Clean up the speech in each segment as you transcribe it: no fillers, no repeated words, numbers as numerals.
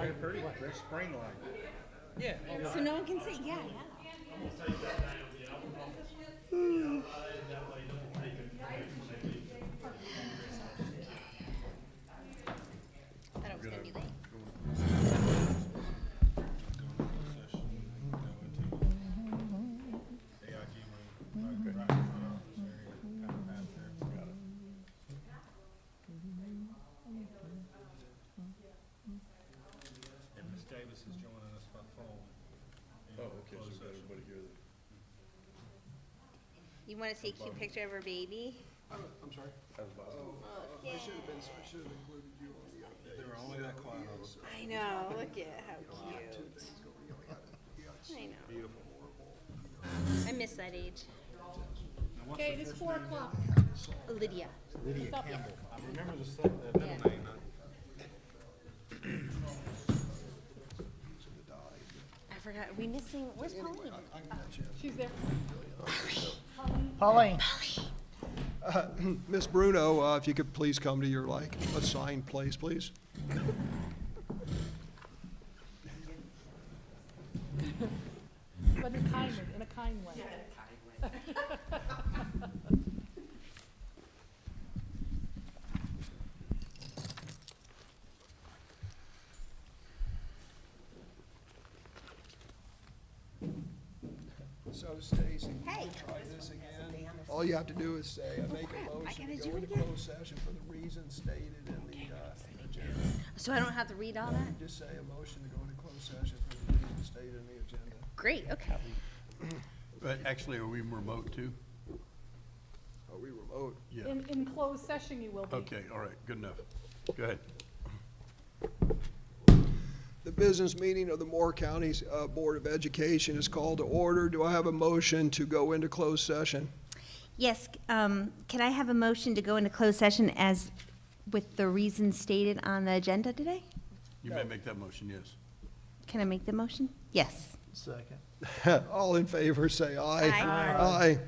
They're pretty. They're spring-like. Yeah. So no one can see. Yeah, yeah. Thought it was gonna be late. And Ms. Davis is joining us by phone. Oh, okay, so we've got everybody here then. You want to see a cute picture of her baby? I'm sorry. That was Boston. I should have included you on the update. They were only that quiet on us. I know. Look at how cute. I know. Beautiful. I miss that age. Okay, it is 4 o'clock. Lydia. Lydia Stop. Campbell. I remember the middle Yeah. name. I forgot. Are we missing? Where's Pauline? She's there. Pauline. Miss Bruno, if you could please come to your assigned place, please. But in a kind way. So Stacy, Hey. try this again. All you have to do is say, I make a motion gotta to do go it into again? closed session for the reasons stated in the agenda. So I don't have to read all that? Just say a motion to go into closed session for the reasons stated in the agenda. Great. Okay. But actually, are we remote too? Are we remote? Yeah. In closed session you will be. Okay, all right, good enough. Go ahead. The business meeting of the Moore County Board of Education is called to order. Do I have a motion to go into closed session? Yes. Can I have a motion to go into closed session as with the reasons stated on the agenda today? You may make that motion, yes. Can I make the motion? Yes. Second. All in favor, say aye. Aye. Aye.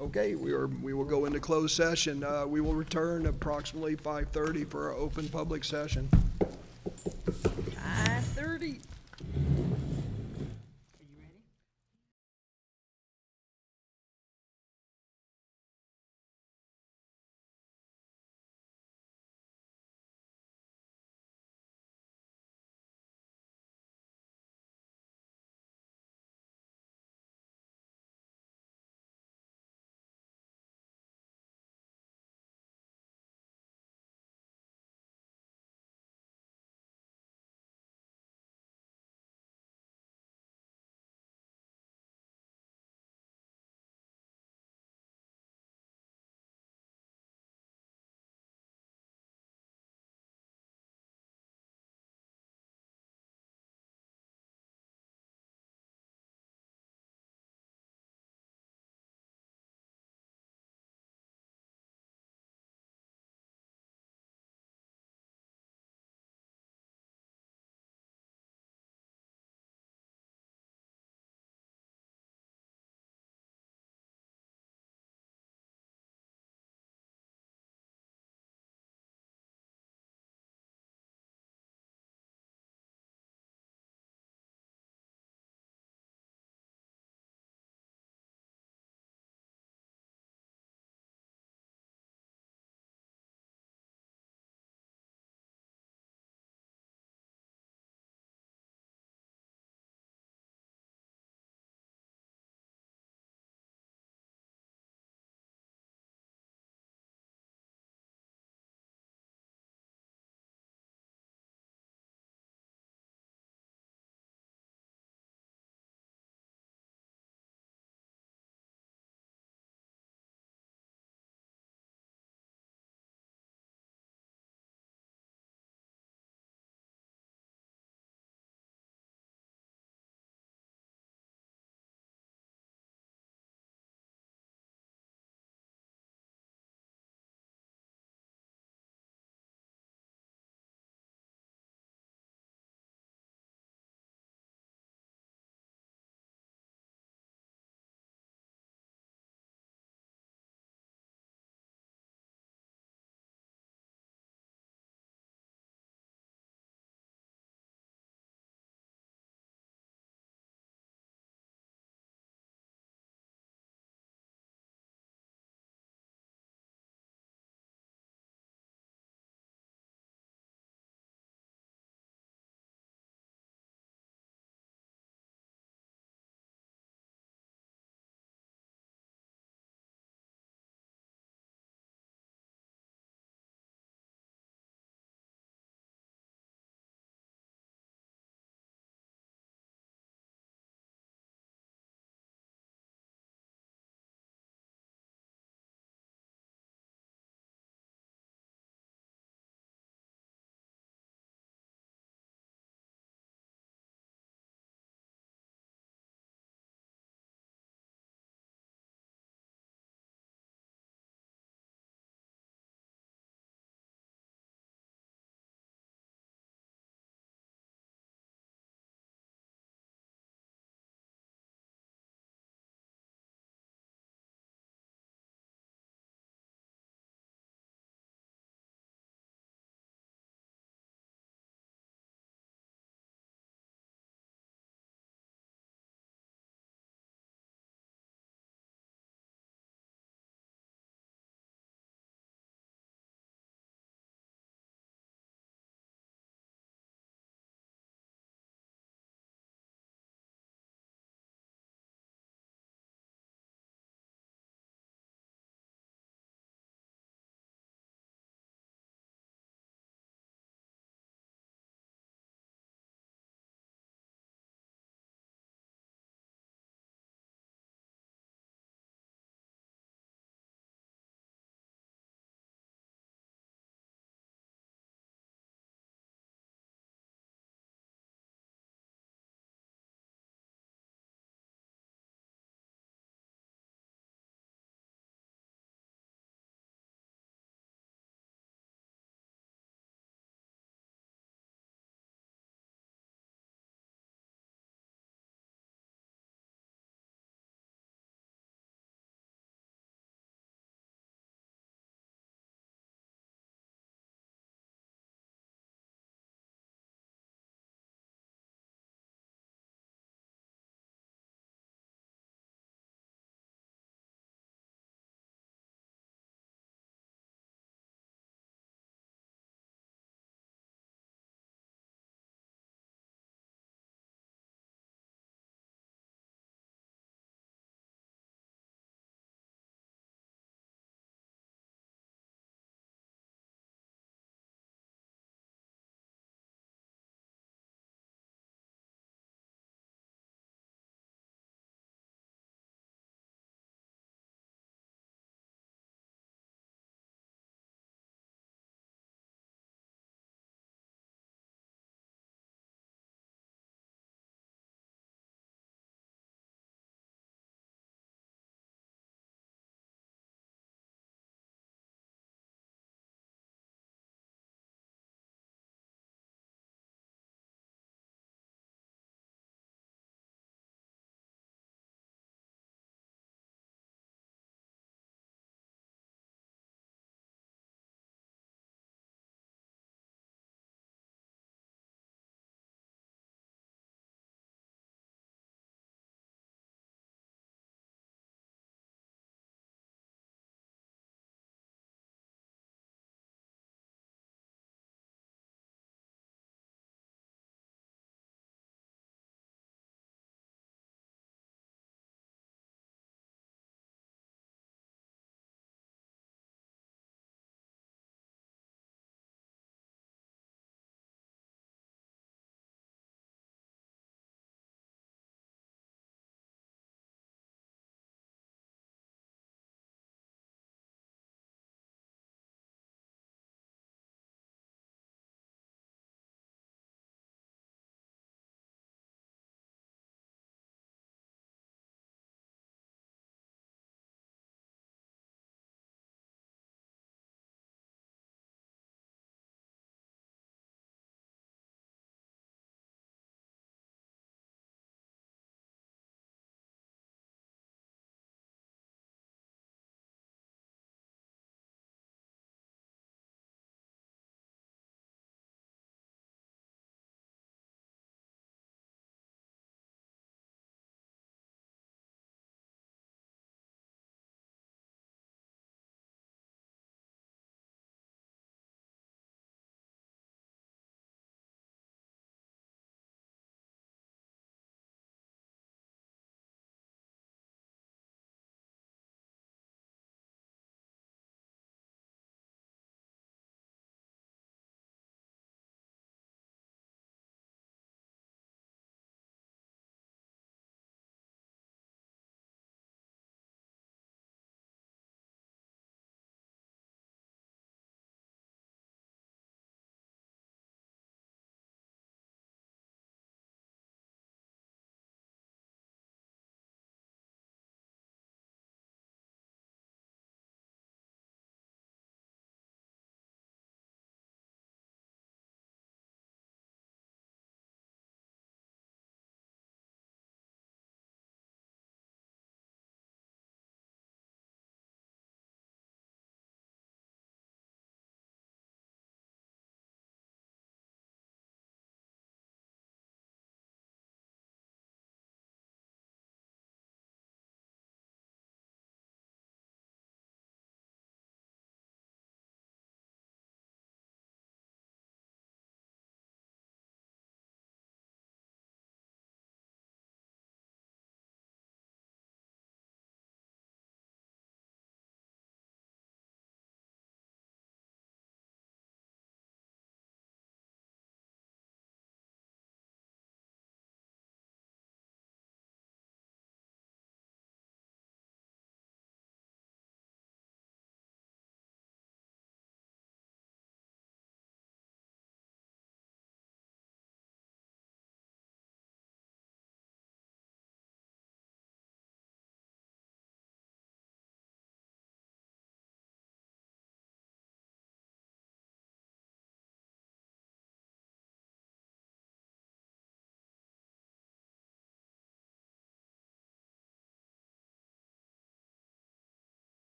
Okay, we will go into closed session. We will return approximately 5:30 for our open public session. 5:30.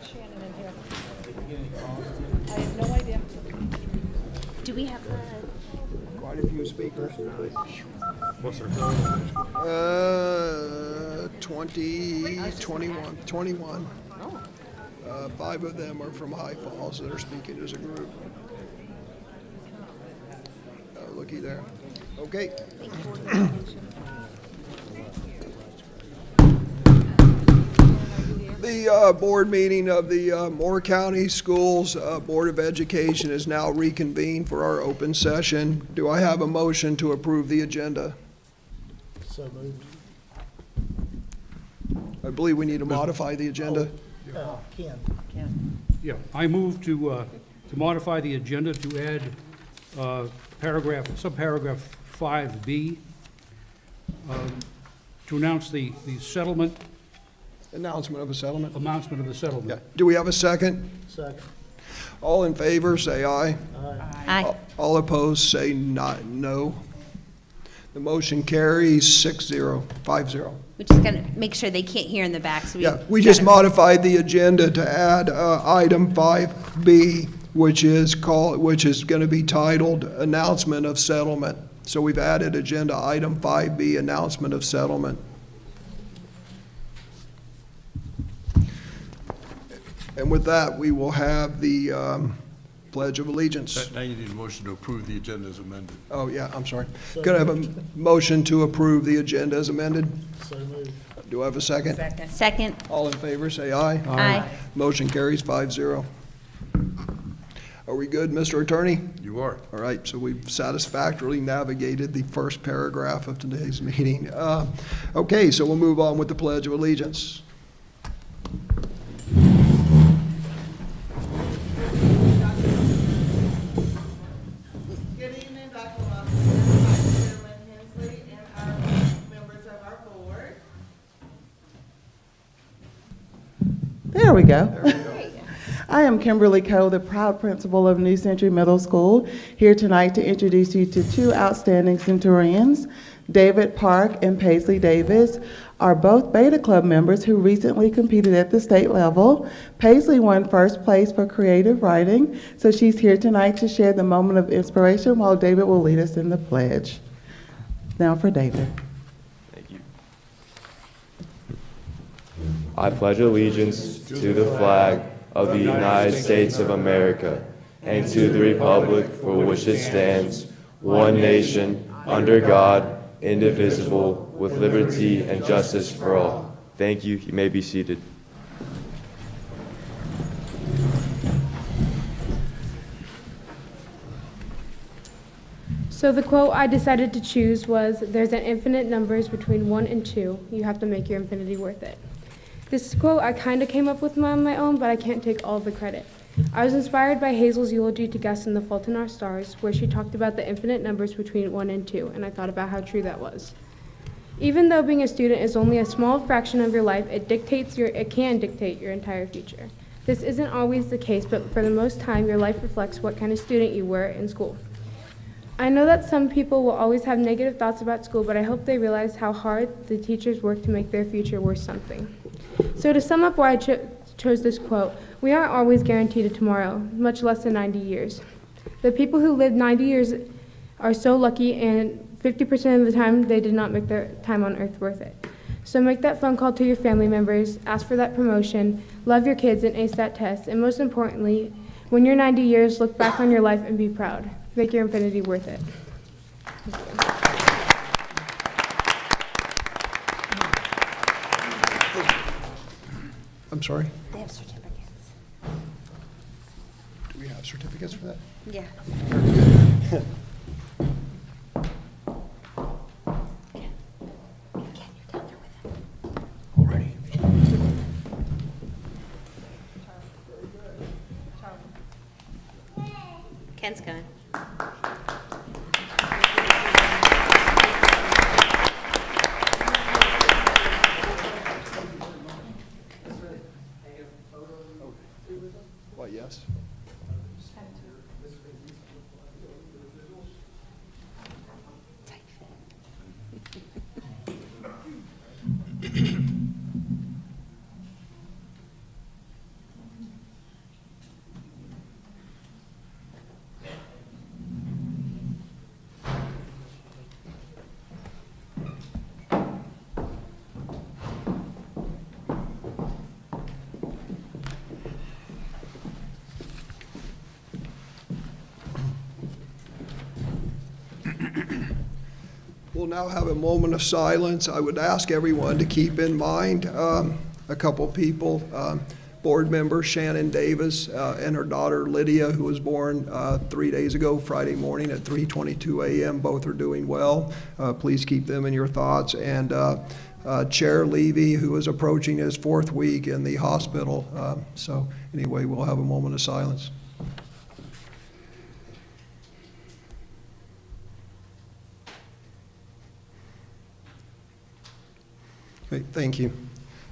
Shannon in here. I have no idea. Do we have Quite a few speakers. What's their 21. 5 of them are from High Falls that are speaking as a group. Looky there. Okay. The board meeting of the Moore County Schools Board of Education is now reconvened for our open session. Do I have a motion to approve the agenda? So moved. I believe we need to modify the agenda. Ken. Yeah, I move to modify the agenda to add subparagraph 5B, to announce the settlement, Announcement of a settlement. announcement of the Yeah. settlement. Do we have a second? Second. All in favor, say aye. Aye. All opposed, say no. The motion carries 6-0, 5-0. We're just gonna make sure they can't hear in the back, so we. Yeah, we just modified the agenda to add item 5B, which is going to be titled Announcement of Settlement. So we've added agenda item 5B, Announcement of Settlement. And with that, we will have the Pledge of Allegiance. Now you need a motion to approve the agenda as amended. Oh, yeah, I'm sorry. Could I have a motion to approve the agenda as amended? So moved. Do I have a second? Second. All in favor, say aye. Aye. Motion carries 5-0. Are we good, Mr. Attorney? You are. All right, so we've satisfactorily navigated the first paragraph of today's meeting. Okay, so we'll move on with the Pledge of Allegiance. Good evening, Dr. Lawson, Vice Chairman Hensley, and our members of our board. There we go. I am Kimberly Coe, the proud principal of New Century Middle School, here tonight to introduce you to two outstanding Centurions. David Park and Paisley Davis are both Beta Club members who recently competed at the state level. Paisley won first place for creative writing, so she's here tonight to share the moment of inspiration while David will lead us in the pledge. Now for David. Thank you. I pledge allegiance to the flag of the United States of America and to the republic for which it stands, one nation, under God, indivisible, with liberty and justice for all. Thank you. You may be seated. So the quote I decided to choose was, "There's an infinite numbers between 1 and 2. You have to make your infinity worth it." This quote I kind of came up with on my own, but I can't take all of the credit. I was inspired by Hazel's eulogy to Gus in The Fault in Our Stars, where she talked about the infinite numbers between 1 and 2, and I thought about how true that was. Even though being a student is only a small fraction of your life, it can dictate your entire future. This isn't always the case, but for the most time, your life reflects what kind of student you were in school. I know that some people will always have negative thoughts about school, but I hope they realize how hard the teachers work to make their future worth something. So to sum up why I chose this quote, we aren't always guaranteed a tomorrow, much less than 90 years. The people who live 90 years are so lucky, and 50% of the time, they did not make their time on earth worth it. So make that phone call to your family members, ask for that promotion, love your kids, and ace that test. And most importantly, when you're 90 years, look back on your life and be proud. Make your infinity worth it. I'm sorry, They have certificates. do we have certificates for that? Yeah. Alrighty. Ken's coming. Why, yes. We'll now have a moment of silence. I would ask everyone to keep in mind a couple people. Board member Shannon Davis and her daughter Lydia, who was born 3 days ago, Friday morning at 3:22 a.m. Both are doing well. Please keep them in your thoughts. And Chair Levy, who is approaching his 4th week in the hospital. So anyway, we'll have a moment of silence. Okay, thank you.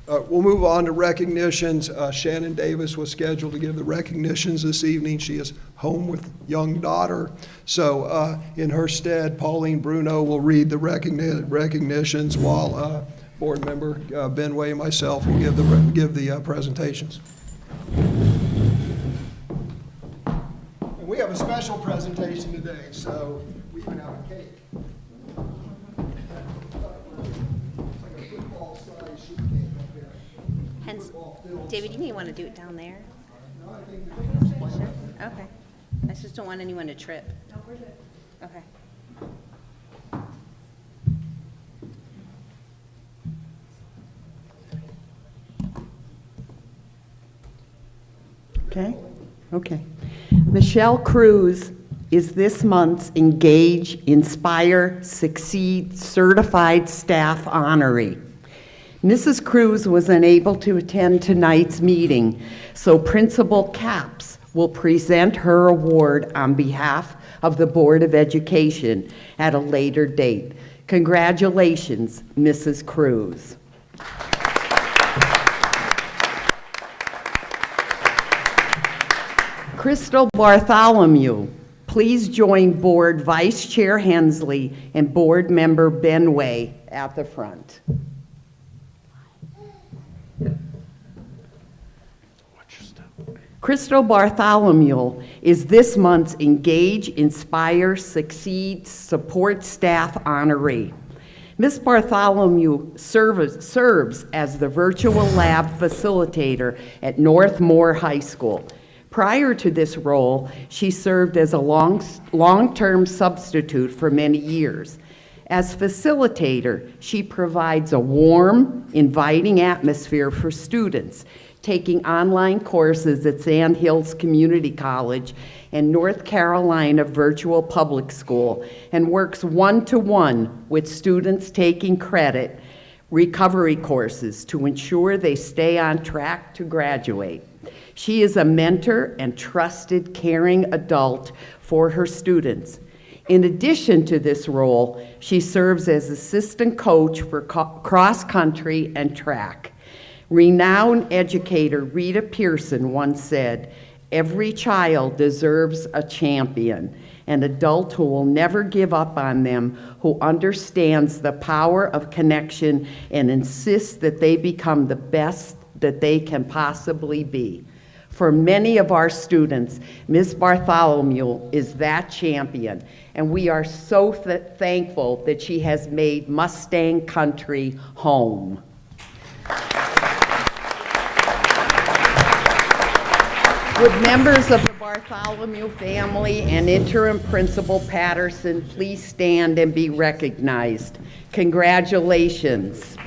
We'll move on to recognitions. Shannon Davis was scheduled to give the recognitions this evening. She is home with young daughter. So in her stead, Pauline Bruno will read the recognitions while board member Benway and myself will give the presentations. And we have a special presentation today, so we even have a cake. Hence, David, you may want to do it down there. Okay. I just don't want anyone to trip. Okay. Okay. Michelle Cruz is this month's Engage, Inspire, Succeed Certified Staff Honoree. Mrs. Cruz was unable to attend tonight's meeting, so Principal Capps will present her award on behalf of the Board of Education at a later date. Congratulations, Mrs. Cruz. Crystal Bartholomew, please join Board Vice Chair Hensley and Board Member Benway at the front. Crystal Bartholomew is this month's Engage, Inspire, Succeed Support Staff Honoree. Ms. Bartholomew serves as the virtual lab facilitator at Northmore High School. Prior to this role, she served as a long-term substitute for many years. As facilitator, she provides a warm, inviting atmosphere for students, taking online courses at Sand Hills Community College and North Carolina Virtual Public School, and works one-to-one with students taking credit recovery courses to ensure they stay on track to graduate. She is a mentor and trusted, caring adult for her students. In addition to this role, she serves as assistant coach for cross country and track. Renowned educator Rita Pearson once said, "Every child deserves a champion, an adult who will never give up on them, who understands the power of connection and insists that they become the best that they can possibly be." For many of our students, Ms. Bartholomew is that champion, and we are so thankful that she has made Mustang Country home. Would members of the Bartholomew family and interim principal Patterson please stand and be recognized? Congratulations.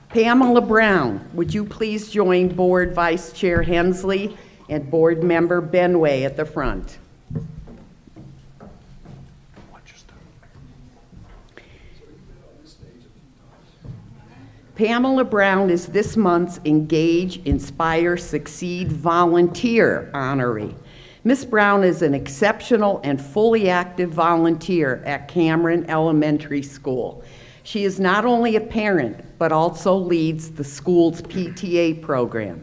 Pamela Brown, would you please join Board Vice Chair Hensley and Board Member Benway at the front? Pamela Brown is this month's Engage, Inspire, Succeed Volunteer honoree. Ms. Brown is an exceptional and fully active volunteer at Cameron Elementary School. She is not only a parent, but also leads the school's PTA program.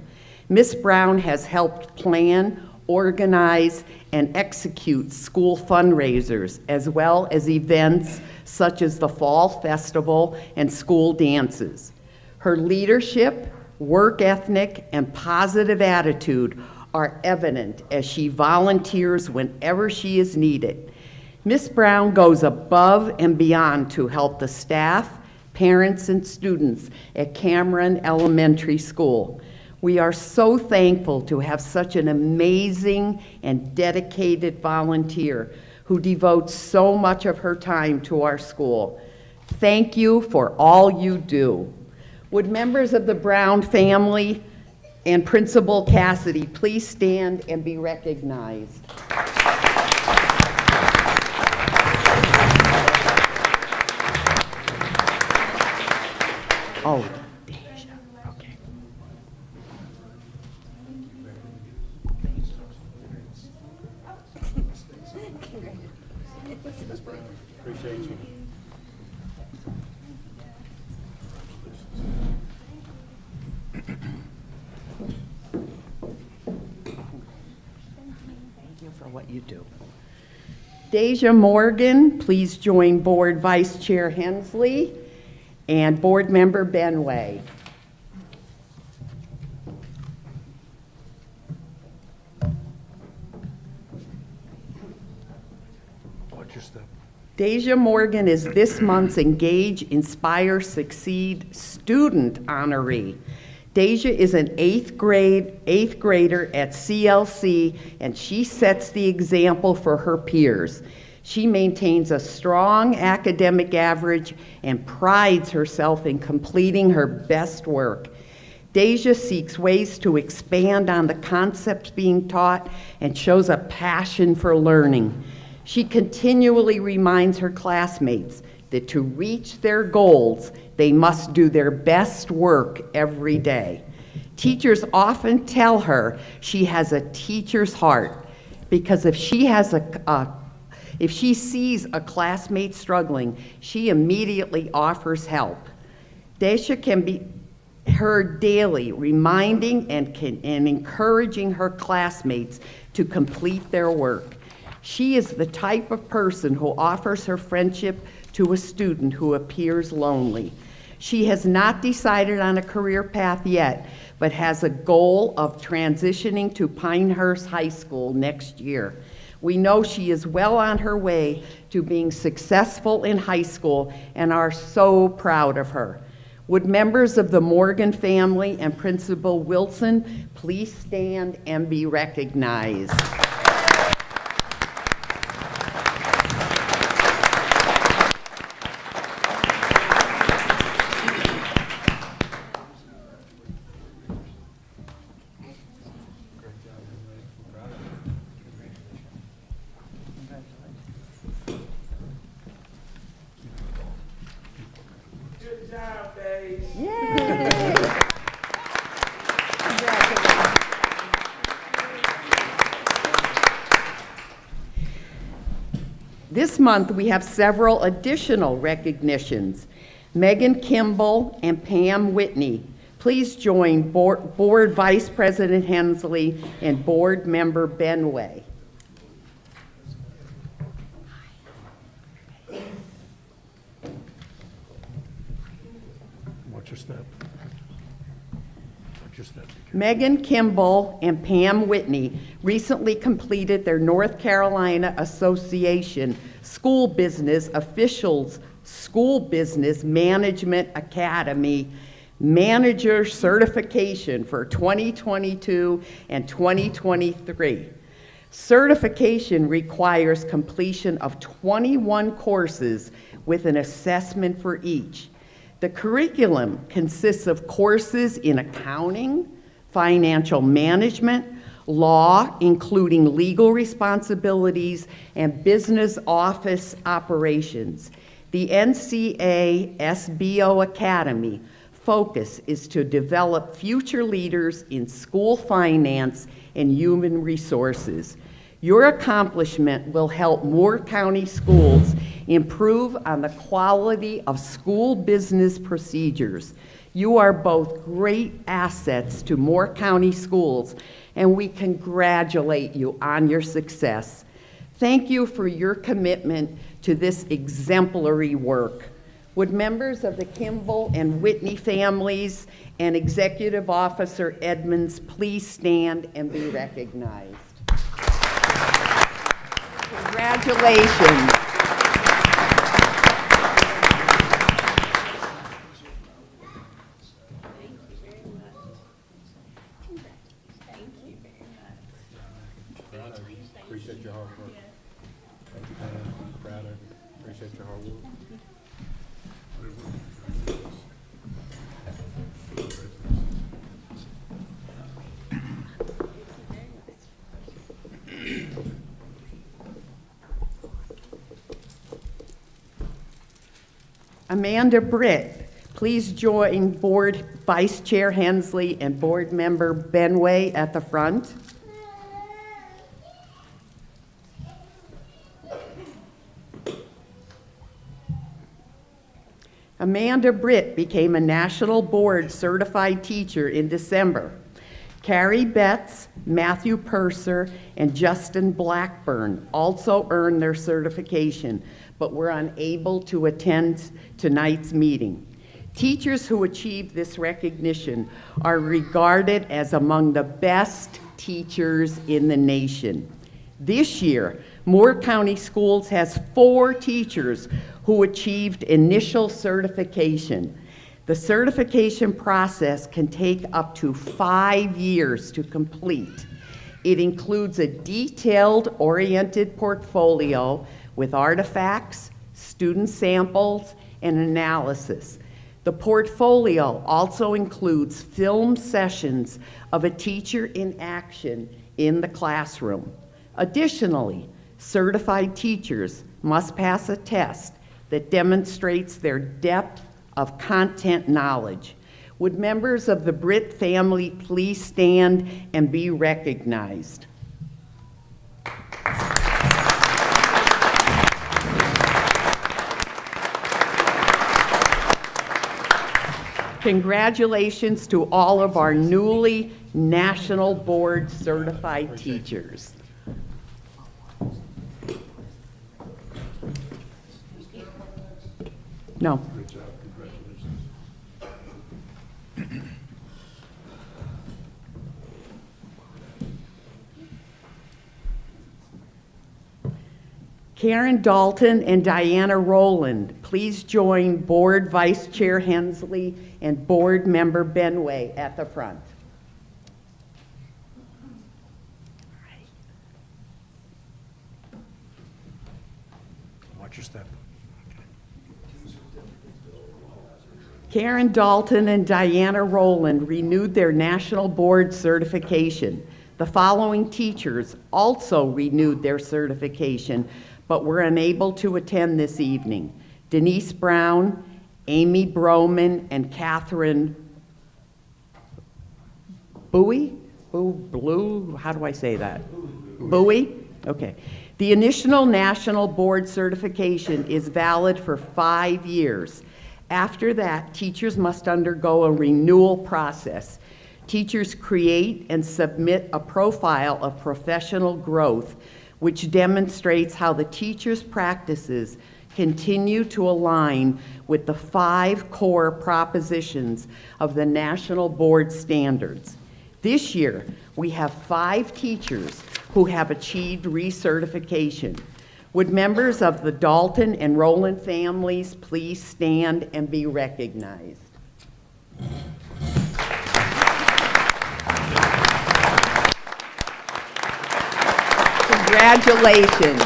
Ms. Brown has helped plan, organize, and execute school fundraisers, as well as events such as the Fall Festival and school dances. Her leadership, work ethic, and positive attitude are evident as she volunteers whenever she is needed. Ms. Brown goes above and beyond to help the staff, parents, and students at Cameron Elementary School. We are so thankful to have such an amazing and dedicated volunteer who devotes so much of her time to our school. Thank you for all you do. Would members of the Brown family and Principal Cassidy please stand and be recognized? Oh, Deja, okay. Appreciate you. Thank you for what you do. Deja Morgan, please join Board Vice Chair Hensley and Board Member Benway. Watch your step. Deja Morgan is this month's Engage, Inspire, Succeed student honoree. Deja is an eighth grader at CLC, and she sets the example for her peers. She maintains a strong academic average and prides herself in completing her best work. Deja seeks ways to expand on the concepts being taught and shows a passion for learning. She continually reminds her classmates that to reach their goals, they must do their best work every day. Teachers often tell her she has a teacher's heart, because if she sees a classmate struggling, she immediately offers help. Deja can be heard daily reminding and encouraging her classmates to complete their work. She is the type of person who offers her friendship to a student who appears lonely. She has not decided on a career path yet, but has a goal of transitioning to Pinehurst High School next year. We know she is well on her way to being successful in high school and are so proud of her. Would members of the Morgan family and Principal Wilson please stand and be recognized? Good job, babe. This month, we have several additional recognitions. Megan Kimball and Pam Whitney, please join Board Vice President Hensley and Board Member Benway. Watch your step. Watch your step. Megan Kimball and Pam Whitney recently completed their North Carolina Association School Business Officials School Business Management Academy Manager Certification for 2022 and 2023. Certification requires completion of 21 courses with an assessment for each. The curriculum consists of courses in accounting, financial management, law, including legal responsibilities, and business office operations. The NCA SBO Academy focus is to develop future leaders in school finance and human resources. Your accomplishment will help Moore County schools improve on the quality of school business procedures. You are both great assets to Moore County schools, and we congratulate you on your success. Thank you for your commitment to this exemplary work. Would members of the Kimball and Whitney families and Executive Officer Edmonds please stand and be recognized? Congratulations. Amanda Britt, please join Board Vice Chair Hensley and Board Member Benway at the front. Amanda Britt became a National Board Certified Teacher in December. Carrie Betts, Matthew Purser, and Justin Blackburn also earned their certification, but were unable to attend tonight's meeting. Teachers who achieve this recognition are regarded as among the best teachers in the nation. This year, Moore County Schools has 4 teachers who achieved initial certification. The certification process can take up to 5 years to complete. It includes a detailed oriented portfolio with artifacts, student samples, and analysis. The portfolio also includes film sessions of a teacher in action in the classroom. Additionally, certified teachers must pass a test that demonstrates their depth of content knowledge. Would members of the Britt family please stand and be recognized? Congratulations to all of our newly National Board certified teachers. No. Karen Dalton and Diana Rowland, please join Board Vice Chair Hensley and Board Member Benway at the front. Watch your step. Karen Dalton and Diana Rowland renewed their National Board certification. The following teachers also renewed their certification, but were unable to attend this evening: Denise Brown, Amy Broman, and Catherine Bowie? Blue? How do I say that? Bowie? Okay. The initial National Board certification is valid for 5 years. After that, teachers must undergo a renewal process. Teachers create and submit a profile of professional growth, which demonstrates how the teacher's practices continue to align with the 5 core propositions of the National Board standards. This year, we have 5 teachers who have achieved recertification. Would members of the Dalton and Rowland families please stand and be recognized? Congratulations.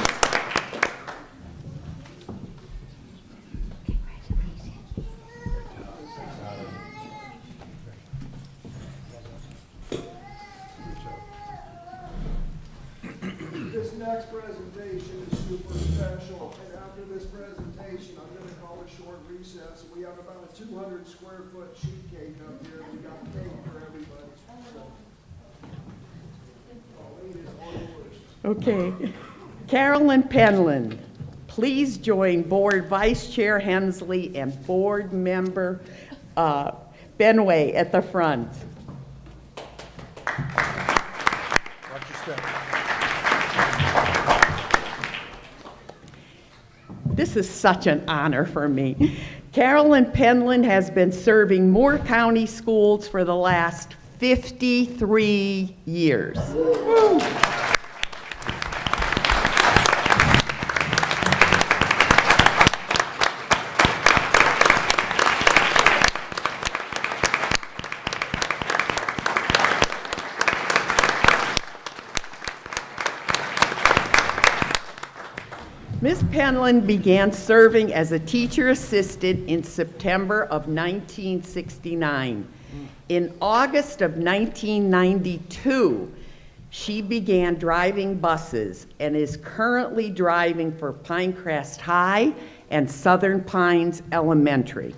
This next presentation is super special, and after this presentation, I'm gonna call a short recess. We have about a 200 square foot sheet cake up here. We got cake for everybody. Pauline is all yours. Okay. Carolyn Penland, please join Board Vice Chair Hensley and Board Member Benway at the front. Watch your step. This is such an honor for me. Carolyn Penland has been serving Moore County Schools for the last 53 years. Ms. Penland began serving as a teacher assistant in September of 1969. In August of 1992, she began driving buses and is currently driving for Pinecrest High and Southern Pines Elementary.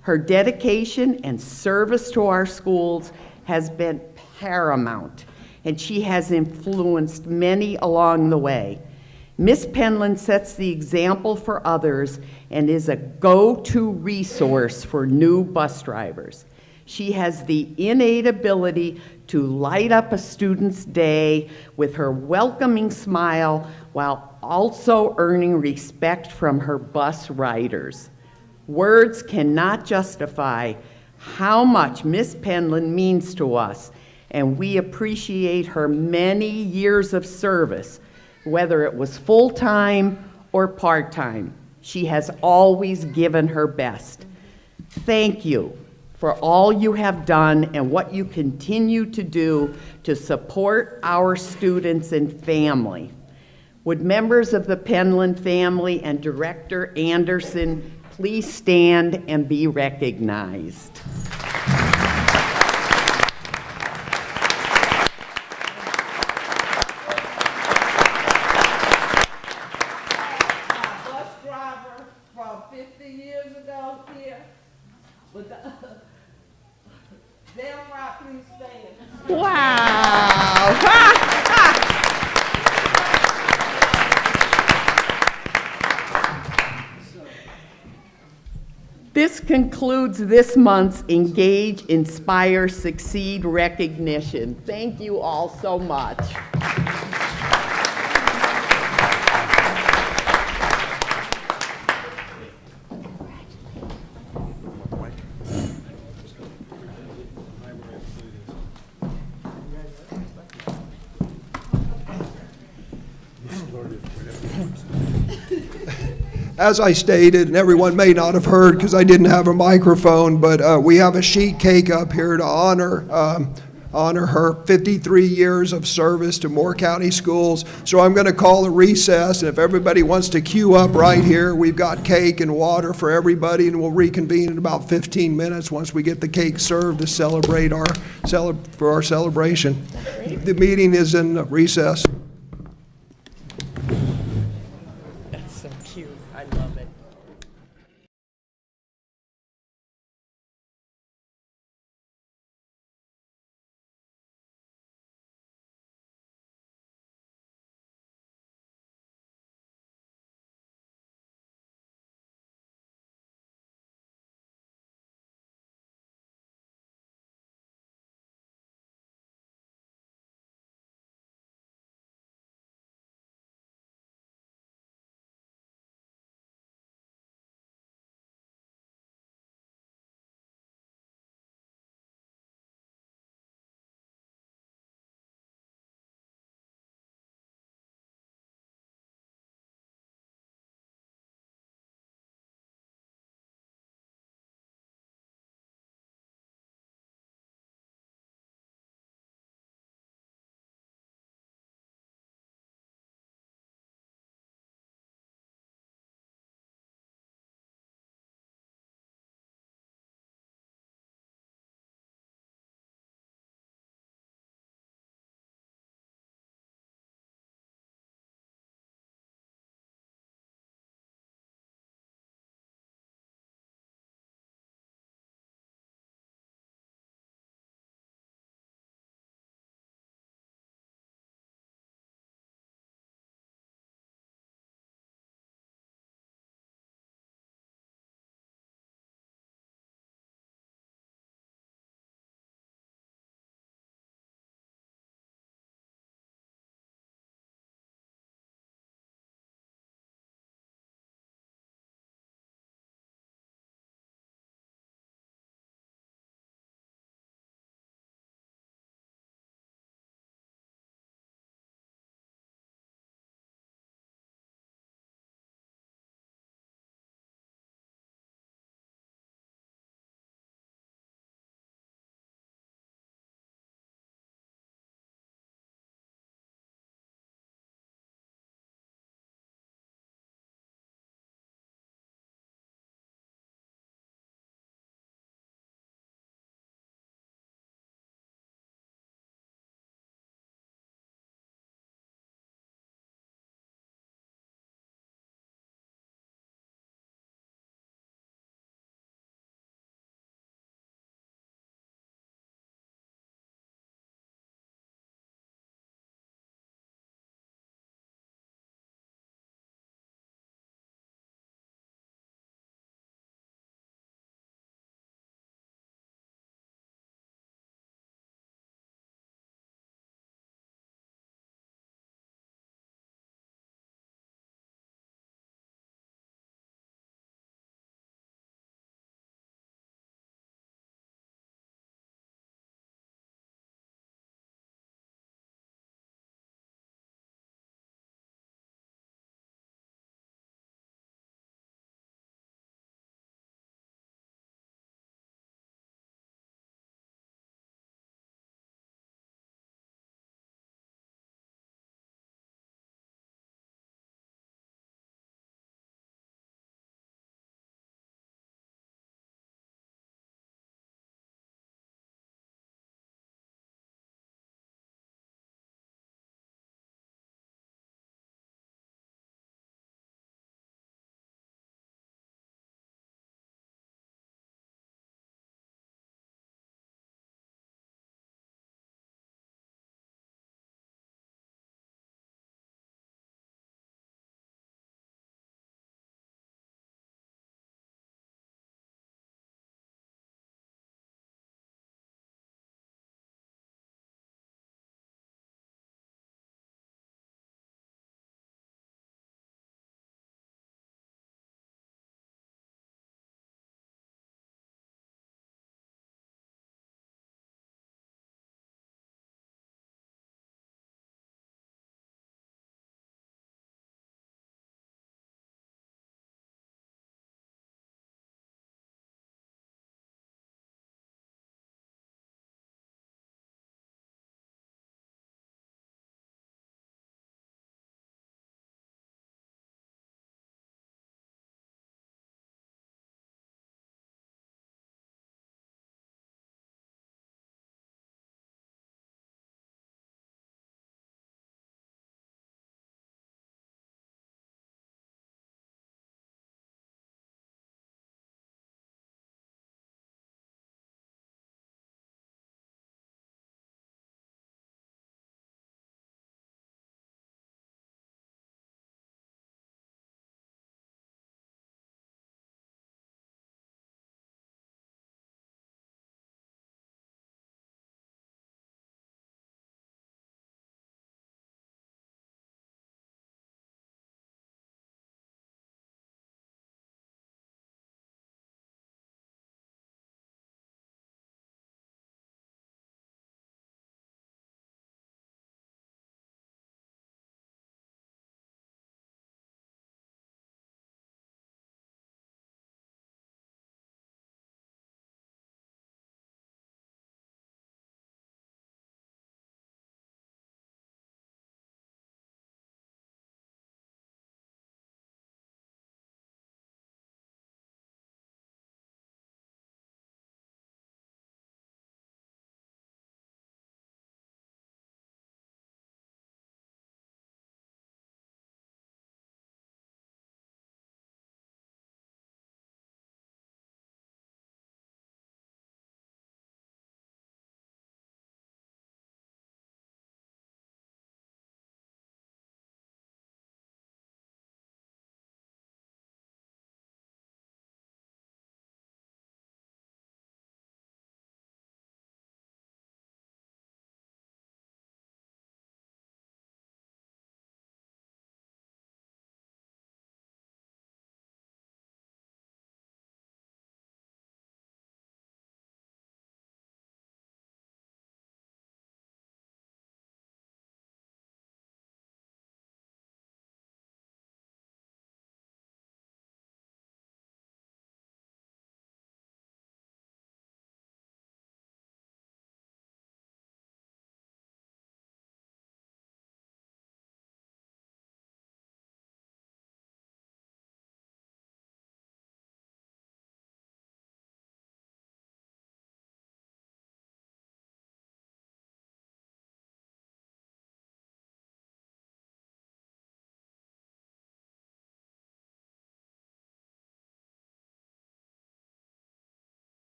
Her dedication and service to our schools has been paramount, and she has influenced many along the way. Ms. Penland sets the example for others and is a go-to resource for new bus drivers. She has the innate ability to light up a student's day with her welcoming smile while also earning respect from her bus riders. Words cannot justify how much Miss Penland means to us, and we appreciate her many years of service, whether it was full-time or part-time. She has always given her best. Thank you for all you have done and what you continue to do to support our students and family. Would members of the Penland family and Director Anderson please stand and be recognized? Bus driver from 50 years ago here, but damn right, please stand. Wow. This concludes this month's Engage, Inspire, Succeed recognition. Thank you all so much. As I stated, and everyone may not have heard because I didn't have a microphone, but we have a sheet cake up here to honor her 53 years of service to Moore County Schools. So I'm going to call a recess, and if everybody wants to queue up right here, we've got cake and water for everybody, and we'll reconvene in about 15 minutes once we get the cake served to celebrate for our celebration. The meeting is in recess.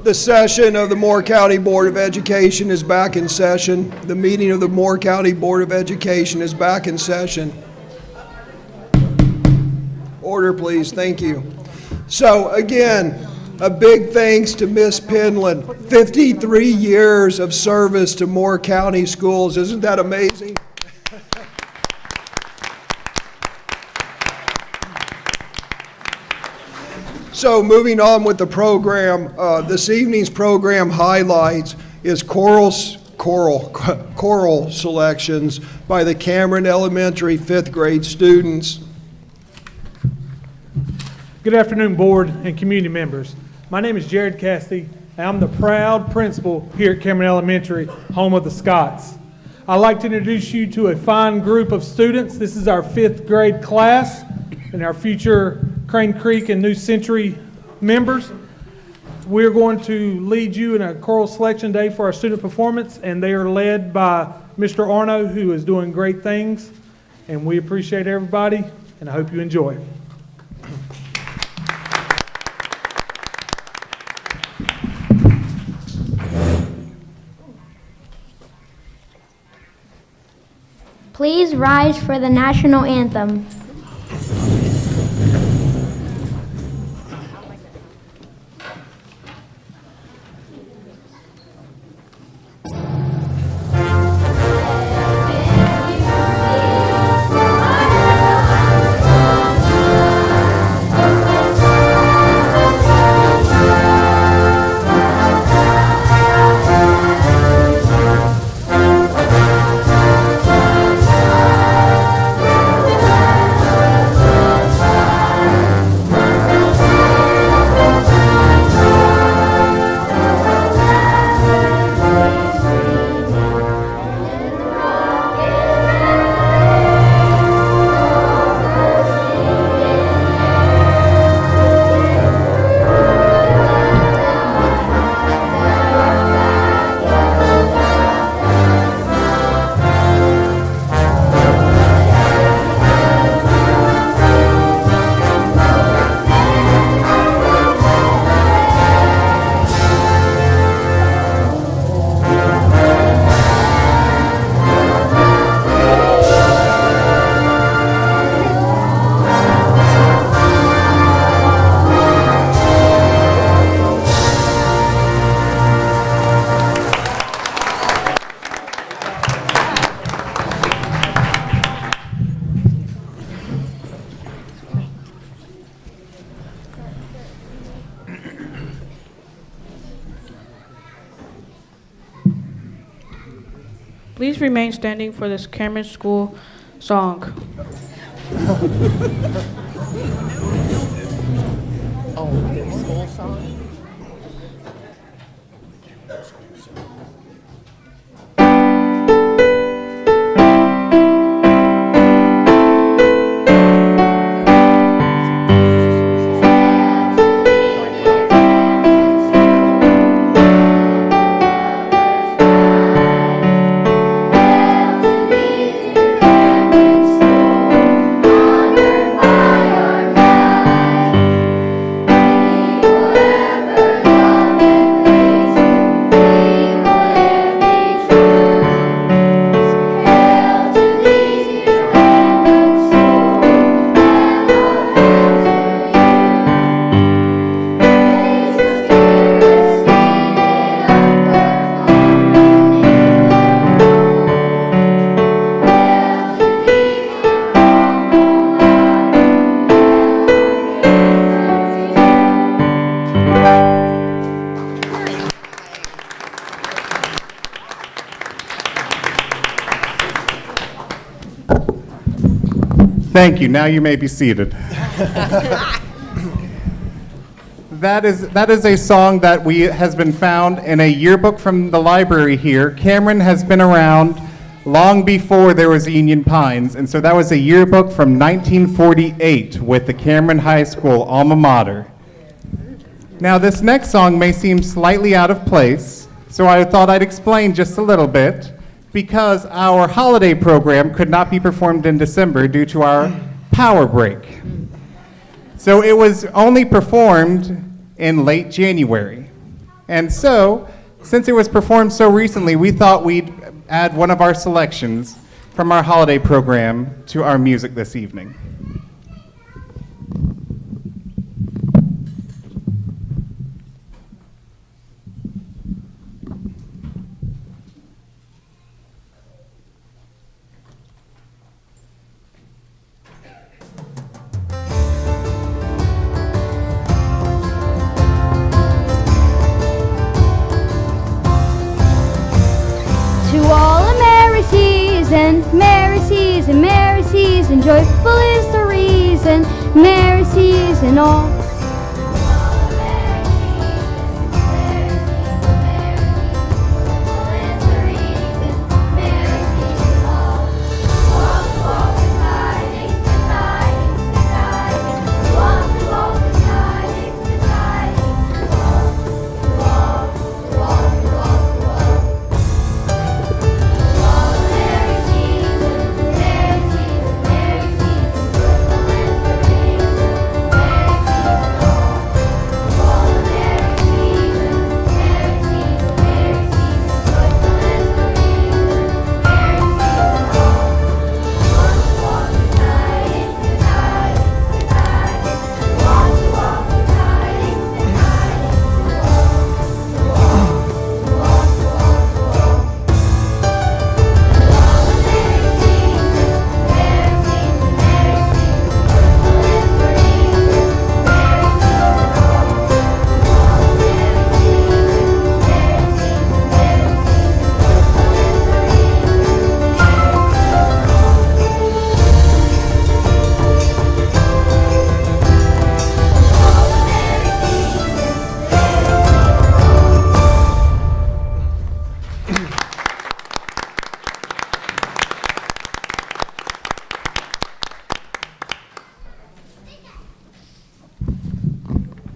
The session of the Moore County Board of Education is back in session. The meeting of the Moore County Board of Education is back in session. Order, please. Thank you. So again, a big thanks to Miss Penland. 53 years of service to Moore County schools. Isn't that amazing? So moving on with the program, this evening's program highlights is choral selections by the Cameron Elementary 5th grade students. Good afternoon, board and community members. My name is Jared Cassidy, and I'm the proud principal here at Cameron Elementary, home of the Scotts. I'd like to introduce you to a fine group of students. This is our 5th grade class and our future Crane Creek and New Century members. We're going to lead you in a choral selection day for our student performance, and they are led by Mr. Arno, who is doing great things, and we appreciate everybody, and I hope you enjoy. Please rise for the national anthem. Please remain standing for this Cameron School song. Oh, their school song? Thank you. Now you may be seated. That is a song that has been found in a yearbook from the library here. Cameron has been around long before there was Union Pines, and so that was a yearbook from 1948 with the Cameron High School alma mater. Now this next song may seem slightly out of place, so I thought I'd explain just a little bit, because our holiday program could not be performed in December due to our power break. So it was only performed in late January. And so, since it was performed so recently, we thought we'd add one of our selections from our holiday program to our music this evening. To all a merry season, joyful is the reason, merry season all.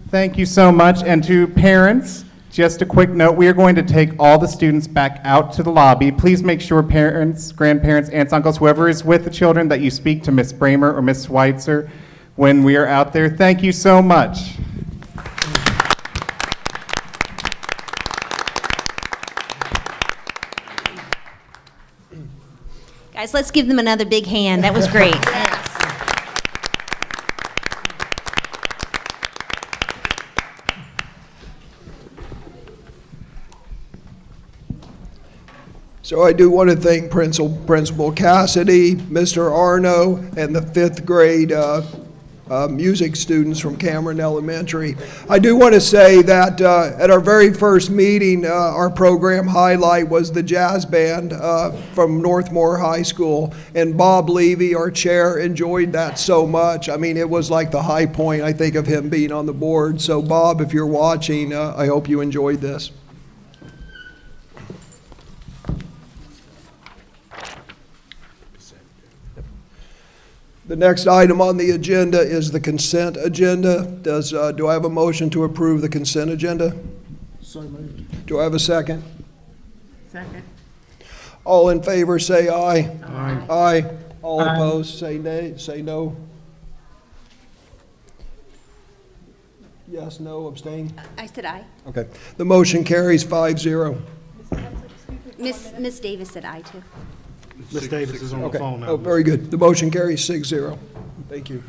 Thank you so much. And to parents, just a quick note, we are going to take all the students back out to the lobby. Please make sure parents, grandparents, aunts, uncles, whoever is with the children, that you speak to Miss Bramer or Miss Schweitzer when we are out there. Thank you so much. Guys, let's give them another big hand. That was great. So I do want to thank Principal Cassidy, Mr. Arno, and the fifth grade music students from Cameron Elementary. I do want to say that at our very first meeting, our program highlight was the jazz band from Northmore High School, and Bob Levy, our chair, enjoyed that so much. I mean, it was like the high point, I think, of him being on the board. So Bob, if you're watching, I hope you enjoyed this. The next item on the agenda is the consent agenda. Do I have a motion to approve the consent agenda? So moved. Do I have a second? Second. All in favor, say aye. Aye. Aye. All opposed, say nay, say no. Yes, no, abstain? I said aye. Okay. The motion carries 5-0. Miss Davis said aye, too. Ms. Davis is on the Okay. phone now. Oh, very good. The motion carries 6-0. Thank you.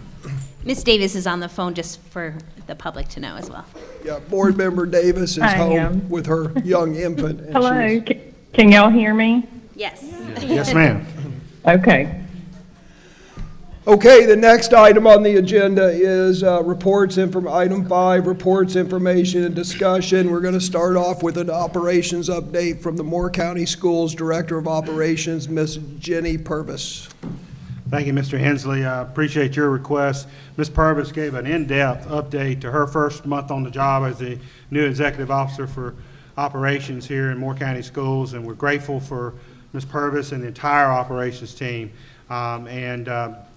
Miss Davis is on the phone, just for the public to know as well. Yeah, Board Member Davis is I home am. with her young infant. and Hello, she's- can y'all hear me? Yes. Yes, ma'am. Okay. Okay, the next item on the agenda is item 5, reports, information, and discussion. We're going to start off with an operations update from the Moore County Schools Director of Operations, Miss Jenny Purvis. Thank you, Mr. Hensley. I appreciate your request. Ms. Purvis gave an in-depth update to her first month on the job as the new executive officer for operations here in Moore County Schools, and we're grateful for Ms. Purvis and the entire operations team.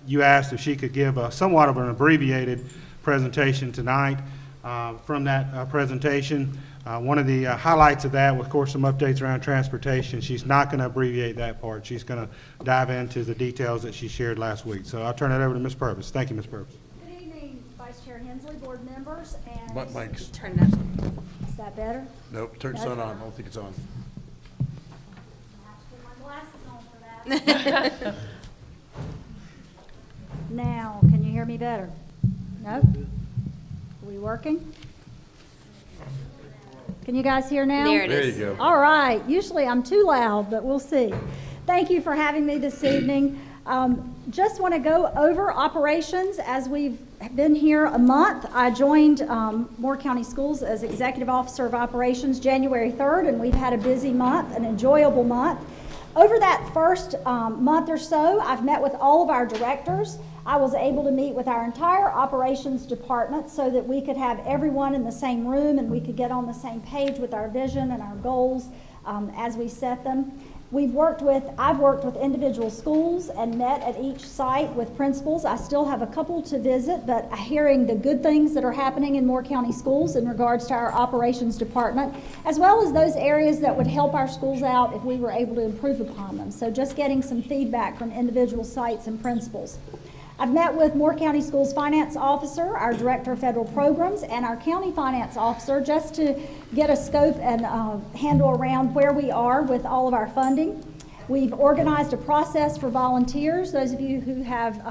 You asked if she could give somewhat of an abbreviated presentation tonight. From that presentation, one of the highlights of that was, of course, some updates around transportation. She's not going to abbreviate that part. She's going to dive into the details that she shared last week. So I'll turn it over to Ms. Purvis. Thank you, Ms. Purvis. Good evening, Vice Chair Hensley, board members, and... Mike's. Turn it up. Is that better? Nope, turn it's not on. I don't think it's on. I have to put my glasses on for that. Now, can you hear me better? No? Are we working? Can you guys hear now? There it There is. you go. All right. Usually I'm too loud, but we'll see. Thank you for having me this evening. Just want to go over operations. As we've been here a month, I joined Moore County Schools as Executive Officer of Operations January 3rd, and we've had a busy month, an enjoyable month. Over that first month or so, I've met with all of our directors. I was able to meet with our entire operations department so that we could have everyone in the same room and we could get on the same page with our vision and our goals as we set them. I've worked with individual schools and met at each site with principals. I still have a couple to visit, but hearing the good things that are happening in Moore County Schools in regards to our operations department, as well as those areas that would help our schools out if we were able to improve upon them. So just getting some feedback from individual sites and principals. I've met with Moore County Schools Finance Officer, our Director of Federal Programs, and our County Finance Officer just to get a scope and handle around where we are with all of our funding. We've organized a process for volunteers. Those of you who have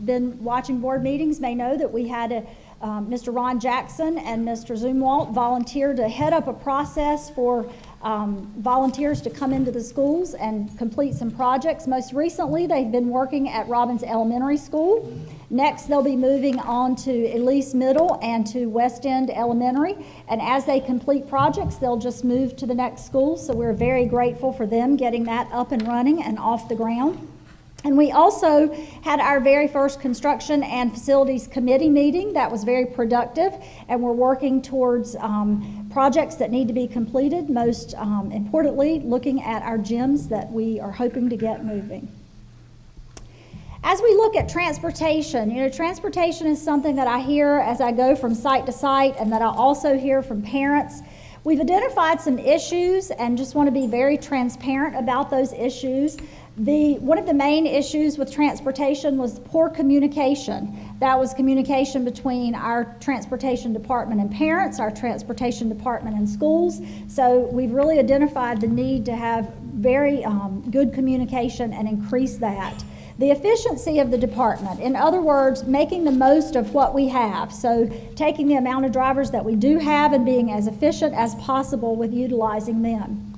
been watching board meetings may know that we had Mr. Ron Jackson and Mr. Zumwalt volunteer to head up a process for volunteers to come into the schools and complete some projects. Most recently, they've been working at Robbins Elementary School. Next, they'll be moving on to Elise Middle and to West End Elementary. And as they complete projects, they'll just move to the next school. So we're very grateful for them getting that up and running and off the ground. And we also had our very first construction and facilities committee meeting. That was very productive, and we're working towards projects that need to be completed, most importantly, looking at our gyms that we are hoping to get moving. As we look at transportation, transportation is something that I hear as I go from site to site and that I also hear from parents. We've identified some issues and just want to be very transparent about those issues. One of the main issues with transportation was poor communication. That was communication between our transportation department and parents, our transportation department and schools. So we've really identified the need to have very good communication and increase that. The efficiency of the department, in other words, making the most of what we have. So taking the amount of drivers that we do have and being as efficient as possible with utilizing them.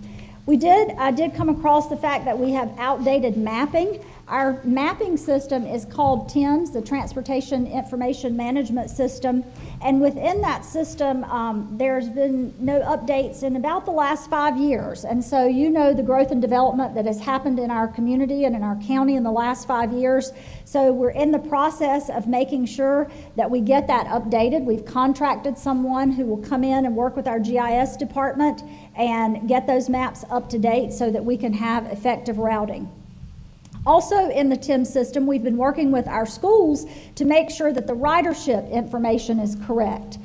I did come across the fact that we have outdated mapping. Our mapping system is called TIMS, the Transportation Information Management System, and within that system, there's been no updates in about the last 5 years. And so the growth and development that has happened in our community and in our county in the last 5 years. So we're in the process of making sure that we get that updated. We've contracted someone who will come in and work with our GIS department and get those maps up to date so that we can have effective routing. Also in the TIM system, we've been working with our schools to make sure that the ridership information is correct.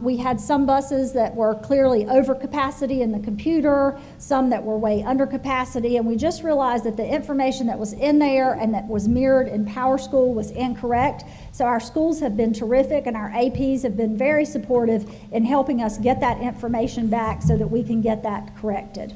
We had some buses that were clearly over capacity in the computer, some that were way under capacity, and we just realized that the information that was in there and that was mirrored in Power School was incorrect. So our schools have been terrific and our APs have been very supportive in helping us get that information back so that we can get that corrected.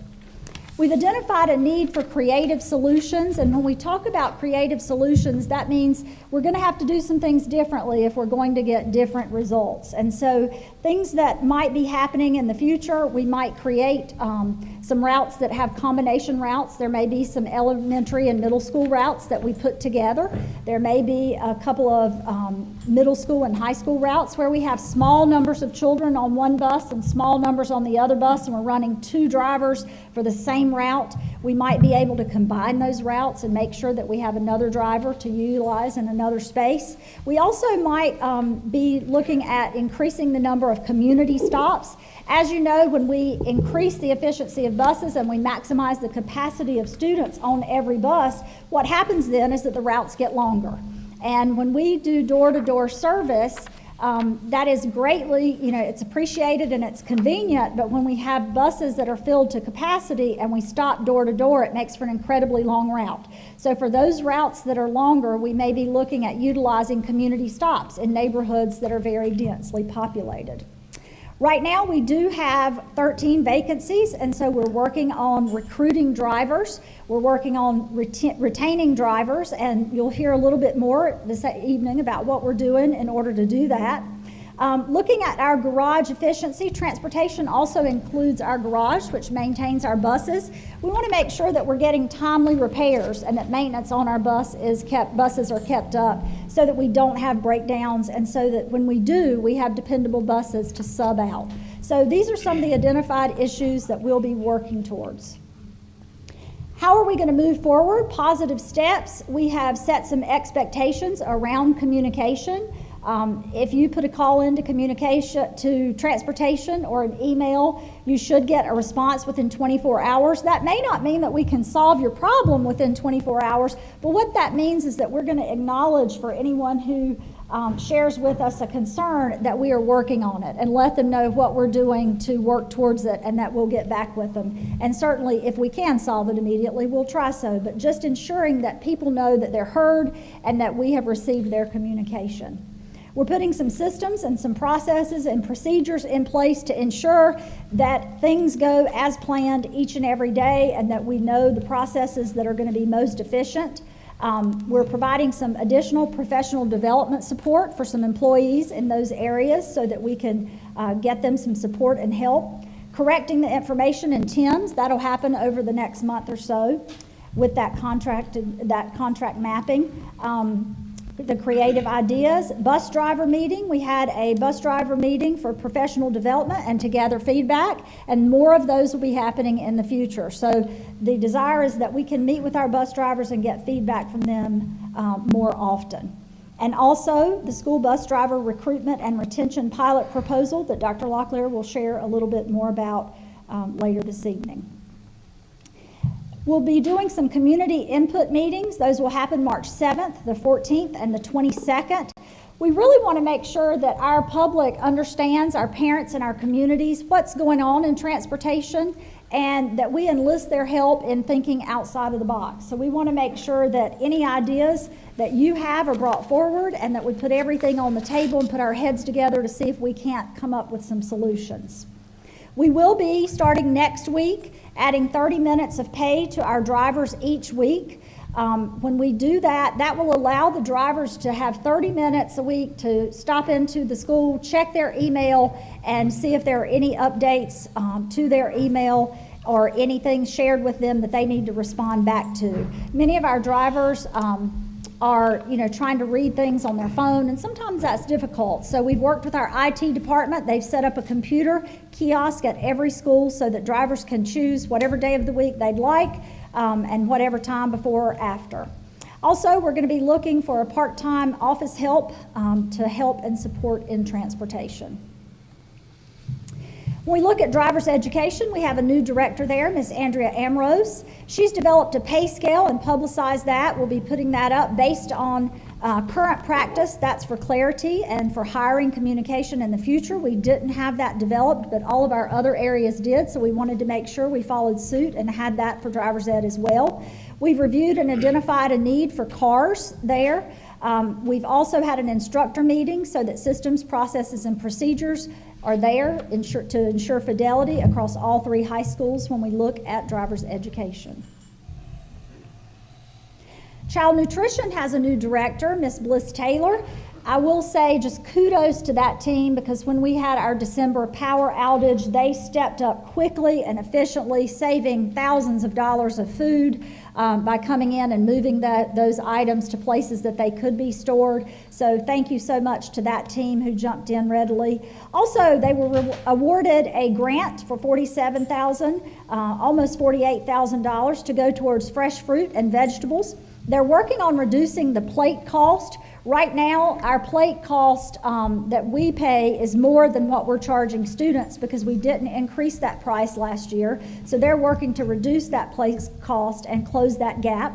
We've identified a need for creative solutions, and when we talk about creative solutions, that means we're going to have to do some things differently if we're going to get different results. And so things that might be happening in the future, we might create some routes that have combination routes. There may be some elementary and middle school routes that we put together. There may be a couple of middle school and high school routes where we have small numbers of children on one bus and small numbers on the other bus, and we're running 2 drivers for the same route. We might be able to combine those routes and make sure that we have another driver to utilize in another space. We also might be looking at increasing the number of community stops. As you know, when we increase the efficiency of buses and we maximize the capacity of students on every bus, what happens then is that the routes get longer. And when we do door-to-door service, that is greatly, it's appreciated and it's convenient, but when we have buses that are filled to capacity and we stop door to door, it makes for an incredibly long route. So for those routes that are longer, we may be looking at utilizing community stops in neighborhoods that are very densely populated. Right now, we do have 13 vacancies, and so we're working on recruiting drivers. We're working on retaining drivers, and you'll hear a little bit more this evening about what we're doing in order to do that. Looking at our garage efficiency, transportation also includes our garage, which maintains our buses. We want to make sure that we're getting timely repairs and that maintenance on our buses are kept up so that we don't have breakdowns, and so that when we do, we have dependable buses to sub out. So these are some of the identified issues that we'll be working towards. How are we going to move forward? Positive steps. We have set some expectations around communication. If you put a call into communication to transportation or an email, you should get a response within 24 hours. That may not mean that we can solve your problem within 24 hours, but what that means is that we're going to acknowledge for anyone who shares with us a concern that we are working on it, and let them know what we're doing to work towards it, and that we'll get back with them. And certainly if we can solve it immediately, we'll try so, but just ensuring that people know that they're heard and that we have received their communication. We're putting some systems and some processes and procedures in place to ensure that things go as planned each and every day, and that we know the processes that are going to be most efficient. We're providing some additional professional development support for some employees in those areas so that we can get them some support and help. Correcting the information in TIMS, that'll happen over the next month or so with that contract mapping. The creative ideas, bus driver meeting. We had a bus driver meeting for professional development and to gather feedback, and more of those will be happening in the future. So the desire is that we can meet with our bus drivers and get feedback from them more often. And also the school bus driver recruitment and retention pilot proposal that Dr. Locklear will share a little bit more about later this evening. We'll be doing some community input meetings. Those will happen March 7th, the 14th, and the 22nd. We really want to make sure that our public understands, our parents and our communities, what's going on in transportation, and that we enlist their help in thinking outside of the box. So we want to make sure that any ideas that you have are brought forward, and that we put everything on the table and put our heads together to see if we can't come up with some solutions. We will be, starting next week, adding 30 minutes of pay to our drivers each week. When we do that, that will allow the drivers to have 30 minutes a week to stop into the school, check their email, and see if there are any updates to their email or anything shared with them that they need to respond back to. Many of our drivers are trying to read things on their phone, and sometimes that's difficult. So we've worked with our IT department. They've set up a computer kiosk at every school so that drivers can choose whatever day of the week they'd like and whatever time before or after. Also, we're going to be looking for a part-time office help to help and support in transportation. When we look at driver's education, we have a new director there, Ms. Andrea Amrose. She's developed a pay scale and publicized that. We'll be putting that up based on current practice. That's for clarity and for hiring communication in the future. We didn't have that developed, but all of our other areas did, so we wanted to make sure we followed suit and had that for driver's ed as well. We've reviewed and identified a need for cars there. We've also had an instructor meeting so that systems, processes, and procedures are there to ensure fidelity across all 3 high schools when we look at driver's education. Child nutrition has a new director, Ms. Bliss Taylor. I will say just kudos to that team, because when we had our December power outage, they stepped up quickly and efficiently, saving thousands of dollars of food by coming in and moving those items to places that they could be stored. So thank you so much to that team who jumped in readily. Also, they were awarded a grant for $47,000, almost $48,000 to go towards fresh fruit and vegetables. They're working on reducing the plate cost. Right now, our plate cost that we pay is more than what we're charging students because we didn't increase that price last year. So they're working to reduce that plate cost and close that gap.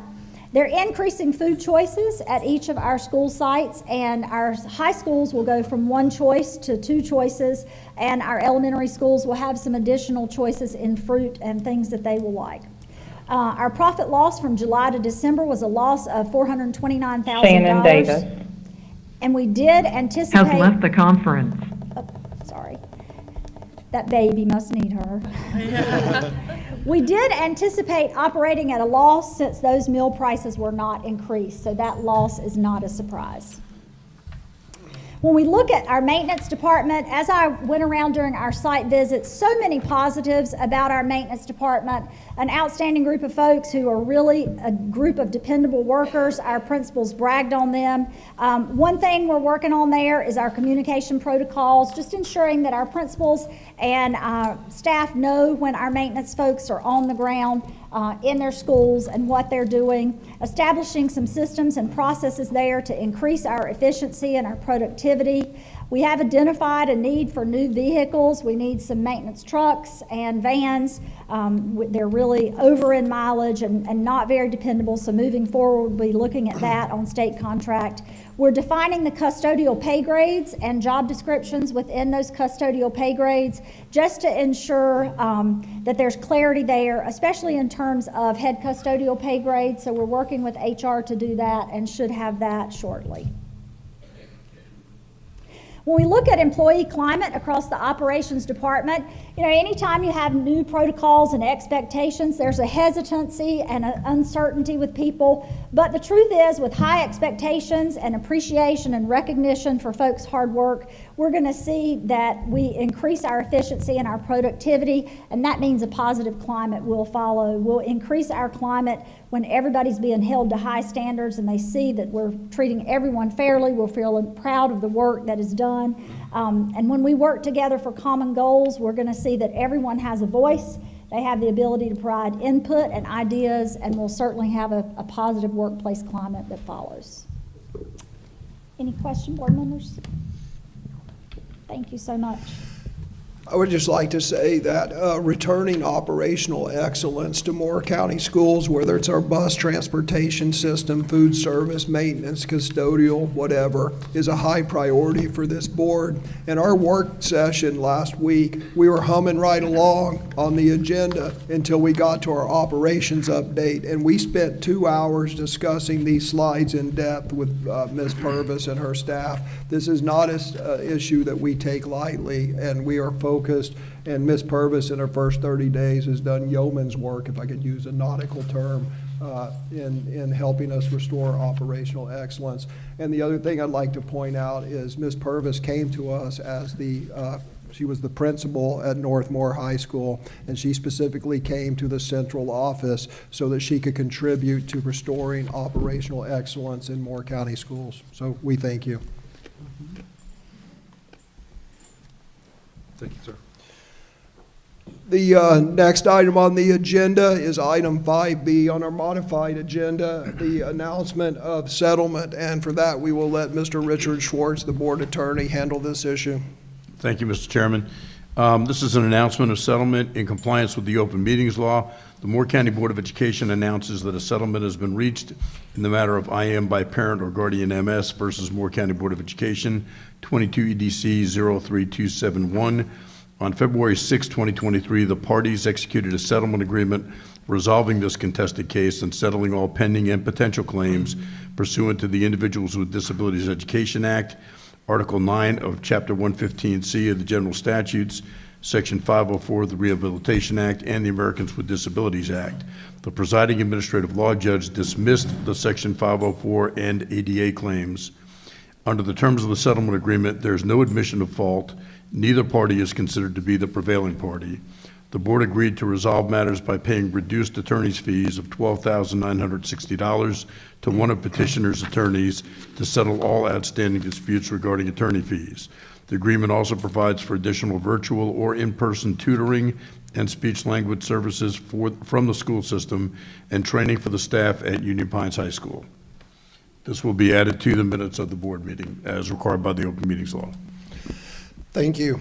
They're increasing food choices at each of our school sites, and our high schools will go from 1 choice to 2 choices, and our elementary schools will have some additional choices in fruit and things that they will like. Our profit loss from July to December was a loss of $429,000. Shannon Davis And we did anticipate. has left the conference. Oh, sorry. That baby must need her. We did anticipate operating at a loss since those meal prices were not increased, so that loss is not a surprise. When we look at our maintenance department, as I went around during our site visits, so many positives about our maintenance department, an outstanding group of folks who are really a group of dependable workers. Our principals bragged on them. One thing we're working on there is our communication protocols, just ensuring that our principals and staff know when our maintenance folks are on the ground in their schools and what they're doing, establishing some systems and processes there to increase our efficiency and our productivity. We have identified a need for new vehicles. We need some maintenance trucks and vans. They're really over in mileage and not very dependable, so moving forward, we'll be looking at that on state contract. We're defining the custodial pay grades and job descriptions within those custodial pay grades just to ensure that there's clarity there, especially in terms of head custodial pay grades. So we're working with HR to do that and should have that shortly. When we look at employee climate across the operations department, anytime you have new protocols and expectations, there's a hesitancy and an uncertainty with people. But the truth is, with high expectations and appreciation and recognition for folks' hard work, we're going to see that we increase our efficiency and our productivity, and that means a positive climate will follow. We'll increase our climate when everybody's being held to high standards and they see that we're treating everyone fairly. We'll feel proud of the work that is done. And when we work together for common goals, we're going to see that everyone has a voice. They have the ability to provide input and ideas, and we'll certainly have a positive workplace climate that follows. Any question, board members? Thank you so much. I would just like to say that returning operational excellence to Moore County schools, whether it's our bus transportation system, food service, maintenance, custodial, whatever, is a high priority for this board. In our work session last week, we were humming right along on the agenda until we got to our operations update, and we spent 2 hours discussing these slides in depth with Ms. Purvis and her staff. This is not an issue that we take lightly, and we are focused. And Ms. Purvis in her first 30 days has done yeoman's work, if I could use a nautical term, in helping us restore operational excellence. And the other thing I'd like to point out is Ms. Purvis came to us as she was the principal at Northmore High School, and she specifically came to the central office so that she could contribute to restoring operational excellence in Moore County schools. So we thank you. Thank you, sir. The next item on the agenda is item 5B on our modified agenda, the announcement of settlement. And for that, we will let Mr. Richard Schwartz, the board attorney, handle this issue. Thank you, Mr. Chairman. This is an announcement of settlement in compliance with the open meetings law. The Moore County Board of Education announces that a settlement has been reached in the matter of IM by parent or guardian MS versus Moore County Board of Education, 22 EDC 03271. On February 6, 2023, the parties executed a settlement agreement resolving this contested case and settling all pending and potential claims pursuant to the Individuals with Disabilities Education Act, Article 9 of Chapter 115C of the General Statutes, Section 504 of the Rehabilitation Act, and the Americans with Disabilities Act. The presiding administrative law judge dismissed the Section 504 and ADA claims. Under the terms of the settlement agreement, there is no admission of fault. Neither party is considered to be the prevailing party. The board agreed to resolve matters by paying reduced attorney's fees of $12,960 to one of petitioner's attorneys to settle all outstanding disputes regarding attorney fees. The agreement also provides for additional virtual or in-person tutoring and speech-language services from the school system and training for the staff at Union Pines High School. This will be added to the minutes of the board meeting as required by the open meetings law. Thank you.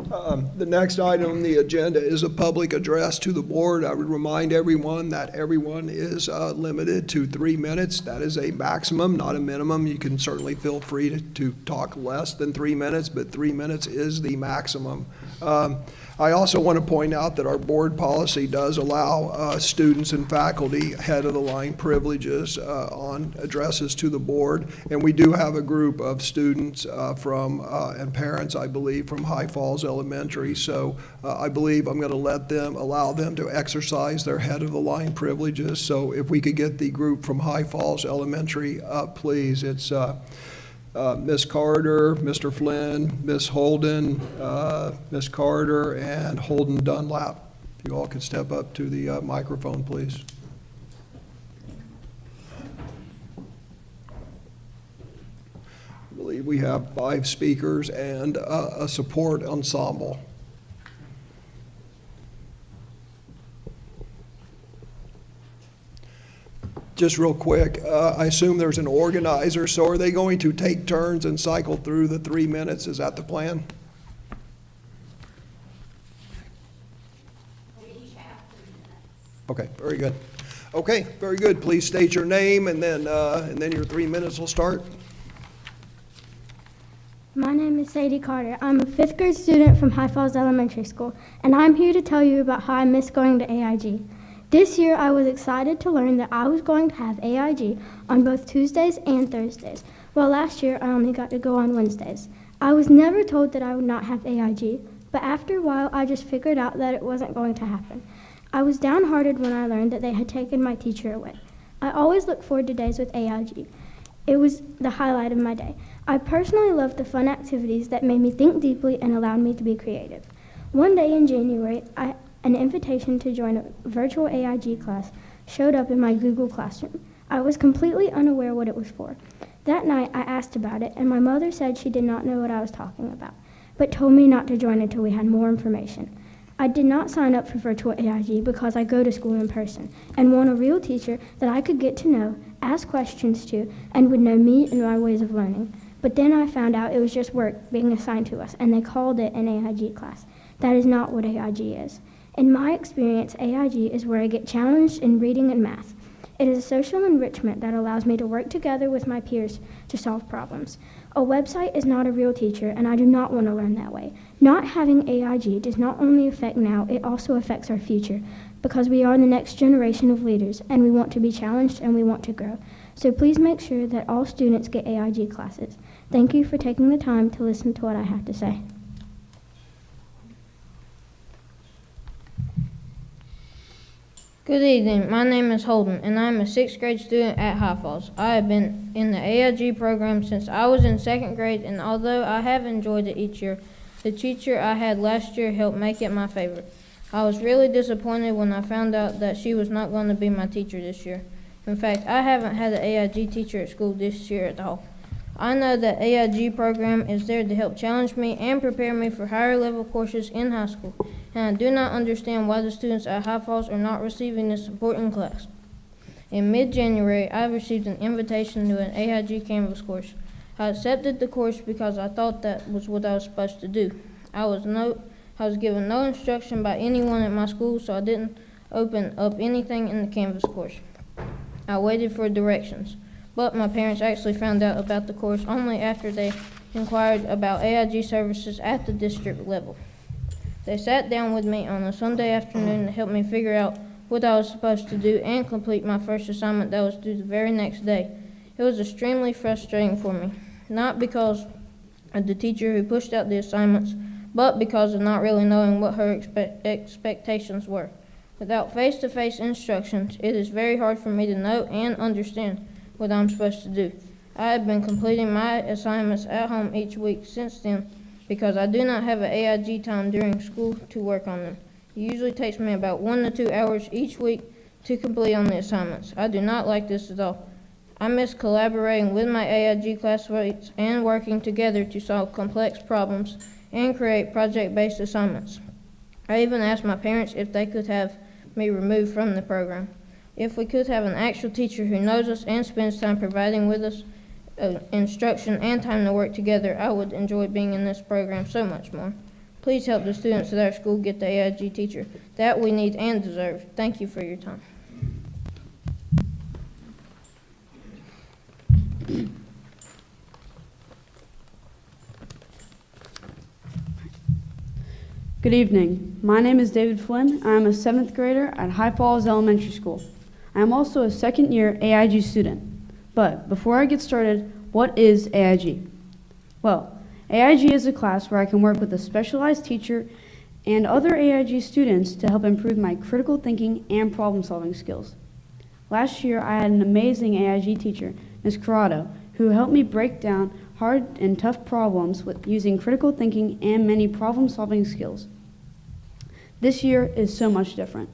The next item on the agenda is a public address to the board. I would remind everyone that everyone is limited to 3 minutes. That is a maximum, not a minimum. You can certainly feel free to talk less than 3 minutes, but 3 minutes is the maximum. I also want to point out that our board policy does allow students and faculty head-of-the-line privileges on addresses to the board, and we do have a group of students and parents, I believe, from High Falls Elementary, so I believe I'm going to allow them to exercise their head-of-the-line privileges. So if we could get the group from High Falls Elementary up, please. It's Ms. Carter, Mr. Flynn, Ms. Holden, Ms. Carter, and Holden Dunlap. If you all could step up to the microphone, please. I believe we have 5 speakers and a support ensemble. Just real quick, I assume there's an organizer, so are they going to take turns and cycle through the 3 minutes? Is that the plan? Okay, very good. Okay, very good. Please state your name, and then your 3 minutes will start. My name is Sadie Carter. I'm a 5th grade student from High Falls Elementary School, and I'm here to tell you about how I miss going to AIG. This year, I was excited to learn that I was going to have AIG on both Tuesdays and Thursdays, while last year I only got to go on Wednesdays. I was never told that I would not have AIG, but after a while, I just figured out that it wasn't going to happen. I was downhearted when I learned that they had taken my teacher away. I always look forward to days with AIG. It was the highlight of my day. I personally loved the fun activities that made me think deeply and allowed me to be creative. One day in January, an invitation to join a virtual AIG class showed up in my Google Classroom. I was completely unaware what it was for. That night, I asked about it, and my mother said she did not know what I was talking about, but told me not to join until we had more information. I did not sign up for virtual AIG because I go to school in person and want a real teacher that I could get to know, ask questions to, and would know me and my ways of learning. But then I found out it was just work being assigned to us, and they called it an AIG class. That is not what AIG is. In my experience, AIG is where I get challenged in reading and math. It is a social enrichment that allows me to work together with my peers to solve problems. A website is not a real teacher, and I do not want to learn that way. Not having AIG does not only affect now, it also affects our future, because we are the next generation of leaders, and we want to be challenged and we want to grow. So please make sure that all students get AIG classes. Thank you for taking the time to listen to what I have to say. Good evening. My name is Holden, and I'm a 6th grade student at High Falls. I have been in the AIG program since I was in 2nd grade, and although I have enjoyed it each year, the teacher I had last year helped make it my favorite. I was really disappointed when I found out that she was not going to be my teacher this year. In fact, I haven't had an AIG teacher at school this year at all. I know that AIG program is there to help challenge me and prepare me for higher level courses in high school, and I do not understand why the students at High Falls are not receiving this support in class. In mid-January, I received an invitation to an AIG Canvas course. I accepted the course because I thought that was what I was supposed to do. I was given no instruction by anyone at my school, so I didn't open up anything in the Canvas course. I waited for directions. But my parents actually found out about the course only after they inquired about AIG services at the district level. They sat down with me on a Sunday afternoon to help me figure out what I was supposed to do and complete my first assignment that was due the very next day. It was extremely frustrating for me, not because of the teacher who pushed out the assignments, but because of not really knowing what her expectations were. Without face-to-face instructions, it is very hard for me to know and understand what I'm supposed to do. I have been completing my assignments at home each week since then because I do not have an AIG time during school to work on them. It usually takes me about 1 to 2 hours each week to complete on the assignments. I do not like this at all. I miss collaborating with my AIG classmates and working together to solve complex problems and create project-based assignments. I even asked my parents if they could have me removed from the program. If we could have an actual teacher who knows us and spends time providing with us instruction and time to work together, I would enjoy being in this program so much more. Please help the students at our school get the AIG teacher that we need and deserve. Thank you for your time. Good evening. My name is David Flynn. I am a 7th grader at High Falls Elementary School. I am also a second-year AIG student. But before I get started, what is AIG? Well, AIG is a class where I can work with a specialized teacher and other AIG students to help improve my critical thinking and problem-solving skills. Last year, I had an amazing AIG teacher, Ms. Corrado, who helped me break down hard and tough problems with using critical thinking and many problem-solving skills. This year is so much different.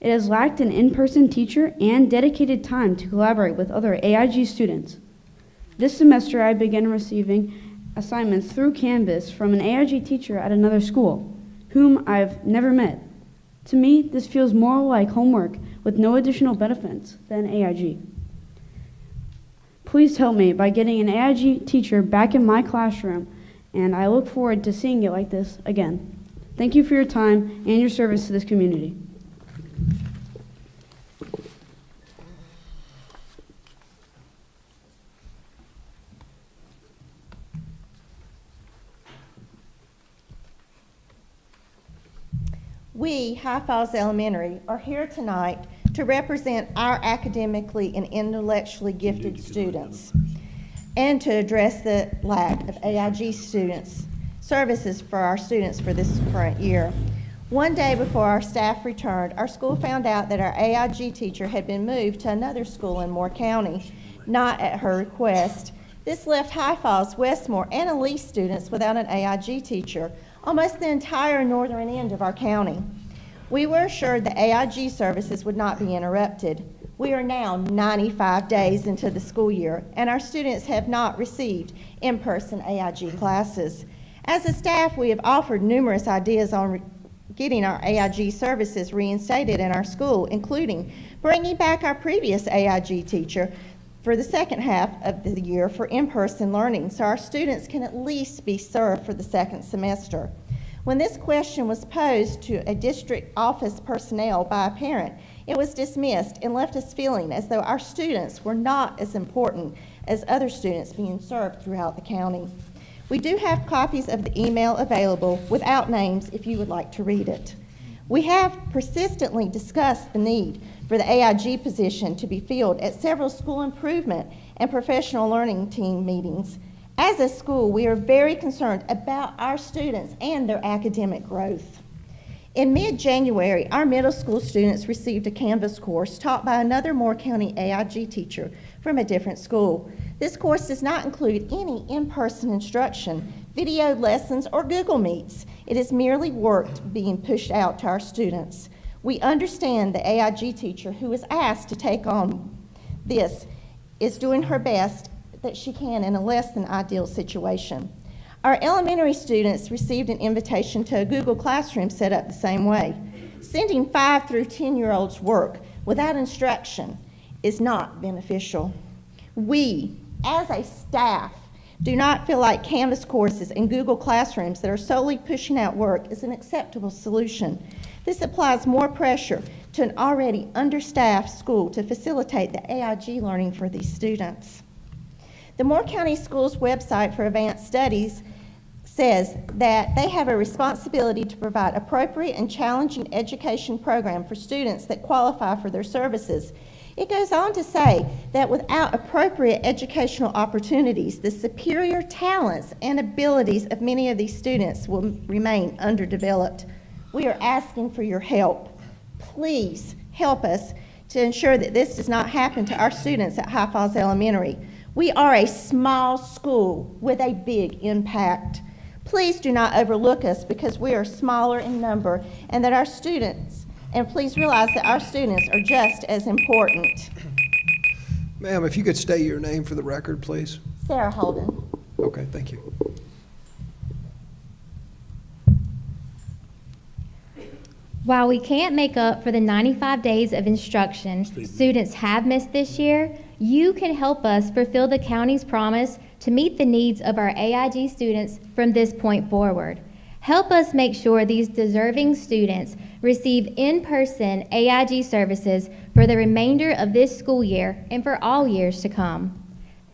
It has lacked an in-person teacher and dedicated time to collaborate with other AIG students. This semester, I began receiving assignments through Canvas from an AIG teacher at another school, whom I've never met. To me, this feels more like homework with no additional benefits than AIG. Please help me by getting an AIG teacher back in my classroom, and I look forward to seeing it like this again. Thank you for your time and your service to this community. We, High Falls Elementary, are here tonight to represent our academically and intellectually gifted students and to address the lack of AIG services for our students for this current year. One day before our staff returned, our school found out that our AIG teacher had been moved to another school in Moore County, not at her request. This left High Falls, Westmore, and Elise students without an AIG teacher, almost the entire northern end of our county. We were assured that AIG services would not be interrupted. We are now 95 days into the school year, and our students have not received in-person AIG classes. As a staff, we have offered numerous ideas on getting our AIG services reinstated in our school, including bringing back our previous AIG teacher for the second half of the year for in-person learning, so our students can at least be served for the second semester. When this question was posed to a district office personnel by a parent, it was dismissed and left us feeling as though our students were not as important as other students being served throughout the county. We do have copies of the email available without names if you would like to read it. We have persistently discussed the need for the AIG position to be filled at several school improvement and professional learning team meetings. As a school, we are very concerned about our students and their academic growth. In mid-January, our middle school students received a Canvas course taught by another Moore County AIG teacher from a different school. This course does not include any in-person instruction, video lessons, or Google Meets. It is merely work being pushed out to our students. We understand the AIG teacher who is asked to take on this is doing her best that she can in a less than ideal situation. Our elementary students received an invitation to a Google Classroom set up the same way. Sending 5 through 10-year-olds work without instruction is not beneficial. We, as a staff, do not feel like Canvas courses and Google Classrooms that are solely pushing out work is an acceptable solution. This applies more pressure to an already understaffed school to facilitate the AIG learning for these students. The Moore County Schools website for advanced studies says that they have a responsibility to provide appropriate and challenging education program for students that qualify for their services. It goes on to say that without appropriate educational opportunities, the superior talents and abilities of many of these students will remain underdeveloped. We are asking for your help. Please help us to ensure that this does not happen to our students at High Falls Elementary. We are a small school with a big impact. Please do not overlook us because we are smaller in number and that our students, and please realize that our students are just as important. Ma'am, if you could state your name for the record, please. Sarah Holden. Okay, thank you. While we can't make up for the 95 days of instruction students have missed this year, you can help us fulfill the county's promise to meet the needs of our AIG students from this point forward. Help us make sure these deserving students receive in-person AIG services for the remainder of this school year and for all years to come.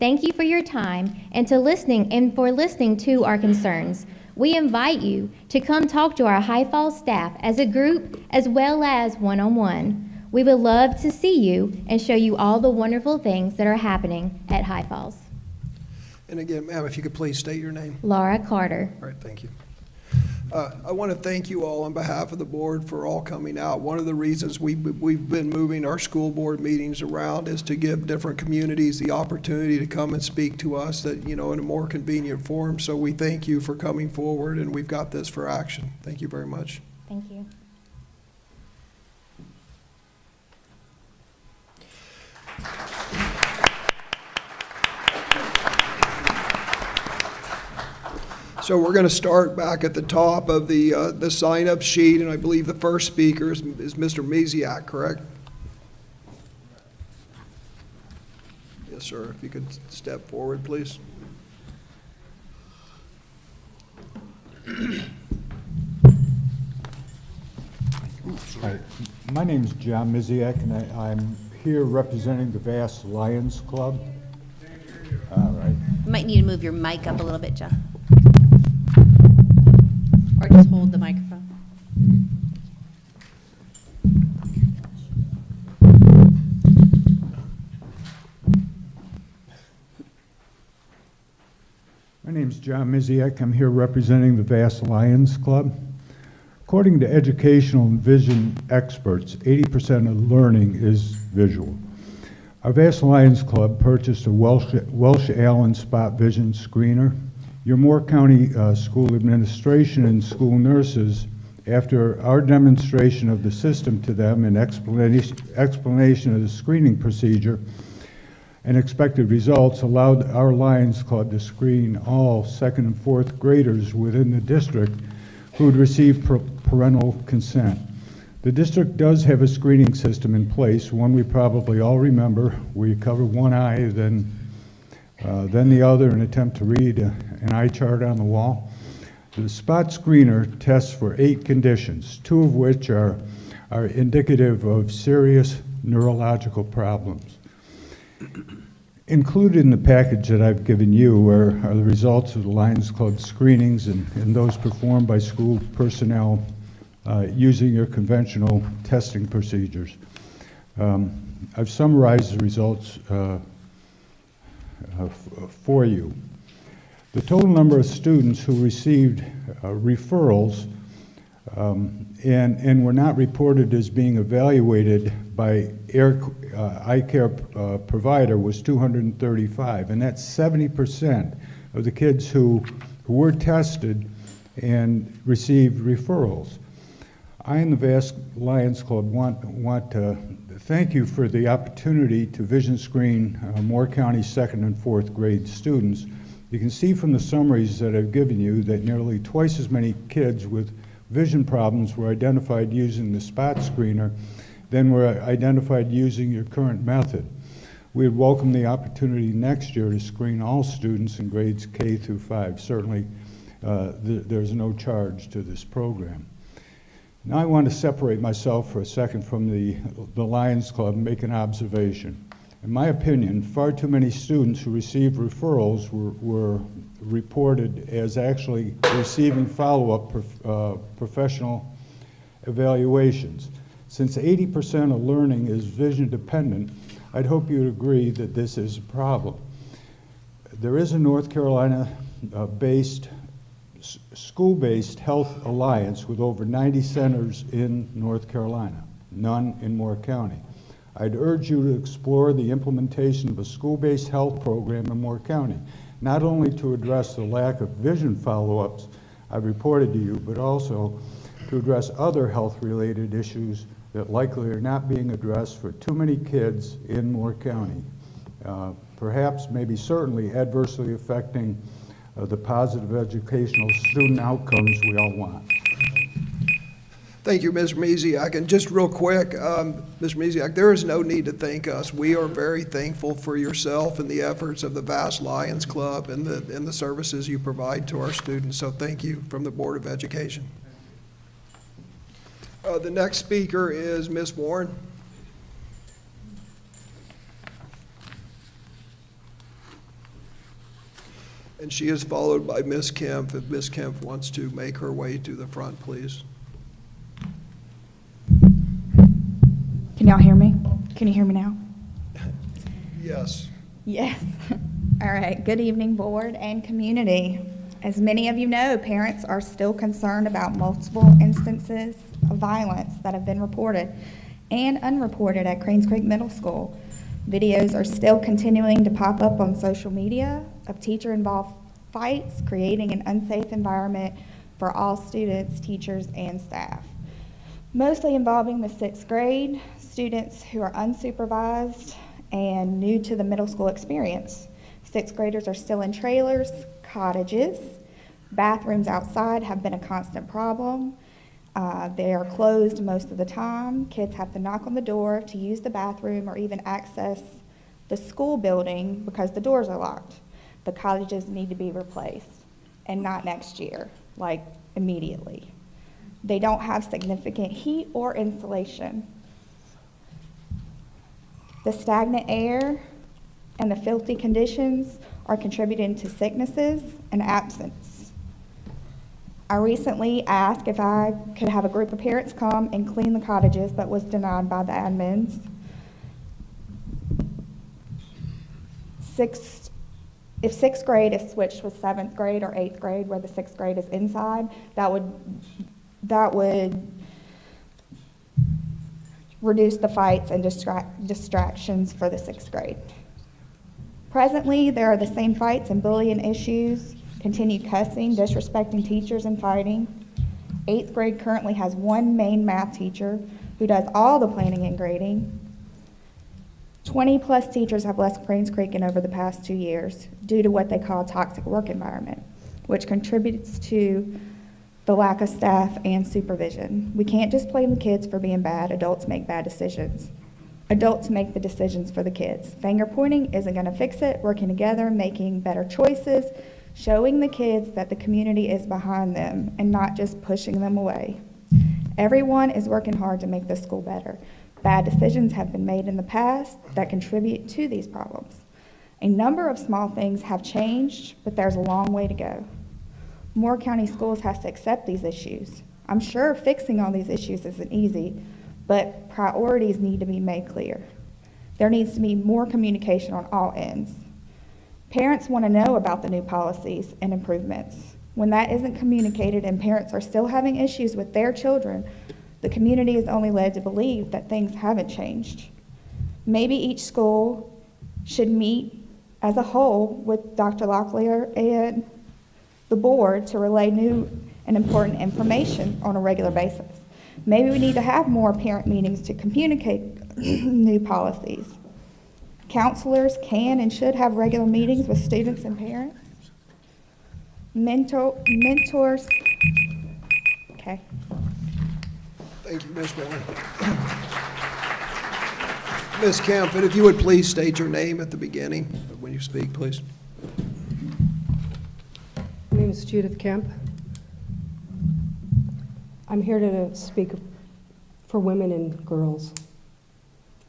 Thank you for your time and for listening to our concerns. We invite you to come talk to our High Falls staff as a group as well as one-on-one. We would love to see you and show you all the wonderful things that are happening at High Falls. And again, ma'am, if you could please state your name. Laura Carter. All right, thank you. I want to thank you all on behalf of the board for all coming out. One of the reasons we've been moving our school board meetings around is to give different communities the opportunity to come and speak to us that, in a more convenient form. So we thank you for coming forward, and we've got this for action. Thank you very much. Thank you. So we're going to start back at the top of the sign-up sheet, and I believe the first speaker is Mr. Misiak, correct? Yes, sir. If you could step forward, please. Hi, my name is John Misiak, and I'm here representing the Vast Lions Club. All right. You might need to move your mic up a little bit, John. Or just hold the microphone. My name is John Misiak. I'm here representing the Vast Lions Club. According to educational and vision experts, 80% of learning is visual. Our Vast Lions Club purchased a Welsh Allen spot vision screener. Your Moore County School Administration and school nurses, after our demonstration of the system to them and explanation of the screening procedure and expected results, allowed our Lions Club to screen all second and fourth graders within the district who would receive parental consent. The district does have a screening system in place, one we probably all remember, where you cover one eye, then the other, and attempt to read an eye chart on the wall. The spot screener tests for 8 conditions, 2 of which are indicative of serious neurological problems. Included in the package that I've given you are the results of the Lions Club screenings and those performed by school personnel using your conventional testing procedures. I've summarized the results for you. The total number of students who received referrals and were not reported as being evaluated by eye care provider was 235, and that's 70% of the kids who were tested and received referrals. I and the Vast Lions Club want to thank you for the opportunity to vision screen Moore County second and fourth grade students. You can see from the summaries that I've given you that nearly twice as many kids with vision problems were identified using the spot screener than were identified using your current method. We would welcome the opportunity next year to screen all students in grades K through 5. Certainly, there's no charge to this program. Now I want to separate myself for a second from the Lions Club and make an observation. In my opinion, far too many students who received referrals were reported as actually receiving follow-up professional evaluations. Since 80% of learning is vision dependent, I'd hope you'd agree that this is a problem. There is a North Carolina-based, school-based health alliance with over 90 centers in North Carolina, none in Moore County. I'd urge you to explore the implementation of a school-based health program in Moore County, not only to address the lack of vision follow-ups I've reported to you, but also to address other health-related issues that likely are not being addressed for too many kids in Moore County, perhaps, maybe certainly adversely affecting the positive educational student outcomes we all want. Thank you, Mr. Misiak. And just real quick, Mr. Misiak, there is no need to thank us. We are very thankful for yourself and the efforts of the Vast Lions Club and the services you provide to our students. So thank you from the Board of Education. The next speaker is Ms. Warren. And she is followed by Ms. Kemp. If Ms. Kemp wants to make her way to the front, please. Can y'all hear me? Can you hear me now? Yes. Yes. All right. Good evening, board and community. As many of you know, parents are still concerned about multiple instances of violence that have been reported and unreported at Cranes Creek Middle School. Videos are still continuing to pop up on social media of teacher-involved fights, creating an unsafe environment for all students, teachers, and staff. Mostly involving the 6th grade, students who are unsupervised and new to the middle school experience. 6th graders are still in trailers, cottages. Bathrooms outside have been a constant problem. They are closed most of the time. Kids have to knock on the door to use the bathroom or even access the school building because the doors are locked. The cottages need to be replaced, and not next year, like immediately. They don't have significant heat or insulation. The stagnant air and the filthy conditions are contributing to sicknesses and absence. I recently asked if I could have a group of parents come and clean the cottages, but was denied by the admins. If 6th grade is switched with 7th grade or 8th grade, where the 6th grade is inside, that would reduce the fights and distractions for the 6th grade. Presently, there are the same fights and bullying issues, continued cussing, disrespecting teachers, and fighting. 8th grade currently has one main math teacher who does all the planning and grading. 20+ teachers have left Cranes Creek in over the past 2 years due to what they call a toxic work environment, which contributes to the lack of staff and supervision. We can't just blame the kids for being bad. Adults make bad decisions. Adults make the decisions for the kids. Finger pointing isn't going to fix it. Working together, making better choices, showing the kids that the community is behind them and not just pushing them away. Everyone is working hard to make the school better. Bad decisions have been made in the past that contribute to these problems. A number of small things have changed, but there's a long way to go. Moore County Schools has to accept these issues. I'm sure fixing all these issues isn't easy, but priorities need to be made clear. There needs to be more communication on all ends. Parents want to know about the new policies and improvements. When that isn't communicated and parents are still having issues with their children, the community is only led to believe that things haven't changed. Maybe each school should meet as a whole with Dr. Locklear and the board to relay new and important information on a regular basis. Maybe we need to have more parent meetings to communicate new policies. Counselors can and should have regular meetings with students and parents. Mentors. Okay. Thank you, Ms. Warren. Ms. Kemp, and if you would please state your name at the beginning when you speak, please. My name is Judith Kemp. I'm here to speak for women and girls,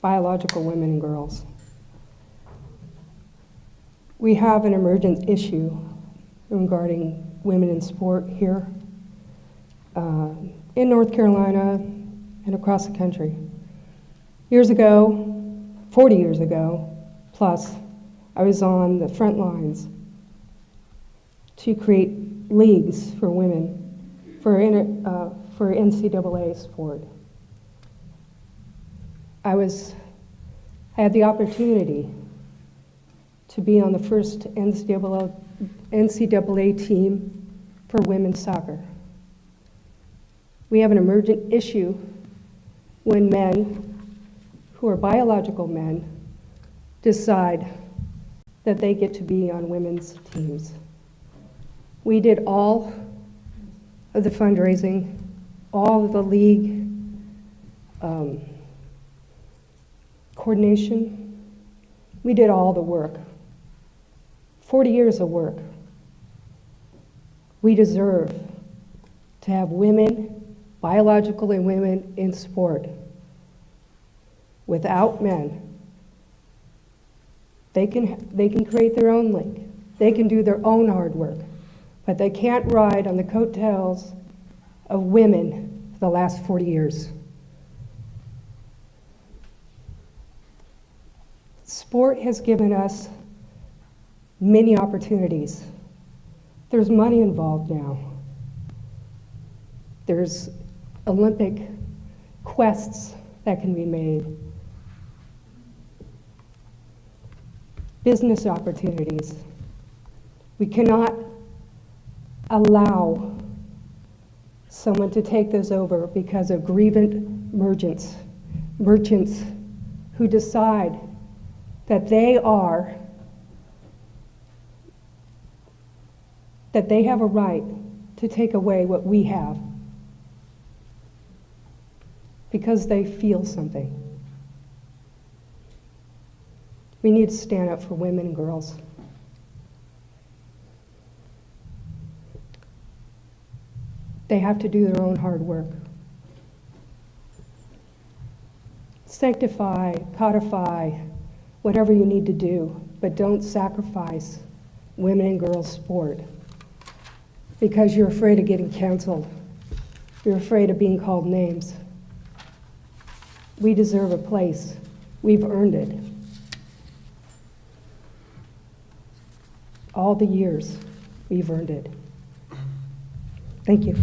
biological women and girls. We have an emergent issue regarding women in sport here in North Carolina and across the country. Years ago, 40 years ago plus, I was on the front lines to create leagues for women for NCAA sport. I had the opportunity to be on the first NCAA team for women's soccer. We have an emergent issue when men, who are biological men, decide that they get to be on women's teams. We did all of the fundraising, all of the league coordination. We did all the work. 40 years of work. We deserve to have women, biological and women in sport. Without men, they can create their own league. They can do their own hard work, but they can't ride on the coattails of women for the last 40 years. Sport has given us many opportunities. There's money involved now. There's Olympic quests that can be made. Business opportunities. We cannot allow someone to take those over because of grievant merchants who decide that they have a right to take away what we have because they feel something. We need to stand up for women and girls. They have to do their own hard work. Sanctify, codify, whatever you need to do, but don't sacrifice women and girls' sport because you're afraid of getting canceled. You're afraid of being called names. We deserve a place. We've earned it. All the years, we've earned it. Thank you.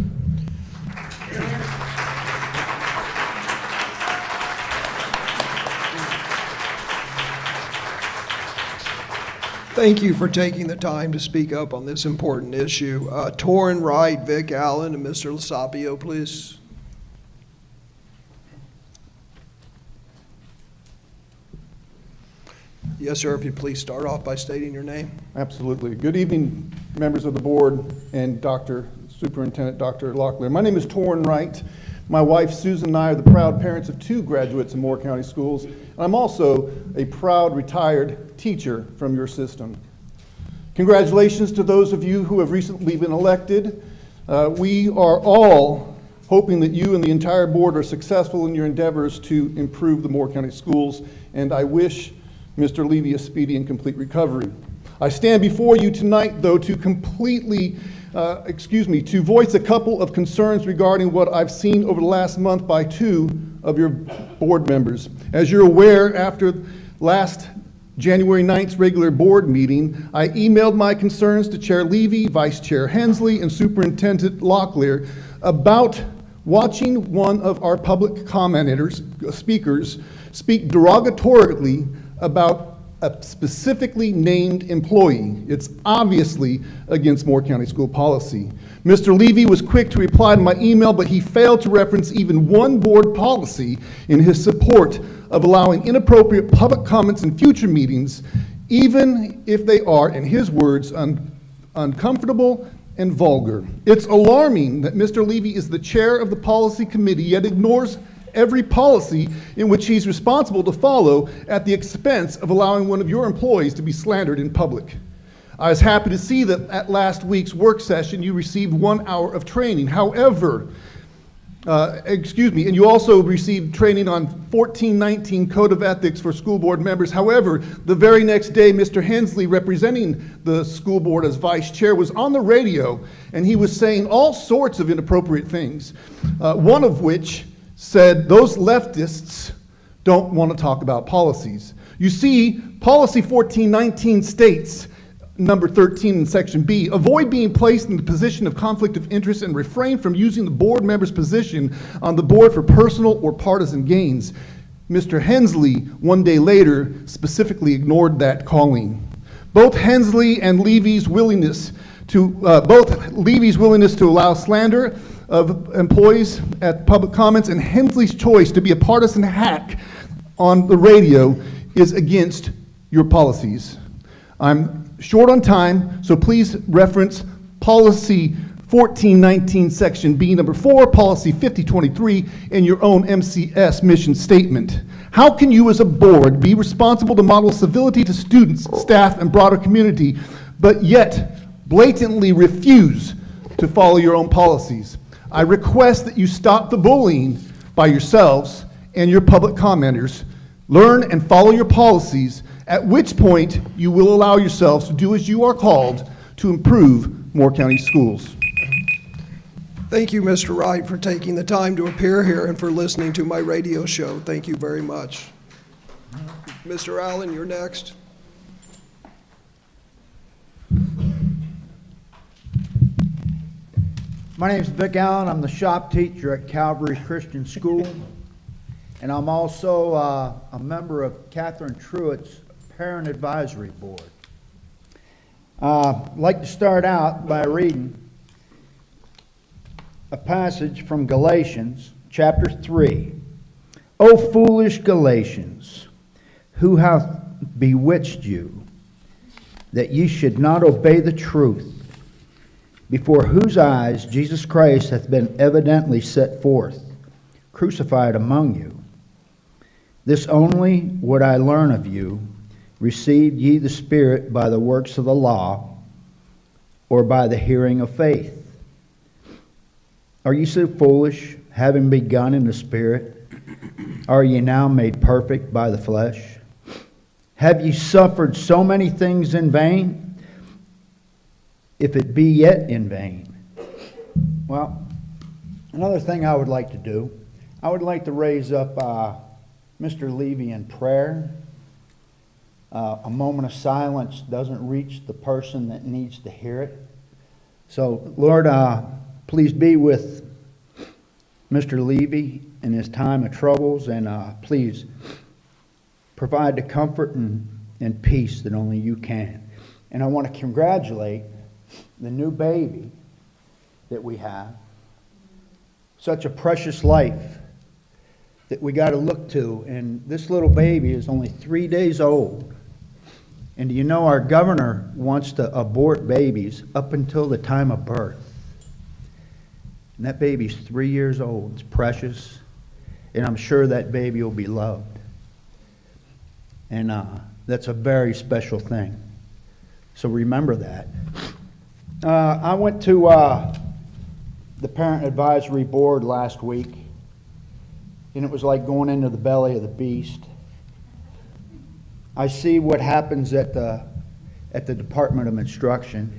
Thank you for taking the time to speak up on this important issue. Torrin Wright, Vic Allen, and Mr. Lasapio, please. Yes, sir, if you'd please start off by stating your name. Absolutely. Good evening, members of the board and Superintendent Dr. Locklear. My name is Torrin Wright. My wife Susan and I are the proud parents of 2 graduates in Moore County Schools, and I'm also a proud retired teacher from your system. Congratulations to those of you who have recently been elected. We are all hoping that you and the entire board are successful in your endeavors to improve the Moore County Schools, and I wish Mr. Levy a speedy and complete recovery. I stand before you tonight, though, to to voice a couple of concerns regarding what I've seen over the last month by 2 of your board members. As you're aware, after last January 9th's regular board meeting, I emailed my concerns to Chair Levy, Vice Chair Hensley, and Superintendent Locklear about watching one of our public speakers speak derogatorily about a specifically named employee. It's obviously against Moore County School policy. Mr. Levy was quick to reply to my email, but he failed to reference even one board policy in his support of allowing inappropriate public comments in future meetings, even if they are, in his words, uncomfortable and vulgar. It's alarming that Mr. Levy is the chair of the policy committee, yet ignores every policy in which he's responsible to follow at the expense of allowing one of your employees to be slandered in public. I was happy to see that at last week's work session you received 1 hour of training. However, and you also received training on 1419 Code of Ethics for school board members. However, the very next day, Mr. Hensley, representing the school board as vice chair, was on the radio and he was saying all sorts of inappropriate things, one of which said those leftists don't want to talk about policies. You see, policy 1419 states, number 13 in section B, avoid being placed in the position of conflict of interest and refrain from using the board member's position on the board for personal or partisan gains. Mr. Hensley, 1 day later, specifically ignored that calling. Both Hensley and Levy's willingness to allow slander of employees at public comments and Hensley's choice to be a partisan hack on the radio is against your policies. I'm short on time, so please reference policy 1419 section B number 4, policy 5023, and your own MCS mission statement. How can you as a board be responsible to model civility to students, staff, and broader community, but yet blatantly refuse to follow your own policies? I request that you stop the bullying by yourselves and your public commenters, learn and follow your policies, at which point you will allow yourselves to do as you are called to improve Moore County schools. Thank you, Mr. Wright, for taking the time to appear here and for listening to my radio show. Thank you very much. Mr. Allen, you're next. My name is Vic Allen. I'm the shop teacher at Calvary Christian School, and I'm also a member of Catherine Truitt's Parent Advisory Board. I'd like to start out by reading a passage from Galatians chapter 3. O foolish Galatians, who hath bewitched you, that ye should not obey the truth, before whose eyes Jesus Christ hath been evidently set forth, crucified among you. This only would I learn of you, received ye the Spirit by the works of the law, or by the hearing of faith? Are ye so foolish, having begun in the Spirit? Are ye now made perfect by the flesh? Have ye suffered so many things in vain? If it be yet in vain. Well, another thing I would like to do, I would like to raise up Mr. Levy in prayer. A moment of silence doesn't reach the person that needs to hear it. So, Lord, please be with Mr. Levy in his time of troubles, and please provide the comfort and peace that only you can. And I want to congratulate the new baby that we have. Such a precious life that we got to look to. And this little baby is only 3 days old. And do you know our governor wants to abort babies up until the time of birth? And that baby's 3 years old. It's precious. And I'm sure that baby will be loved. And that's a very special thing. So remember that. I went to the Parent Advisory Board last week, and it was like going into the belly of the beast. I see what happens at the Department of Instruction.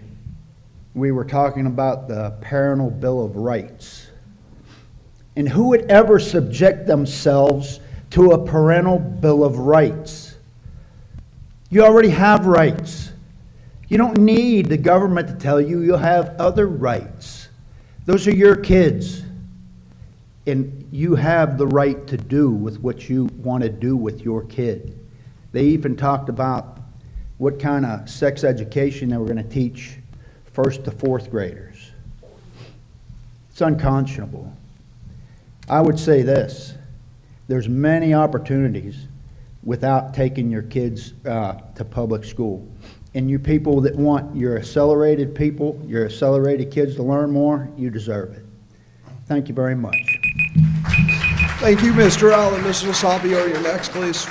We were talking about the Parental Bill of Rights. And who would ever subject themselves to a Parental Bill of Rights? You already have rights. You don't need the government to tell you you'll have other rights. Those are your kids. And you have the right to do with what you want to do with your kid. They even talked about what kind of sex education they were going to teach 1st to 4th graders. It's unconscionable. I would say this. There's many opportunities without taking your kids to public school. And you people that want your accelerated people, your accelerated kids to learn more, you deserve it. Thank you very much. Thank you, Mr. Allen. Mrs. Sabio, you're next, please.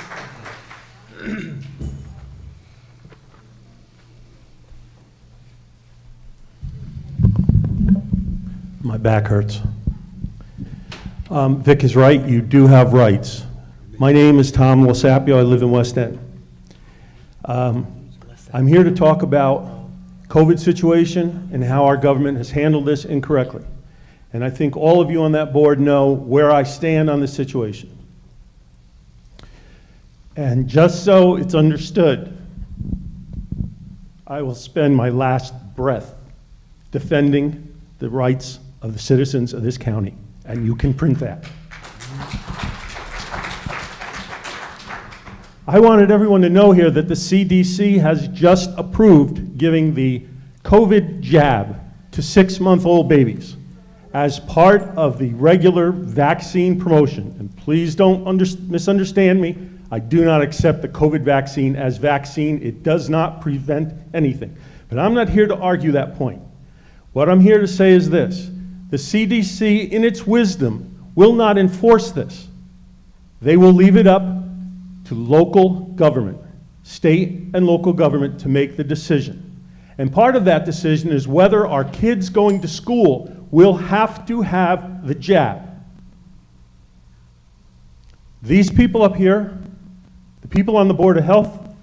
My back hurts. Vic is right. You do have rights. My name is Tom Losapio. I live in West End. I'm here to talk about COVID situation and how our government has handled this incorrectly. And I think all of you on that board know where I stand on this situation. And just so it's understood, I will spend my last breath defending the rights of the citizens of this county. And you can print that. I wanted everyone to know here that the CDC has just approved giving the COVID jab to 6-month-old babies as part of the regular vaccine promotion. And please don't misunderstand me. I do not accept the COVID vaccine as vaccine. It does not prevent anything. But I'm not here to argue that point. What I'm here to say is this. The CDC, in its wisdom, will not enforce this. They will leave it up to local government, state and local government, to make the decision. And part of that decision is whether our kids going to school will have to have the jab. These people up here, the people on the Board of Health,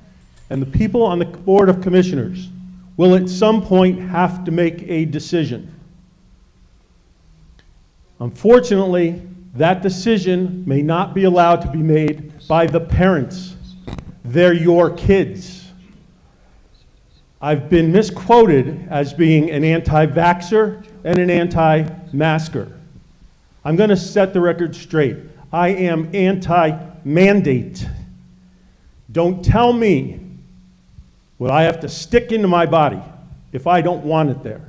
and the people on the Board of Commissioners will at some point have to make a decision. Unfortunately, that decision may not be allowed to be made by the parents. They're your kids. I've been misquoted as being an anti-vaxxer and an anti-masker. I'm going to set the record straight. I am anti-mandate. Don't tell me what I have to stick into my body if I don't want it there.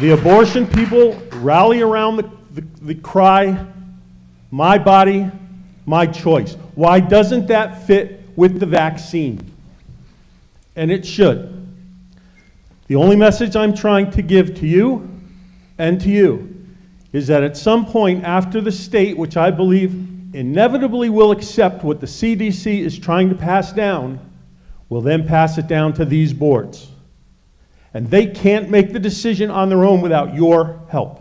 The abortion people rally around the cry, my body, my choice. Why doesn't that fit with the vaccine? And it should. The only message I'm trying to give to you and to you is that at some point after the state, which I believe inevitably will accept what the CDC is trying to pass down, will then pass it down to these boards. And they can't make the decision on their own without your help.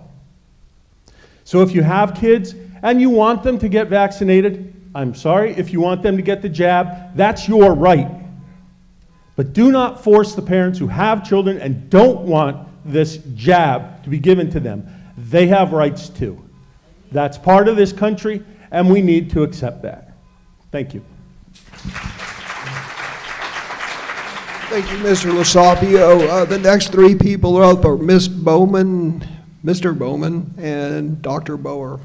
So if you have kids and you want them to get vaccinated, I'm sorry, if you want them to get the jab, that's your right. But do not force the parents who have children and don't want this jab to be given to them. They have rights too. That's part of this country, and we need to accept that. Thank you. Thank you, Mr. LoSapio. The next three people are up are Ms. Bowman, Mr. Bowman, and Dr. Bower.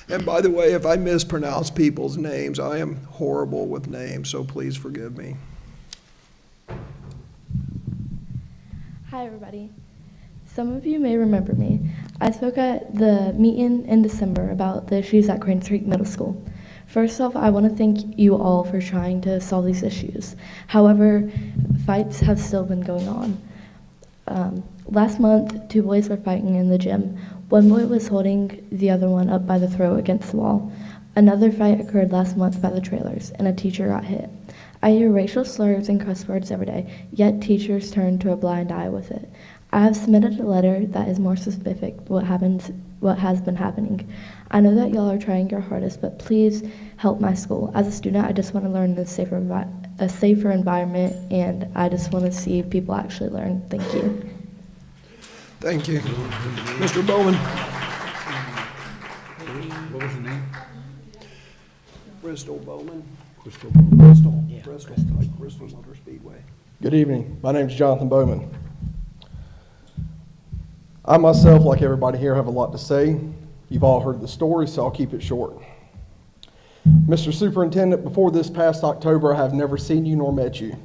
And by the way, if I mispronounce people's names, I am horrible with names, so please forgive me. Hi, everybody. Some of you may remember me. I spoke at the meeting in December about the issues at Cranes Creek Middle School. First off, I want to thank you all for trying to solve these issues. However, fights have still been going on. Last month, two boys were fighting in the gym. One boy was holding the other one up by the throat against the wall. Another fight occurred last month by the trailers, and a teacher got hit. I hear racial slurs and cuss words every day, yet teachers turn to a blind eye with it. I have submitted a letter that is more specific what has been happening. I know that y'all are trying your hardest, but please help my school. As a student, I just want to learn in a safer environment, and I just want to see people actually learn. Thank you. Thank you. Mr. Bowman. What was your name? Bristol Bowman. Crystal Bowman. Bristol. Yeah, Bristol, Crystal. like Bristol Motor Speedway. Good evening. My name is Jonathan Bowman. I myself, like everybody here, have a lot to say. You've all heard the story, so I'll keep it short. Mr. Superintendent, before this past October, I have never seen you nor met you.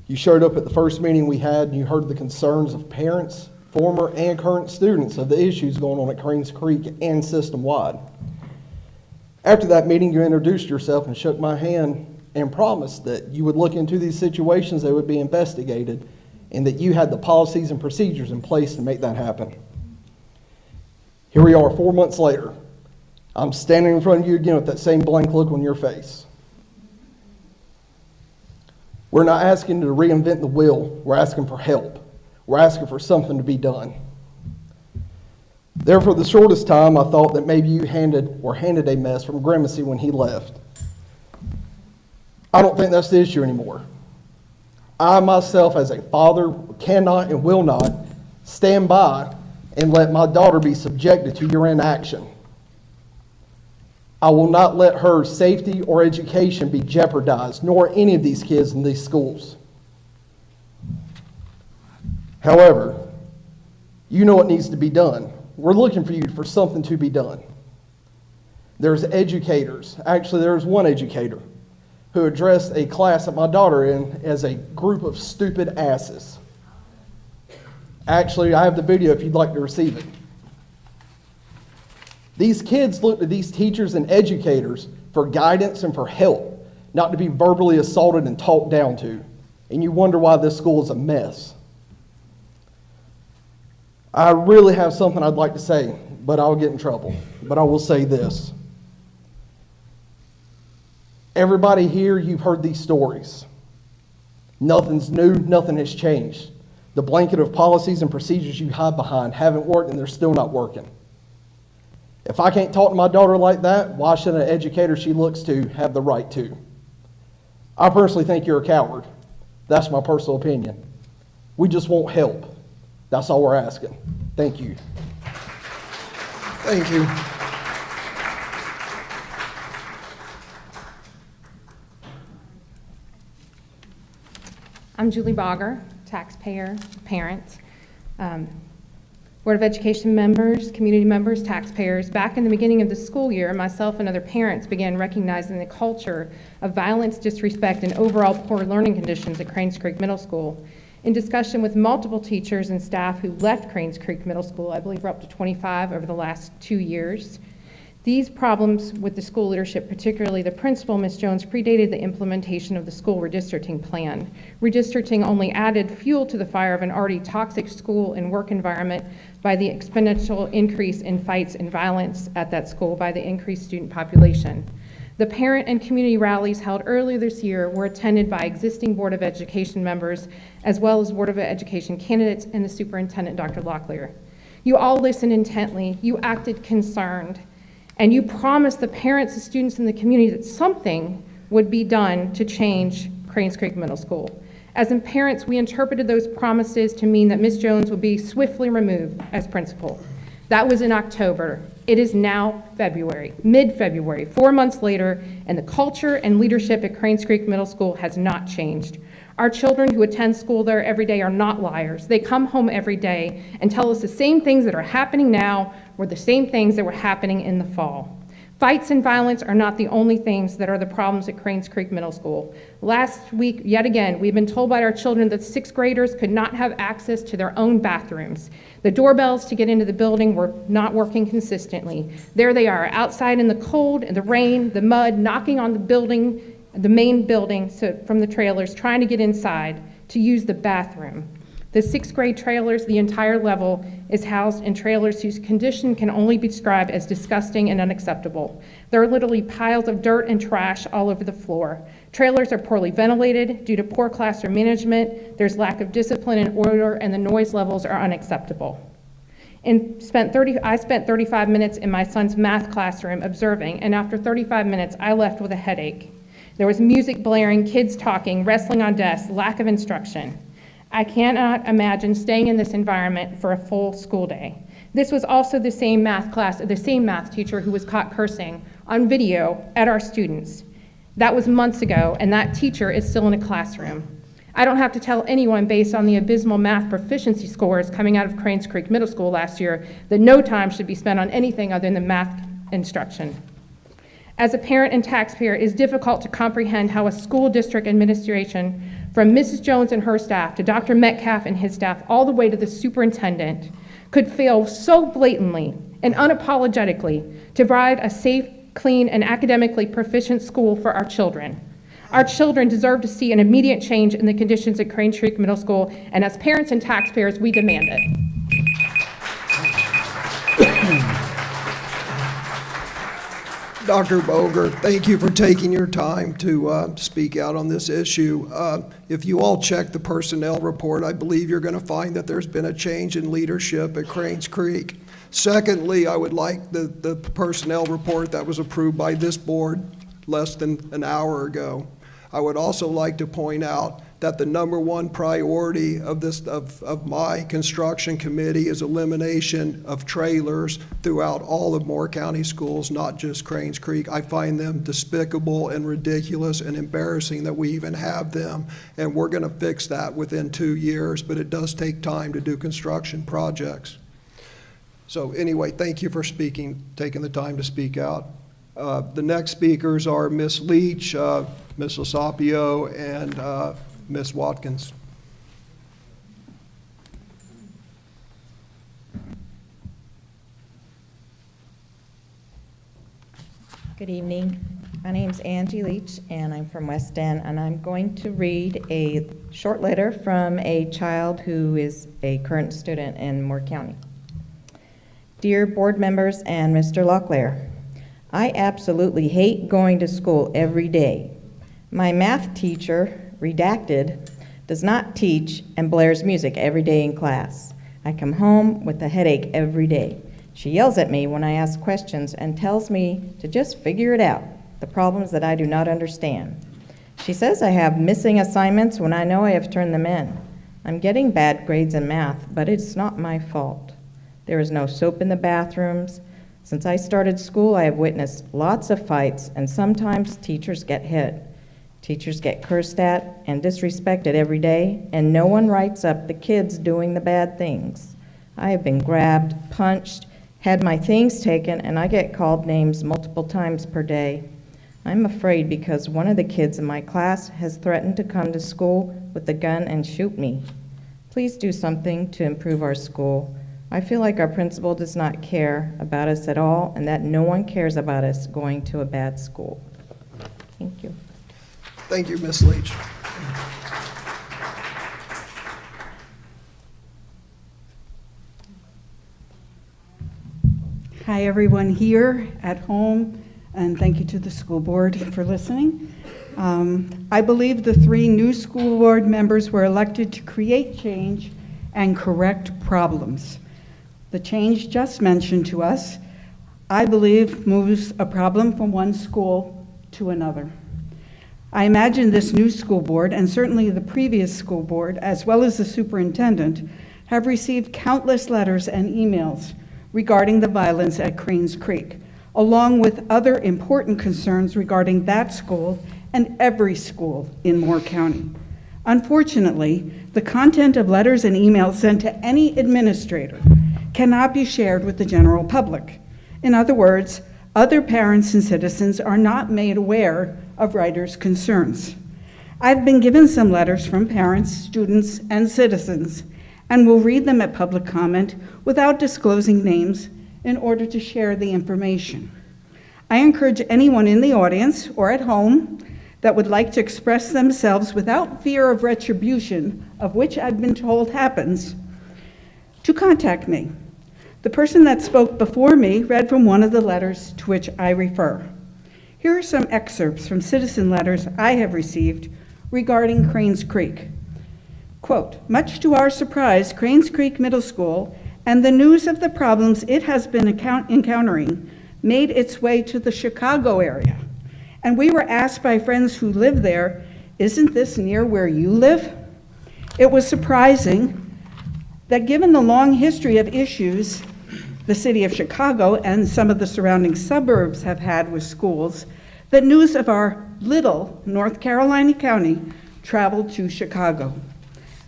You showed up at the first meeting we had, and you heard the concerns of parents, former and current students of the issues going on at Cranes Creek and system-wide. After that meeting, you introduced yourself and shook my hand and promised that you would look into these situations, they would be investigated, and that you had the policies and procedures in place to make that happen. Here we are 4 months later. I'm standing in front of you again with that same blank look on your face. We're not asking you to reinvent the wheel. We're asking for help. We're asking for something to be done. There, for the shortest time, I thought that maybe you handed a mess from Grimacy when he left. I don't think that's the issue anymore. I myself, as a father, cannot and will not stand by and let my daughter be subjected to your inaction. I will not let her safety or education be jeopardized, nor any of these kids in these schools. However, you know what needs to be done. We're looking for you for something to be done. There's educators. Actually, there's one educator who addressed a class that my daughter in as a group of stupid asses. Actually, I have the video if you'd like to receive it. These kids looked to these teachers and educators for guidance and for help, not to be verbally assaulted and talked down to. And you wonder why this school is a mess. I really have something I'd like to say, but I'll get in trouble. But I will say this. Everybody here, you've heard these stories. Nothing's new, nothing has changed. The blanket of policies and procedures you hide behind haven't worked and they're still not working. If I can't talk to my daughter like that, why should an educator she looks to have the right to? I personally think you're a coward. That's my personal opinion. We just want help. That's all we're asking. Thank you. Thank you. I'm Julie Bogger, taxpayer, parent. Board of Education members, community members, taxpayers. Back in the beginning of the school year, myself and other parents began recognizing the culture of violence, disrespect, and overall poor learning conditions at Cranes Creek Middle School. In discussion with multiple teachers and staff who left Cranes Creek Middle School, I believe we're up to 25 over the last 2 years, these problems with the school leadership, particularly the principal, Ms. Jones, predated the implementation of the school redistricting plan. Redistricting only added fuel to the fire of an already toxic school and work environment by the exponential increase in fights and violence at that school by the increased student population. The parent and community rallies held earlier this year were attended by existing Board of Education members, as well as Board of Education candidates and the superintendent, Dr. Locklear. You all listened intently, you acted concerned, and you promised the parents, the students, and the community that something would be done to change Cranes Creek Middle School. As in parents, we interpreted those promises to mean that Ms. Jones would be swiftly removed as principal. That was in October. It is now February, mid-February, 4 months later, and the culture and leadership at Cranes Creek Middle School has not changed. Our children who attend school there every day are not liars. They come home every day and tell us the same things that are happening now were the same things that were happening in the fall. Fights and violence are not the only things that are the problems at Cranes Creek Middle School. Last week, yet again, we've been told by our children that 6th graders could not have access to their own bathrooms. The doorbells to get into the building were not working consistently. There they are, outside in the cold and the rain, the mud, knocking on the building, the main building from the trailers, trying to get inside to use the bathroom. The 6th grade trailers, the entire level, is housed in trailers whose condition can only be described as disgusting and unacceptable. There are literally piles of dirt and trash all over the floor. Trailers are poorly ventilated due to poor classroom management. There's lack of discipline and order, and the noise levels are unacceptable. I spent 35 minutes in my son's math classroom observing, and after 35 minutes, I left with a headache. There was music blaring, kids talking, wrestling on desks, lack of instruction. I cannot imagine staying in this environment for a full school day. This was also the same math teacher who was caught cursing on video at our students. That was months ago, and that teacher is still in a classroom. I don't have to tell anyone, based on the abysmal math proficiency scores coming out of Cranes Creek Middle School last year, that no time should be spent on anything other than math instruction. As a parent and taxpayer, it is difficult to comprehend how a school district administration, from Mrs. Jones and her staff to Dr. Metcalf and his staff, all the way to the superintendent, could fail so blatantly and unapologetically to provide a safe, clean, and academically proficient school for our children. Our children deserve to see an immediate change in the conditions at Cranes Creek Middle School, and as parents and taxpayers, we demand it. Dr. Boger, thank you for taking your time to speak out on this issue. If you all check the personnel report, I believe you're going to find that there's been a change in leadership at Cranes Creek. Secondly, I would like the personnel report that was approved by this board less than an hour ago. I would also like to point out that the #1 priority of my construction committee is elimination of trailers throughout all of Moore County schools, not just Cranes Creek. I find them despicable and ridiculous and embarrassing that we even have them, and we're going to fix that within 2 years, but it does take time to do construction projects. So anyway, thank you for taking the time to speak out. The next speakers are Ms. Leach, Ms. Losapio, and Ms. Watkins. Good evening. My name's Angie Leach, and I'm from West End, and I'm going to read a short letter from a child who is a current student in Moore County. Dear board members and Mr. Locklear, I absolutely hate going to school every day. My math teacher, redacted, does not teach, and blares music every day in class. I come home with a headache every day. She yells at me when I ask questions and tells me to just figure it out, the problems that I do not understand. She says I have missing assignments when I know I have turned them in. I'm getting bad grades in math, but it's not my fault. There is no soap in the bathrooms. Since I started school, I have witnessed lots of fights, and sometimes teachers get hit. Teachers get cursed at and disrespected every day, and no one writes up the kids doing the bad things. I have been grabbed, punched, had my things taken, and I get called names multiple times per day. I'm afraid because one of the kids in my class has threatened to come to school with a gun and shoot me. Please do something to improve our school. I feel like our principal does not care about us at all, and that no one cares about us going to a bad school. Thank you. Thank you, Ms. Leach. Hi, everyone here at home, and thank you to the school board for listening. I believe the 3 new school board members were elected to create change and correct problems. The change just mentioned to us, I believe, moves a problem from one school to another. I imagine this new school board, and certainly the previous school board, as well as the superintendent, have received countless letters and emails regarding the violence at Cranes Creek, along with other important concerns regarding that school and every school in Moore County. Unfortunately, the content of letters and emails sent to any administrator cannot be shared with the general public. In other words, other parents and citizens are not made aware of writers' concerns. I've been given some letters from parents, students, and citizens, and will read them at public comment without disclosing names in order to share the information. I encourage anyone in the audience or at home that would like to express themselves without fear of retribution, of which I've been told happens, to contact me. The person that spoke before me read from one of the letters to which I refer. Here are some excerpts from citizen letters I have received regarding Cranes Creek. Quote, much to our surprise, Cranes Creek Middle School and the news of the problems it has been encountering made its way to the Chicago area. And we were asked by friends who live there, isn't this near where you live? It was surprising that given the long history of issues the city of Chicago and some of the surrounding suburbs have had with schools, that news of our little North Carolina County traveled to Chicago.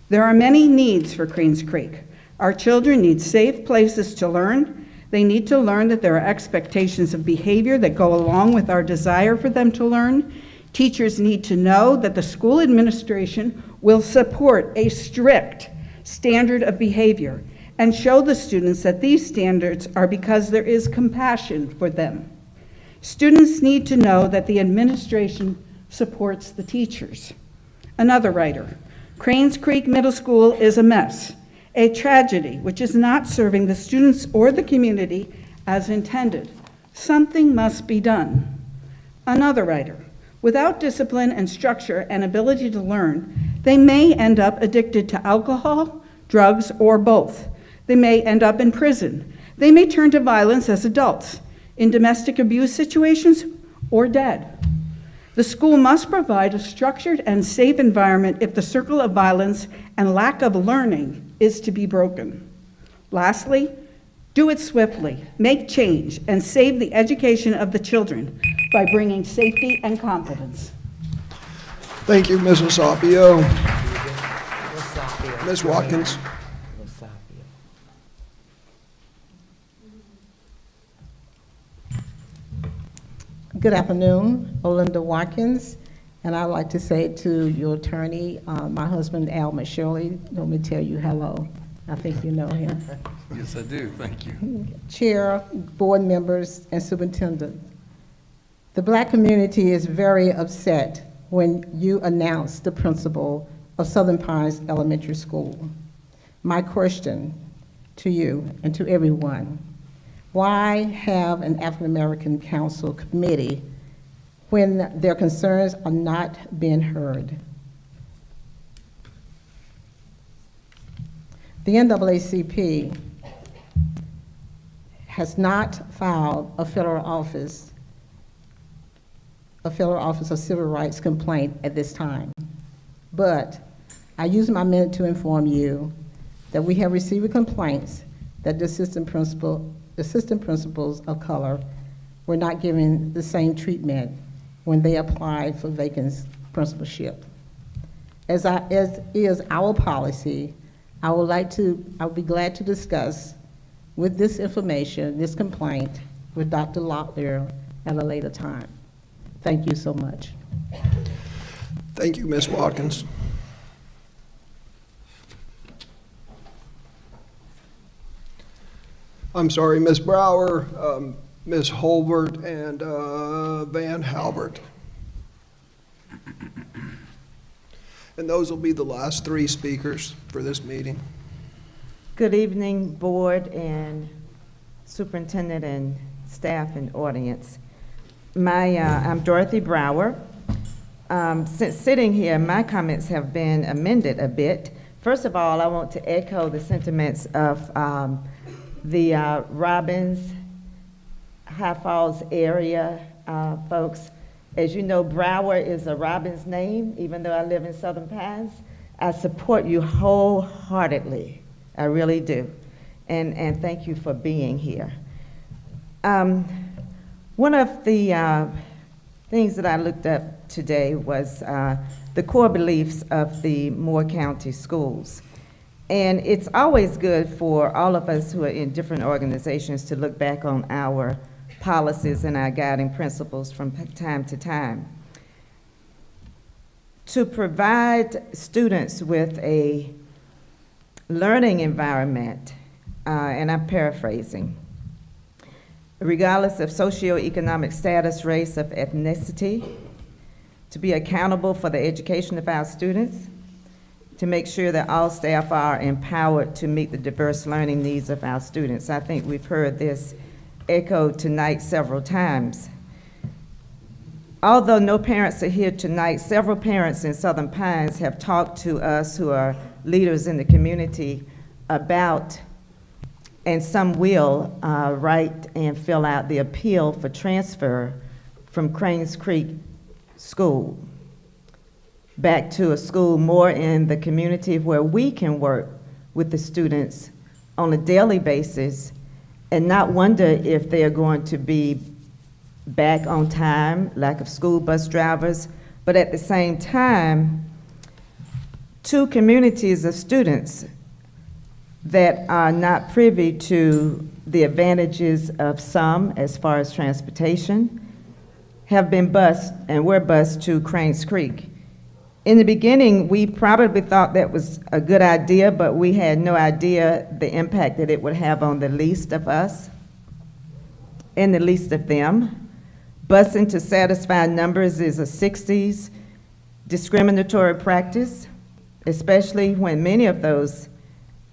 There are many needs for Cranes Creek. Our children need safe places to learn. They need to learn that there are expectations of behavior that go along with our desire for them to learn. Teachers need to know that the school administration will support a strict standard of behavior and show the students that these standards are because there is compassion for them. Students need to know that the administration supports the teachers. Another writer, Cranes Creek Middle School is a mess, a tragedy which is not serving the students or the community as intended. Something must be done. Another writer, without discipline and structure and ability to learn, they may end up addicted to alcohol, drugs, or both. They may end up in prison. They may turn to violence as adults, in domestic abuse situations, or dead. The school must provide a structured and safe environment if the circle of violence and lack of learning is to be broken. Lastly, do it swiftly, make change, and save the education of the children by bringing safety and confidence. Thank you, Mrs. Sapio. Ms. Watkins. Good afternoon, Olinda Watkins, and I'd like to say to your attorney, my husband, Al Shirley, let me tell you hello. I think you know him. Yes, I do. Thank you. Chair, board members, and superintendent. The Black community is very upset when you announced the principal of Southern Pines Elementary School. My question to you and to everyone, why have an African American council committee when their concerns are not being heard? The NAACP has not filed a federal office of civil rights complaint at this time. But I use my minute to inform you that we have received complaints that the assistant principals of color were not given the same treatment when they applied for vacant principalship. As is our policy, I would be glad to discuss with this information, this complaint, with Dr. Locklear at a later time. Thank you so much. Thank you, Ms. Watkins. I'm sorry, Ms. Brower, Ms. Holbert, and Van Halbert. And those will be the last three speakers for this meeting. Good evening, board and superintendent and staff and audience. I'm Dorothy Brower. Since sitting here, my comments have been amended a bit. First of all, I want to echo the sentiments of the Robbins, High Falls area folks. As you know, Brower is a Robbins name, even though I live in Southern Pines. I support you wholeheartedly. I really do. And thank you for being here. One of the things that I looked up today was the core beliefs of the Moore County schools. And it's always good for all of us who are in different organizations to look back on our policies and our guiding principles from time to time. To provide students with a learning environment, and I'm paraphrasing, regardless of socioeconomic status, race, or ethnicity, to be accountable for the education of our students, to make sure that all staff are empowered to meet the diverse learning needs of our students. I think we've heard this echoed tonight several times. Although no parents are here tonight, several parents in Southern Pines have talked to us who are leaders in the community about, and some will write and fill out the appeal for transfer from Cranes Creek School back to a school more in the community where we can work with the students on a daily basis and not wonder if they are going to be back on time, lack of school bus drivers, but at the same time, two communities of students that are not privy to the advantages of some as far as transportation have been bused, and we're bused to Cranes Creek. In the beginning, we probably thought that was a good idea, but we had no idea the impact that it would have on the least of us and the least of them. Busing to satisfy numbers is a 60s discriminatory practice, especially when many of those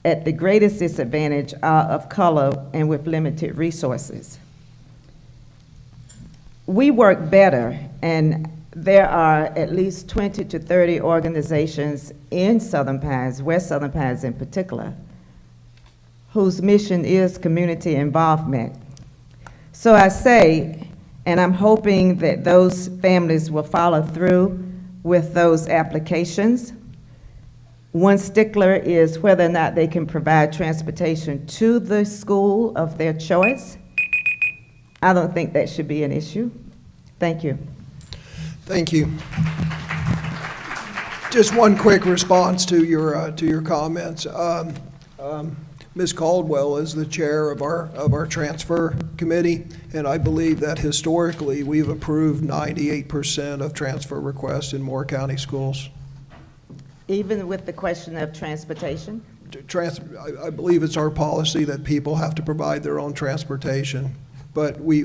at the greatest disadvantage are of color and with limited resources. We work better, and there are at least 20 to 30 organizations in Southern Pines, West Southern Pines in particular, whose mission is community involvement. So I say, and I'm hoping that those families will follow through with those applications. One stickler is whether or not they can provide transportation to the school of their choice. I don't think that should be an issue. Thank you. Thank you. Just one quick response to your comments. Ms. Caldwell is the chair of our transfer committee, and I believe that historically we've approved 98% of transfer requests in Moore County schools. Even with the question of transportation? I believe it's our policy that people have to provide their own transportation. But we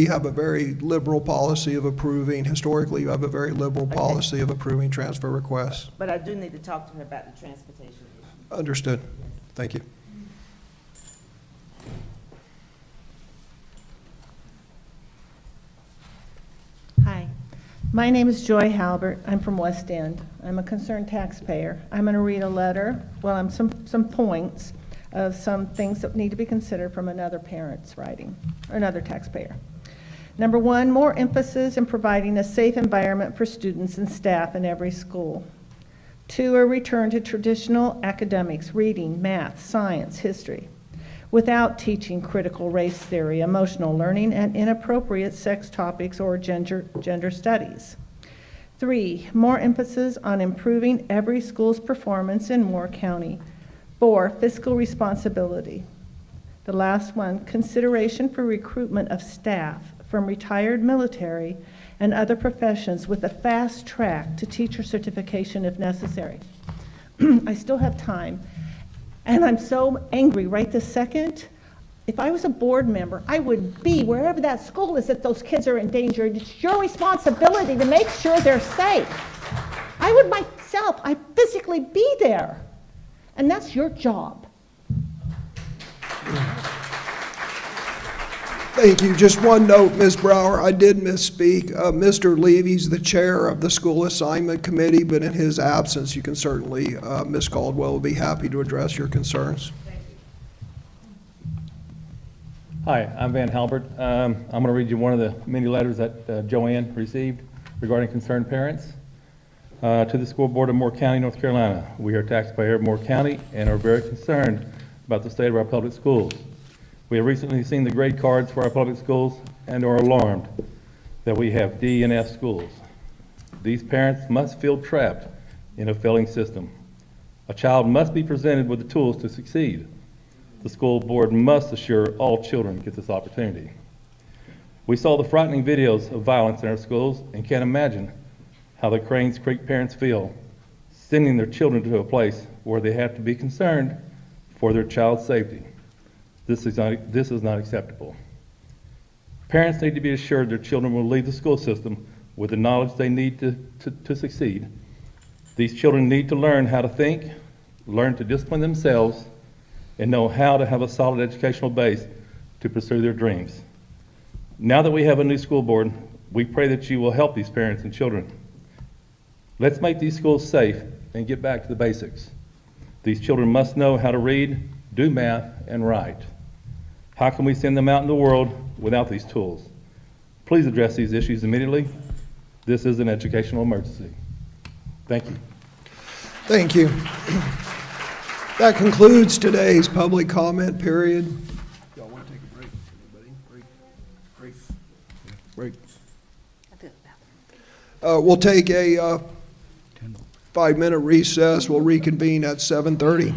have a very liberal policy of approving, historically, we have a very liberal policy of approving transfer requests. But I do need to talk to her about the transportation issue. Understood. Thank you. Hi, my name is Joy Halbert. I'm from West End. I'm a concerned taxpayer. I'm going to read a letter, some points of some things that need to be considered from another parent's writing, or another taxpayer. Number one, more emphasis in providing a safe environment for students and staff in every school. Two, a return to traditional academics, reading, math, science, history, without teaching critical race theory, emotional learning, and inappropriate sex topics or gender studies. Three, more emphasis on improving every school's performance in Moore County. Four, fiscal responsibility. The last one, consideration for recruitment of staff from retired military and other professions with a fast track to teacher certification if necessary. I still have time, and I'm so angry right this second. If I was a board member, I would be wherever that school is that those kids are in danger. It's your responsibility to make sure they're safe. I would myself, I physically be there, and that's your job. Thank you. Just one note, Ms. Brower, I did misspeak. Mr. Levy's the chair of the school assignment committee, but in his absence, you can certainly, Ms. Caldwell will be happy to address your concerns. Hi, I'm Van Halbert. I'm going to read you one of the many letters that Joanne received regarding concerned parents. To the School Board of Moore County, North Carolina. We are taxpayers of Moore County and are very concerned about the state of our public schools. We have recently seen the grade cards for our public schools and are alarmed that we have D and F schools. These parents must feel trapped in a failing system. A child must be presented with the tools to succeed. The school board must assure all children get this opportunity. We saw the frightening videos of violence in our schools and can't imagine how the Cranes Creek parents feel sending their children to a place where they have to be concerned for their child's safety. This is not acceptable. Parents need to be assured their children will leave the school system with the knowledge they need to succeed. These children need to learn how to think, learn to discipline themselves, and know how to have a solid educational base to pursue their dreams. Now that we have a new school board, we pray that you will help these parents and children. Let's make these schools safe and get back to the basics. These children must know how to read, do math, and write. How can we send them out in the world without these tools? Please address these issues immediately. This is an educational emergency. Thank you. Thank you. That concludes today's public comment period. Y'all want to take a break? Anybody? Break. We'll take a 5-minute recess. We'll reconvene at 7:30.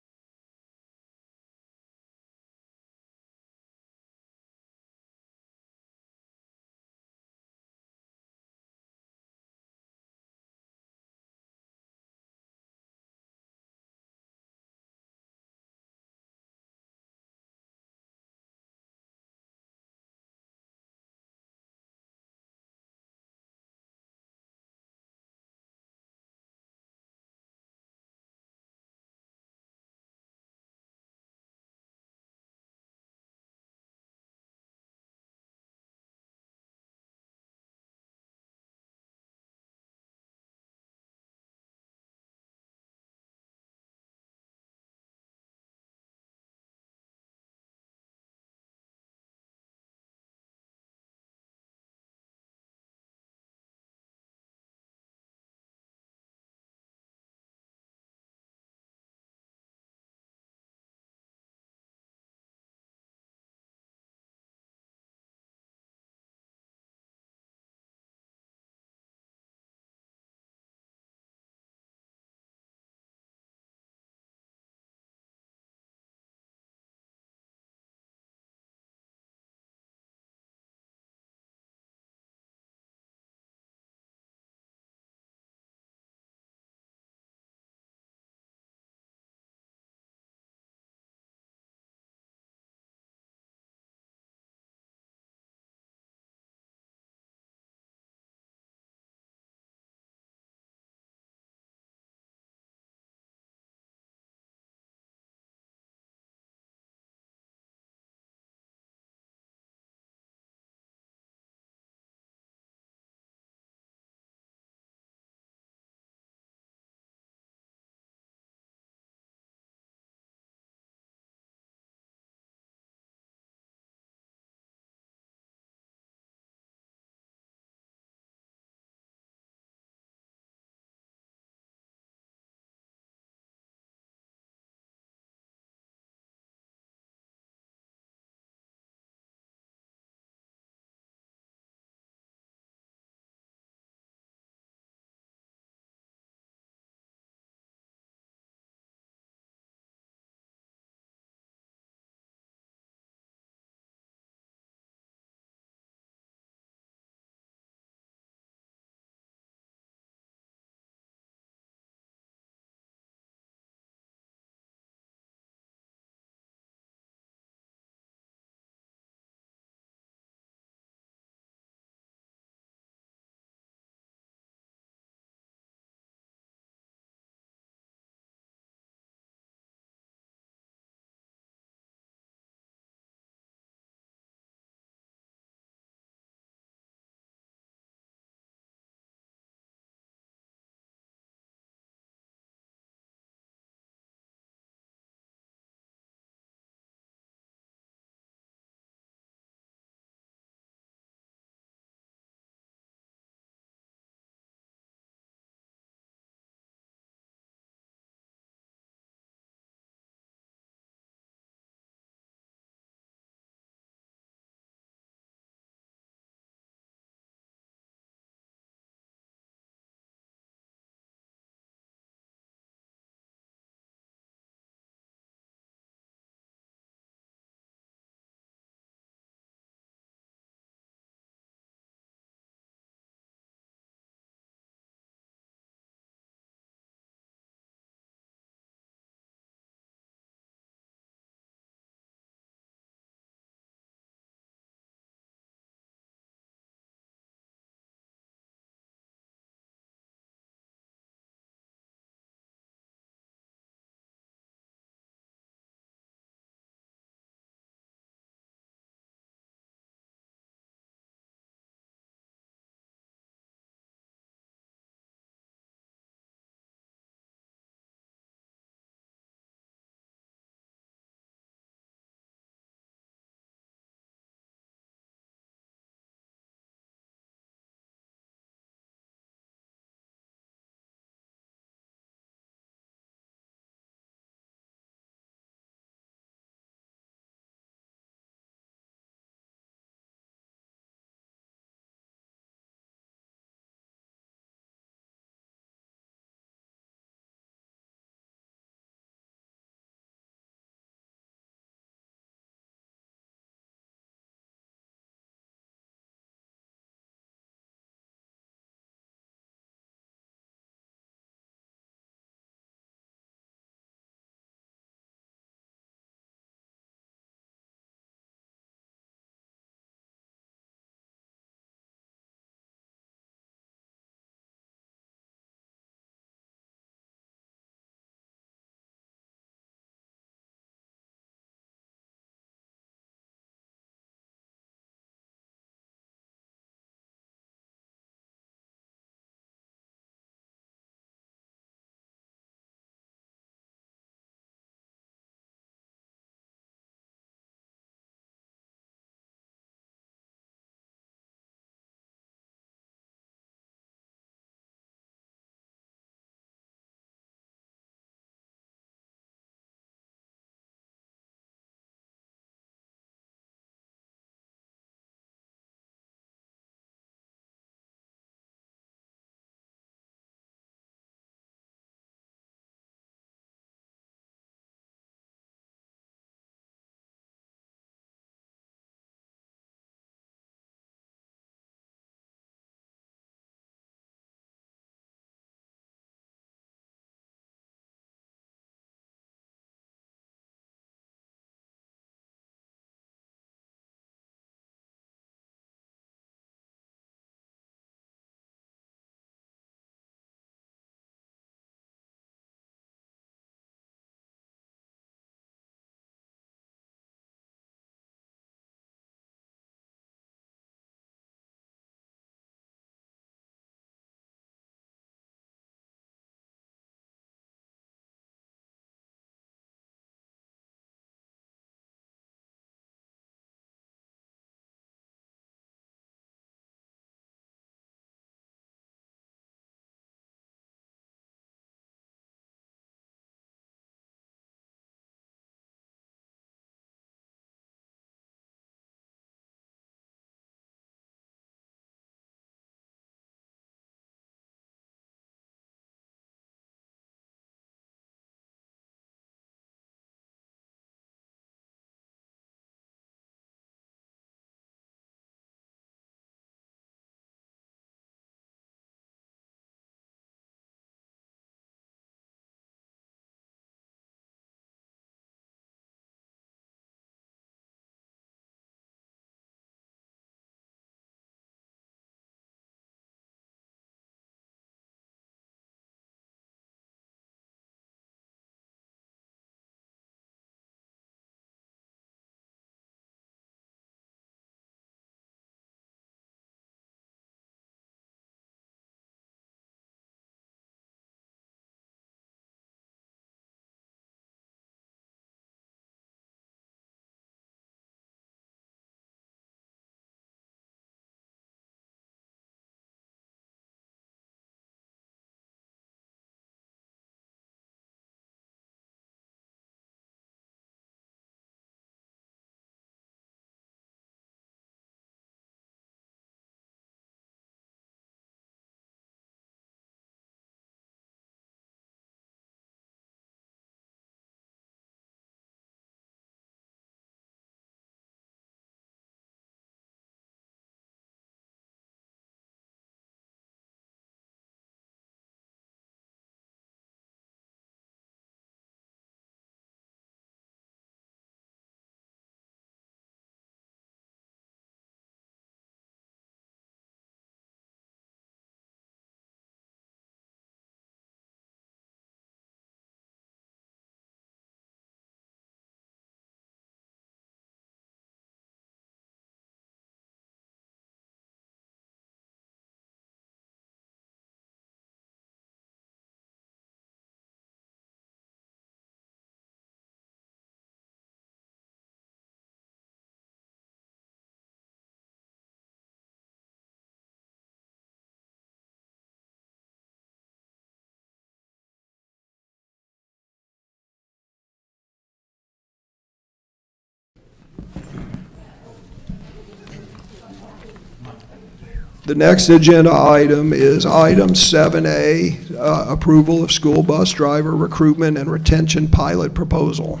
The next agenda item is item 7A, approval of school bus driver recruitment and retention pilot proposal.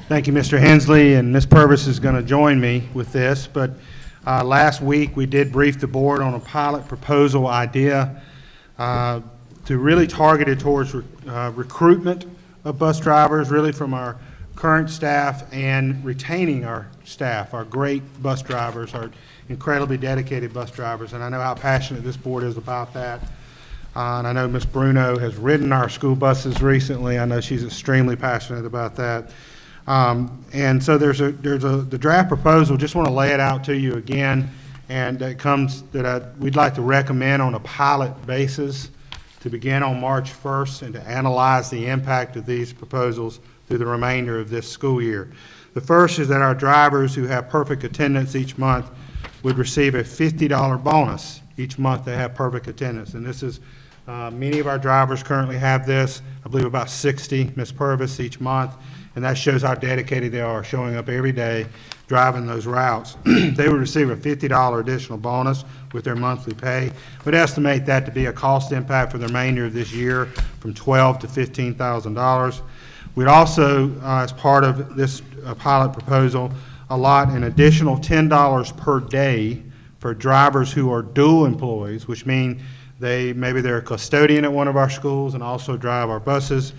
Thank you, Mr. Hensley, and Ms. Purvis is going to join me with this, but last week we did brief the board on a pilot proposal idea to really target it towards recruitment of bus drivers, really from our current staff, and retaining our staff, our great bus drivers, our incredibly dedicated bus drivers, and I know how passionate this board is about that. And I know Ms. Bruno has ridden our school buses recently. I know she's extremely passionate about that. And so there's the draft proposal. Just want to lay it out to you again, and it comes that we'd like to recommend on a pilot basis to begin on March 1st and to analyze the impact of these proposals through the remainder of this school year. The first is that our drivers who have perfect attendance each month would receive a $50 bonus each month they have perfect attendance. And this is, many of our drivers currently have this, I believe about 60, Ms. Purvis, each month, and that shows how dedicated they are, showing up every day, driving those routes. They would receive a $50 additional bonus with their monthly pay. We'd estimate that to be a cost impact for the remainder of this year from $12,000 to $15,000. We'd also, as part of this pilot proposal, allot an additional $10 per day for drivers who are dual employees, which mean maybe they're a custodian at one of our schools and also drive our buses,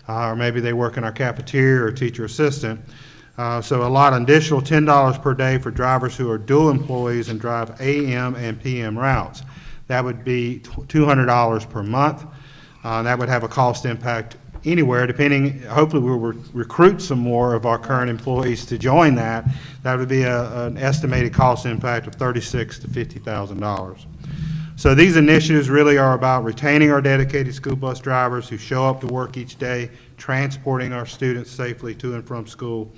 or maybe they work in our cafeteria or teacher assistant. So allot an additional $10 per day for drivers who are dual employees and drive AM and PM routes. That would be $200 per month. That would have a cost impact anywhere, depending, hopefully we'll recruit some more of our current employees to join that. That would be an estimated cost impact of $36,000 to $50,000. So these initiatives really are about retaining our dedicated school bus drivers who show up to work each day, transporting our students safely to and from school.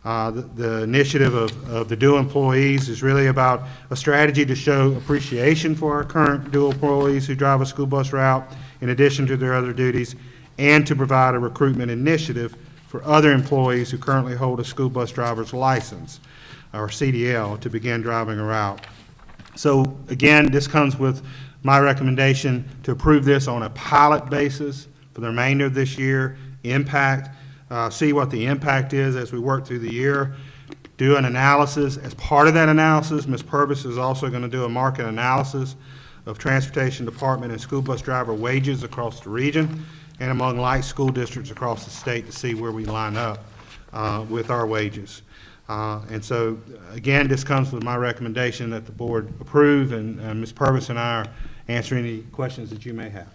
The initiative of the dual employees is really about a strategy to show appreciation for our current dual employees who drive a school bus route in addition to their other duties, and to provide a recruitment initiative for other employees who currently hold a school bus driver's license, or CDL, to begin driving a route. So again, this comes with my recommendation to approve this on a pilot basis for the remainder of this year, see what the impact is as we work through the year, do an analysis. As part of that analysis, Ms. Purvis is also going to do a market analysis of transportation department and school bus driver wages across the region and among like school districts across the state to see where we line up with our wages. And so, again, this comes with my recommendation that the board approve, and Ms. Purvis and I are answering any questions that you may have.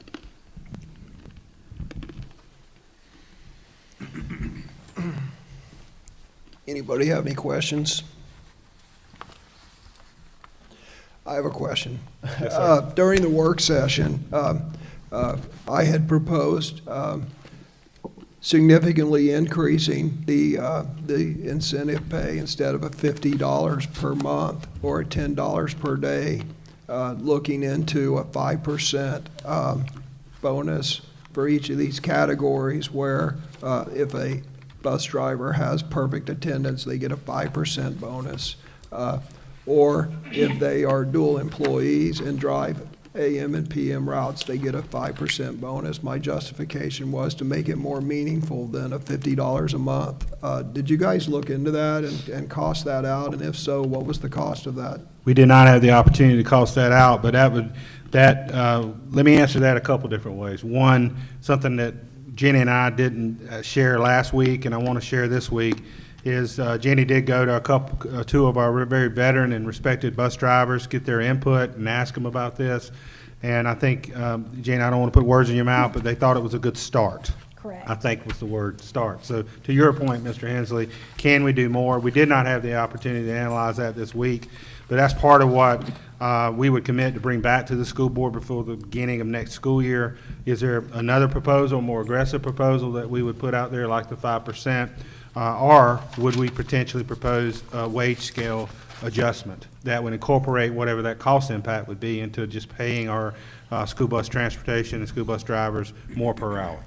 Anybody have any questions? I have a question. Yes, during the work session, I had proposed significantly increasing the incentive pay instead of a $50 per month or a $10 per day, looking into a 5% bonus for each of these categories where if a bus driver has perfect attendance, they get a 5% bonus. Or if they are dual employees and drive AM and PM routes, they get a 5% bonus. My justification was to make it more meaningful than a $50 a month. Did you guys look into that and cost that out? And if so, what was the cost of that? We did not have the opportunity to cost that out, but let me answer that a couple different ways. One, something that Jenny and I didn't share last week, and I want to share this week, is Jenny did go to two of our very veteran and respected bus drivers, get their input and ask them about this. And I think, Jenny, I don't want to put words in your mouth, but they thought it was a good start. Correct. I think was the word, start. So to your point, Mr. Hensley, can we do more? We did not have the opportunity to analyze that this week, but that's part of what we would commit to bring back to the school board before the beginning of next school year. Is there another proposal, more aggressive proposal that we would put out there like the 5%? Or would we potentially propose a wage scale adjustment that would incorporate whatever that cost impact would be into just paying our school bus transportation and school bus drivers more per hour?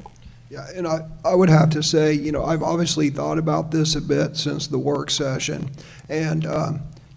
Yeah, and I would have to say, I've obviously thought about this a bit since the work session. And,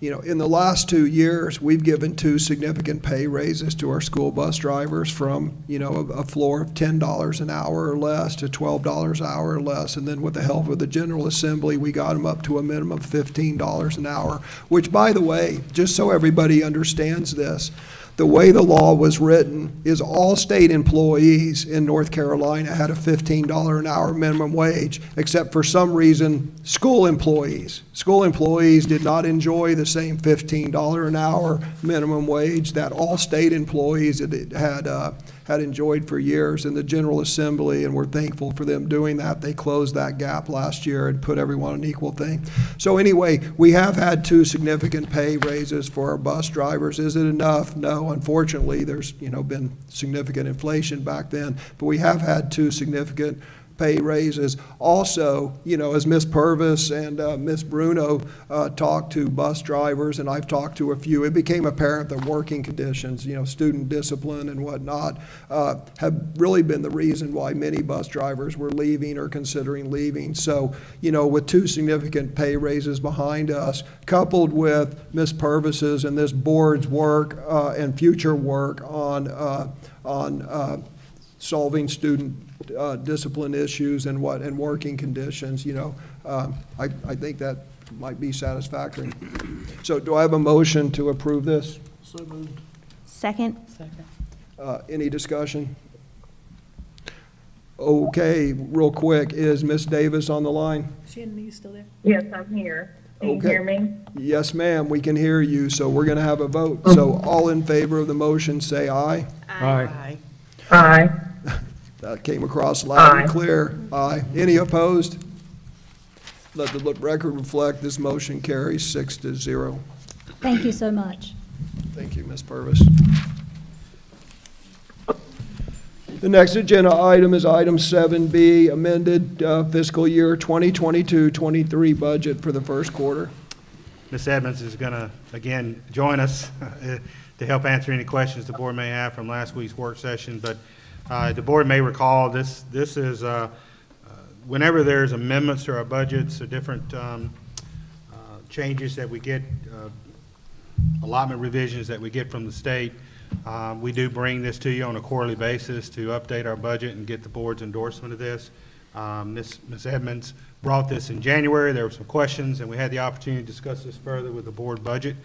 In the last 2 years, we've given 2 significant pay raises to our school bus drivers from, a floor of $10 an hour or less to $12 an hour or less. And then with the help of the General Assembly, we got them up to a minimum of $15 an hour, which, by the way, just so everybody understands this, the way the law was written is all state employees in North Carolina had a $15 an hour minimum wage, except for some reason, school employees. School employees did not enjoy the same $15 an hour minimum wage that all state employees had enjoyed for years in the General Assembly, and we're thankful for them doing that. They closed that gap last year and put everyone an equal thing. So anyway, we have had 2 significant pay raises for our bus drivers. Is it enough? No, unfortunately, there's been significant inflation back then, but we have had 2 significant pay raises. Also, as Ms. Purvis and Ms. Bruno talked to bus drivers, and I've talked to a few, it became apparent that working conditions, student discipline and whatnot, have really been the reason why many bus drivers were leaving or considering leaving. So, with 2 significant pay raises behind us, coupled with Ms. Purvis's and this board's work and future work on solving student discipline issues and working conditions, I think that might be satisfactory. So do I have a motion to approve this? So moved. Second? Any discussion? Okay, real quick, is Ms. Davis on the line? Shannon, are you still there? Yes, I'm here. Can you hear me? Yes, ma'am, we can hear you, so we're gonna have a vote. So all in favor of the motion, say aye. Aye. Aye. That came across loud and Aye. clear. Aye. Any opposed? Let the record reflect this motion carries 6-0. Thank you so much. Thank you, Ms. Purvis. The next agenda item is item 7B, amended fiscal year 2022-23 budget for the first quarter. Ms. Edmonds is going to, again, join us to help answer any questions the board may have from last week's work session. But the board may recall this is whenever there's amendments to our budgets or different changes that we get, allotment revisions that we get from the state, we do bring this to you on a quarterly basis to update our budget and get the board's endorsement of this. Ms. Edmonds brought this in January. There were some questions, and we had the opportunity to discuss this further with the board budget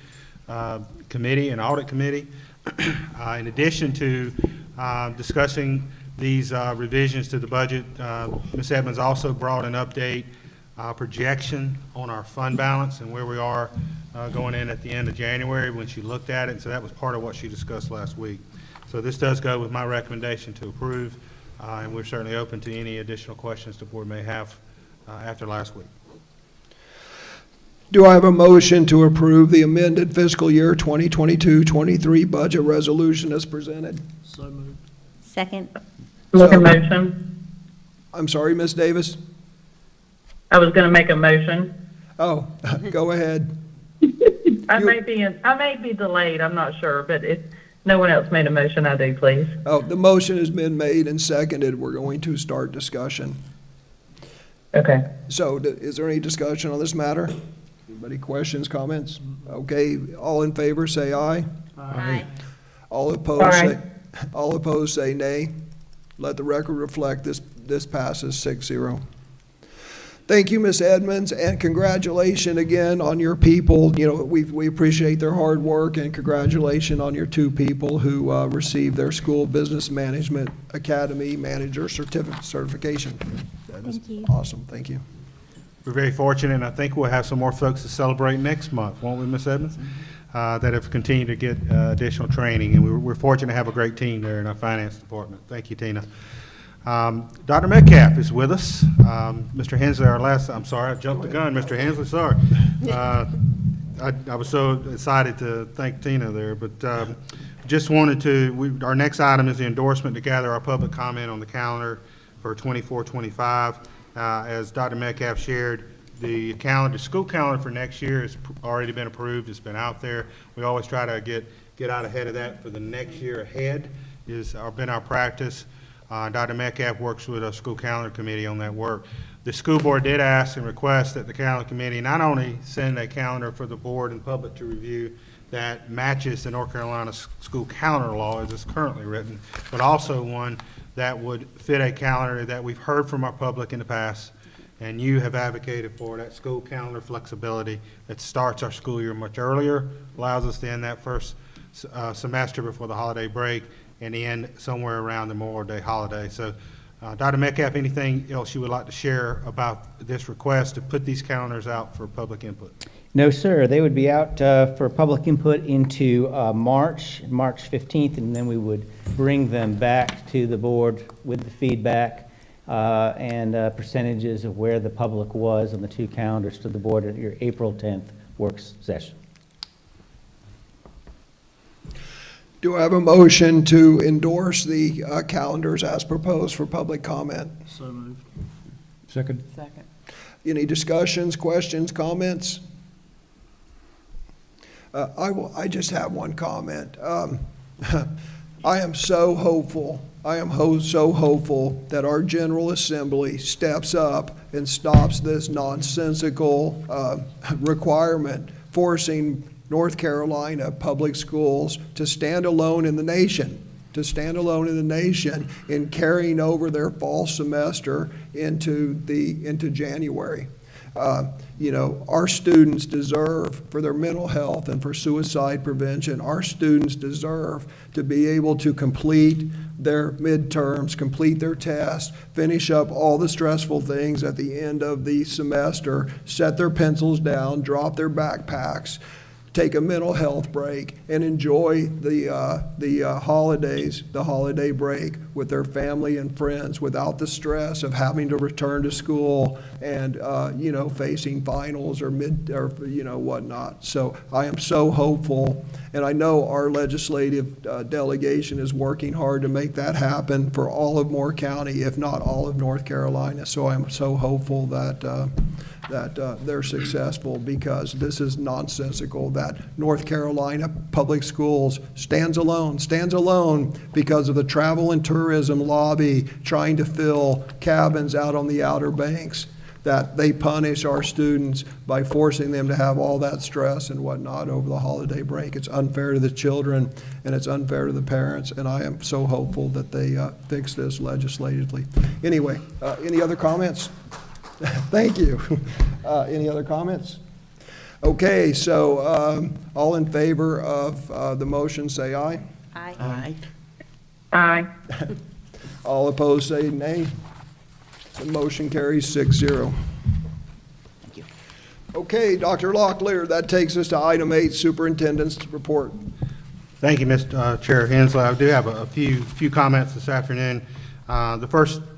committee and audit committee. In addition to discussing these revisions to the budget, Ms. Edmonds also brought an update projection on our fund balance and where we are going in at the end of January when she looked at it. And so that was part of what she discussed last week. So this does go with my recommendation to approve, and we're certainly open to any additional questions the board may have after last week. Do I have a motion to approve the amended fiscal year 2022-23 budget resolution as presented? So moved. Second? Make a motion. I'm sorry, Ms. Davis? I was going to make a motion. Oh, go ahead. I may be delayed, I'm not sure, but if no one else made a motion, I do, please. Oh, the motion has been made and seconded. We're going to start discussion. Okay. So is there any discussion on this matter? Anybody questions, comments? Okay, all in favor, say aye. Aye. All opposed, say nay. Let the record reflect this passes 6-0. Thank you, Ms. Edmonds, and congratulations again on your people. We appreciate their hard work, and congratulations on your 2 people who received their School Business Management Academy Manager certification. That is awesome. Thank you. We're very fortunate, and I think we'll have some more folks to celebrate next month, won't we, Ms. Edmonds? That have continued to get additional training, and we're fortunate to have a great team there in our finance department. Thank you, Tina. Dr. Metcalf is with us. Mr. Hensley, I'm sorry, I jumped the gun. Mr. Hensley, sorry. I was so excited to thank Tina there, but just wanted to, our next item is the endorsement to gather our public comment on the calendar for 24-25. As Dr. Metcalf shared, the school calendar for next year has already been approved. It's been out there. We always try to get out ahead of that for the next year ahead, has been our practice. Dr. Metcalf works with a school calendar committee on that work. The school board did ask and request that the calendar committee not only send a calendar for the board and public to review that matches the North Carolina school calendar law as it's currently written, but also one that would fit a calendar that we've heard from our public in the past, and you have advocated for, that school calendar flexibility that starts our school year much earlier, allows us to end that first semester before the holiday break, and end somewhere around the Memorial Day holiday. So, Dr. Metcalf, anything else you would like to share about this request to put these calendars out for public input? No, sir. They would be out for public input into March 15th, and then we would bring them back to the board with the feedback and percentages of where the public was on the two calendars to the board at your April 10th work session. Do I have a motion to endorse the calendars as proposed for public comment? So moved. Second. Second. Any discussions, questions, comments? I just have one comment. I am so hopeful. I am so hopeful that our General Assembly steps up and stops this nonsensical requirement forcing North Carolina public schools to stand alone in the nation, in carrying over their fall semester into January. You know, our students deserve, for their mental health and for suicide prevention, our students deserve to be able to complete their midterms, complete their tests, finish up all the stressful things at the end of the semester, set their pencils down, drop their backpacks, take a mental health break, and enjoy the holidays, the holiday break with their family and friends without the stress of having to return to school and facing finals or whatnot. So I am so hopeful, and I know our legislative delegation is working hard to make that happen for all of Moore County, if not all of North Carolina. So I'm so hopeful that they're successful, because this is nonsensical that North Carolina public schools stands alone because of the travel and tourism lobby trying to fill cabins out on the Outer Banks, that they punish our students by forcing them to have all that stress and whatnot over the holiday break. It's unfair to the children, and it's unfair to the parents, and I am so hopeful that they fix this legislatively. Anyway, any other comments? Thank you. Any other comments? Okay, so all in favor of the motion, say aye. Aye. Aye. All opposed, say nay. The motion carries 6-0. Thank you. Okay, Dr. Locklear, that takes us to item 8, Superintendent's report. Thank you, Mr. Chair Hensley. I do have a few comments this afternoon. The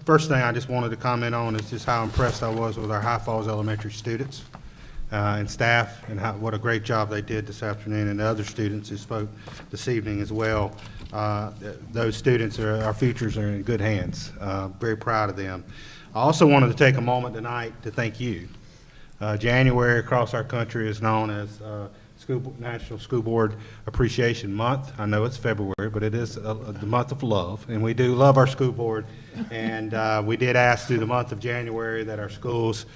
first thing I just wanted to comment on is just how impressed I was with our High Falls Elementary students and staff, and what a great job they did this afternoon, and the other students who spoke this evening as well. Those students, our futures are in good hands. Very proud of them. I also wanted to take a moment tonight to thank you. January across our country is known as National School Board Appreciation Month. I know it's February, but it is the month of love, and we do love our school board. And we did ask through the month of January that our schools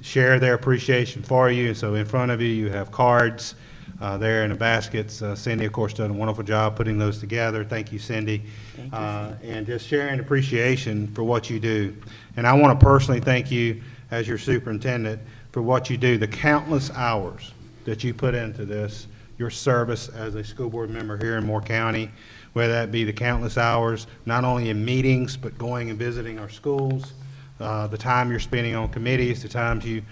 share their appreciation for you. And so in front of you, you have cards there in the baskets. Cindy, of course, done a wonderful job putting those together. Thank you, Cindy. Thank you. And just sharing appreciation for what you do. And I want to personally thank you as your superintendent for what you do, the countless hours that you put into this, your service as a school board member here in Moore County, whether that be the countless hours, not only in meetings, but going and visiting our schools, the time you're spending on committees, the times you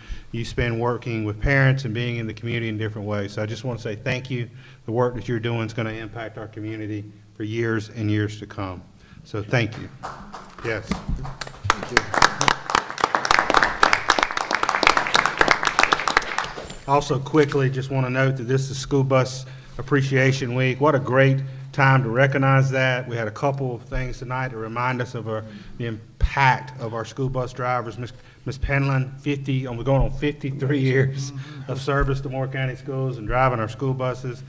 spend working with parents and being in the community in different ways. So I just want to say thank you. The work that you're doing is going to impact our community for years and years to come. So thank you. Yes. Thank you. Also quickly, just want to note that this is School Bus Appreciation Week. What a great time to recognize that. We had a couple of things tonight to remind us of the impact of our school bus drivers. Miss Penland, we're going on 53 years of service to Moore County schools and driving our school buses.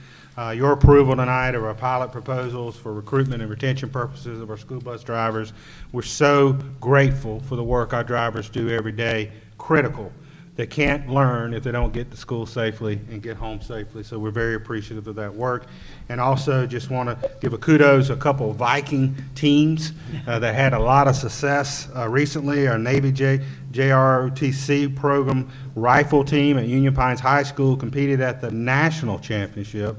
your approval tonight of our pilot proposals for recruitment and retention purposes of our school bus drivers. We're so grateful for the work our drivers do every day, critical. They can't learn if they don't get to school safely and get home safely, so we're very appreciative of that work. And also just want to give a kudos to a couple of Viking teams that had a lot of success recently. Our Navy JROTC program rifle team at Union Pines High School competed at the national championship,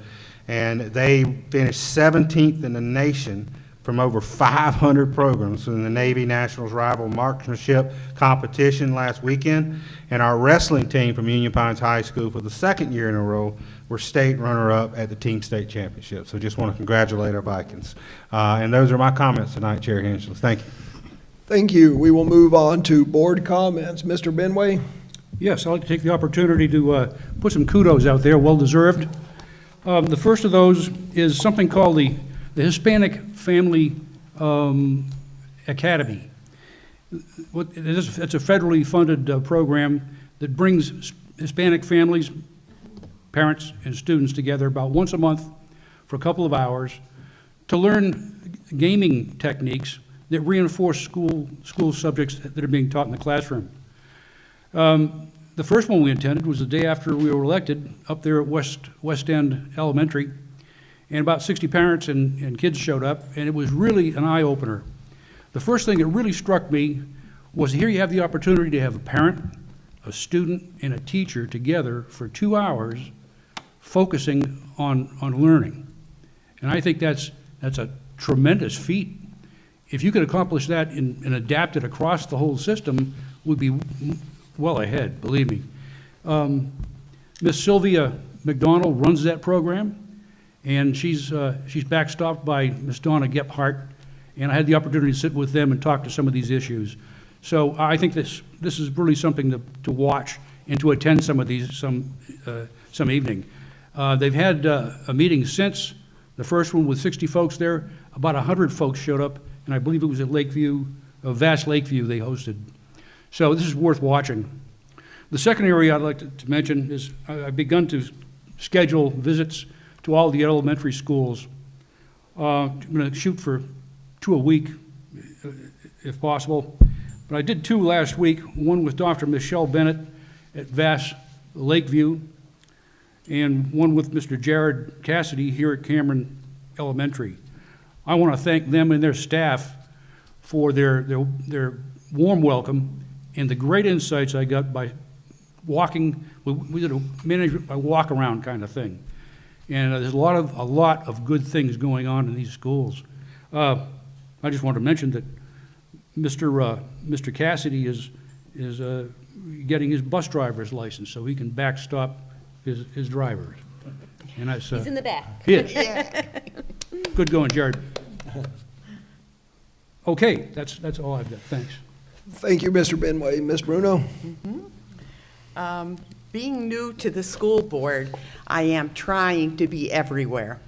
and they finished 17th in the nation from over 500 programs in the Navy Nationals rival marksmanship competition last weekend. And our wrestling team from Union Pines High School for the second year in a row were state runner-up at the team state championship. So just want to congratulate our Vikings. And those are my comments tonight, Chair Hensley. Thank you. Thank you. We will move on to board comments. Mr. Benway? Yes, I'd like to take the opportunity to put some kudos out there, well-deserved. The first of those is something called the Hispanic Family Academy. It's a federally funded program that brings Hispanic families, parents, and students together about once a month for a couple of hours to learn gaming techniques that reinforce school subjects that are being taught in the classroom. The first one we attended was the day after we were elected up there at West End Elementary, and about 60 parents and kids showed up, and it was really an eye-opener. The first thing that really struck me was here you have the opportunity to have a parent, a student, and a teacher together for 2 hours focusing on learning. And I think that's a tremendous feat. If you could accomplish that and adapt it across the whole system, we'd be well ahead, believe me. Miss Sylvia McDonald runs that program, and she's backstopped by Miss Donna Gephardt, and I had the opportunity to sit with them and talk to some of these issues. So I think this is really something to watch and to attend some of these some evening. They've had a meeting since the first one with 60 folks there. About 100 folks showed up, and I believe it was at Lakeview, Vast Lakeview they hosted. So this is worth watching. The second area I'd like to mention is I've begun to schedule visits to all the elementary schools. I'm going to shoot for 2 a week, if possible. But I did 2 last week, one with Dr. Michelle Bennett at Vass Lakeview, and one with Mr. Jared Cassidy here at Cameron Elementary. I want to thank them and their staff for their warm welcome and the great insights I got by walking. We did a management by walk around kind of thing. And there's a lot of good things going on in these schools. I just want to mention that Mr. Cassidy is getting his bus driver's license so he can backstop his drivers. And that's, He's in the back. He is. Good going, Jared. Okay, that's all I've got. Thanks. Thank you, Mr. Benway. Ms. Bruno? Being new to the school board, I am trying to be everywhere.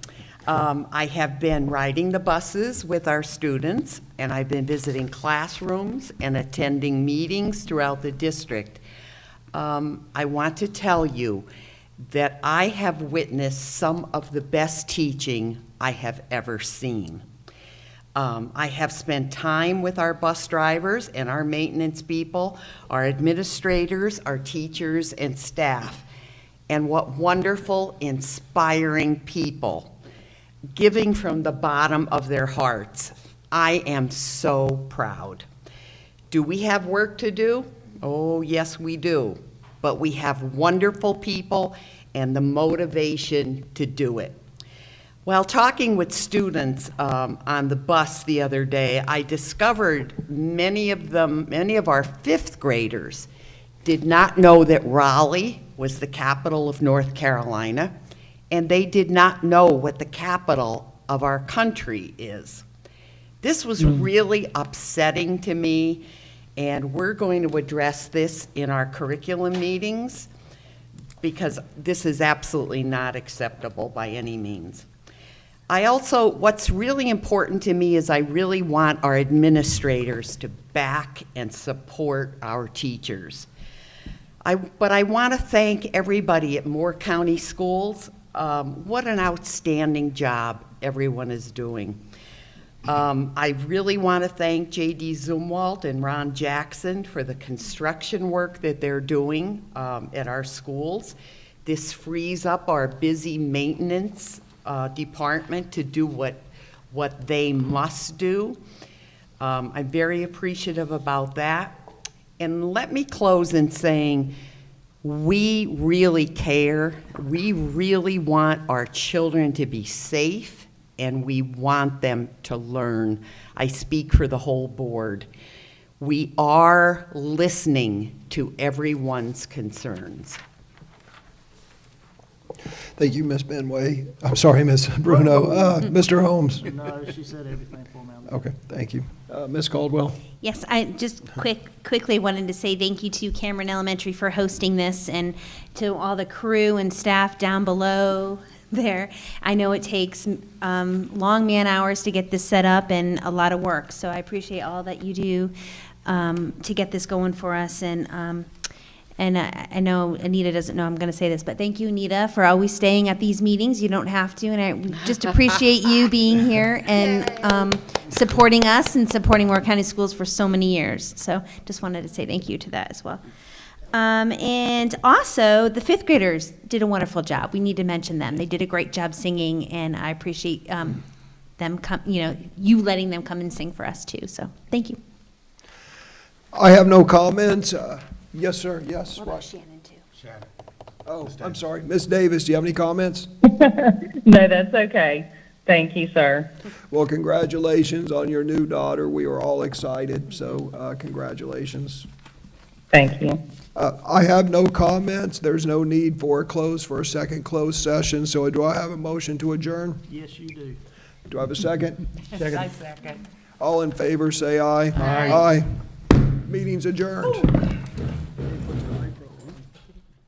I have been riding the buses with our students, and I've been visiting classrooms and attending meetings throughout the district. I want to tell you that I have witnessed some of the best teaching I have ever seen. I have spent time with our bus drivers and our maintenance people, our administrators, our teachers, and staff. And what wonderful, inspiring people, giving from the bottom of their hearts. I am so proud. Do we have work to do? Oh, yes, we do. But we have wonderful people and the motivation to do it. While talking with students on the bus the other day, I discovered many of our 5th graders did not know that Raleigh was the capital of North Carolina, and they did not know what the capital of our country is. This was really upsetting to me, and we're going to address this in our curriculum meetings because this is absolutely not acceptable by any means. What's really important to me is I really want our administrators to back and support our teachers. But I want to thank everybody at Moore County Schools What an outstanding job everyone is doing. I really want to thank J.D. Zumwalt and Ron Jackson for the construction work that they're doing at our schools. This frees up our busy maintenance department to do what they must do. I'm very appreciative about that. And let me close in saying, we really care. We really want our children to be safe, and we want them to learn. I speak for the whole board. We are listening to everyone's concerns. Thank you, Ms. Benway. I'm sorry, Ms. Bruno. Mr. Holmes. No, she said everything for me. Okay, thank you. Ms. Caldwell. Yes, I just quickly wanted to say thank you to Cameron Elementary for hosting this, and to all the crew and staff down below there. I know it takes long man hours to get this set up and a lot of work, so I appreciate all that you do to get this going for us. And I know Anita doesn't know I'm going to say this, but thank you, Anita, for always staying at these meetings. You don't have to, and I just appreciate you being here and supporting us and supporting Moore County Schools for so many years. So just wanted to say thank you to that as well. And also, the fifth graders did a wonderful job. We need to mention them. They did a great job singing, and I appreciate them you letting them come and sing for us too. So thank you. I have no comments. Yes, sir. Yes. What about Shannon too? Shannon. Oh, I'm sorry. Ms. Davis, do you have any comments? No, that's okay. Thank you, sir. Well, congratulations on your new daughter. We are all excited, so congratulations. Thank you. I have no comments. There's no need for a second closed session, so do I have a motion to adjourn? Yes, you do. Do I have a second? Second. All in favor, say aye. Aye. Aye. Meeting's adjourned.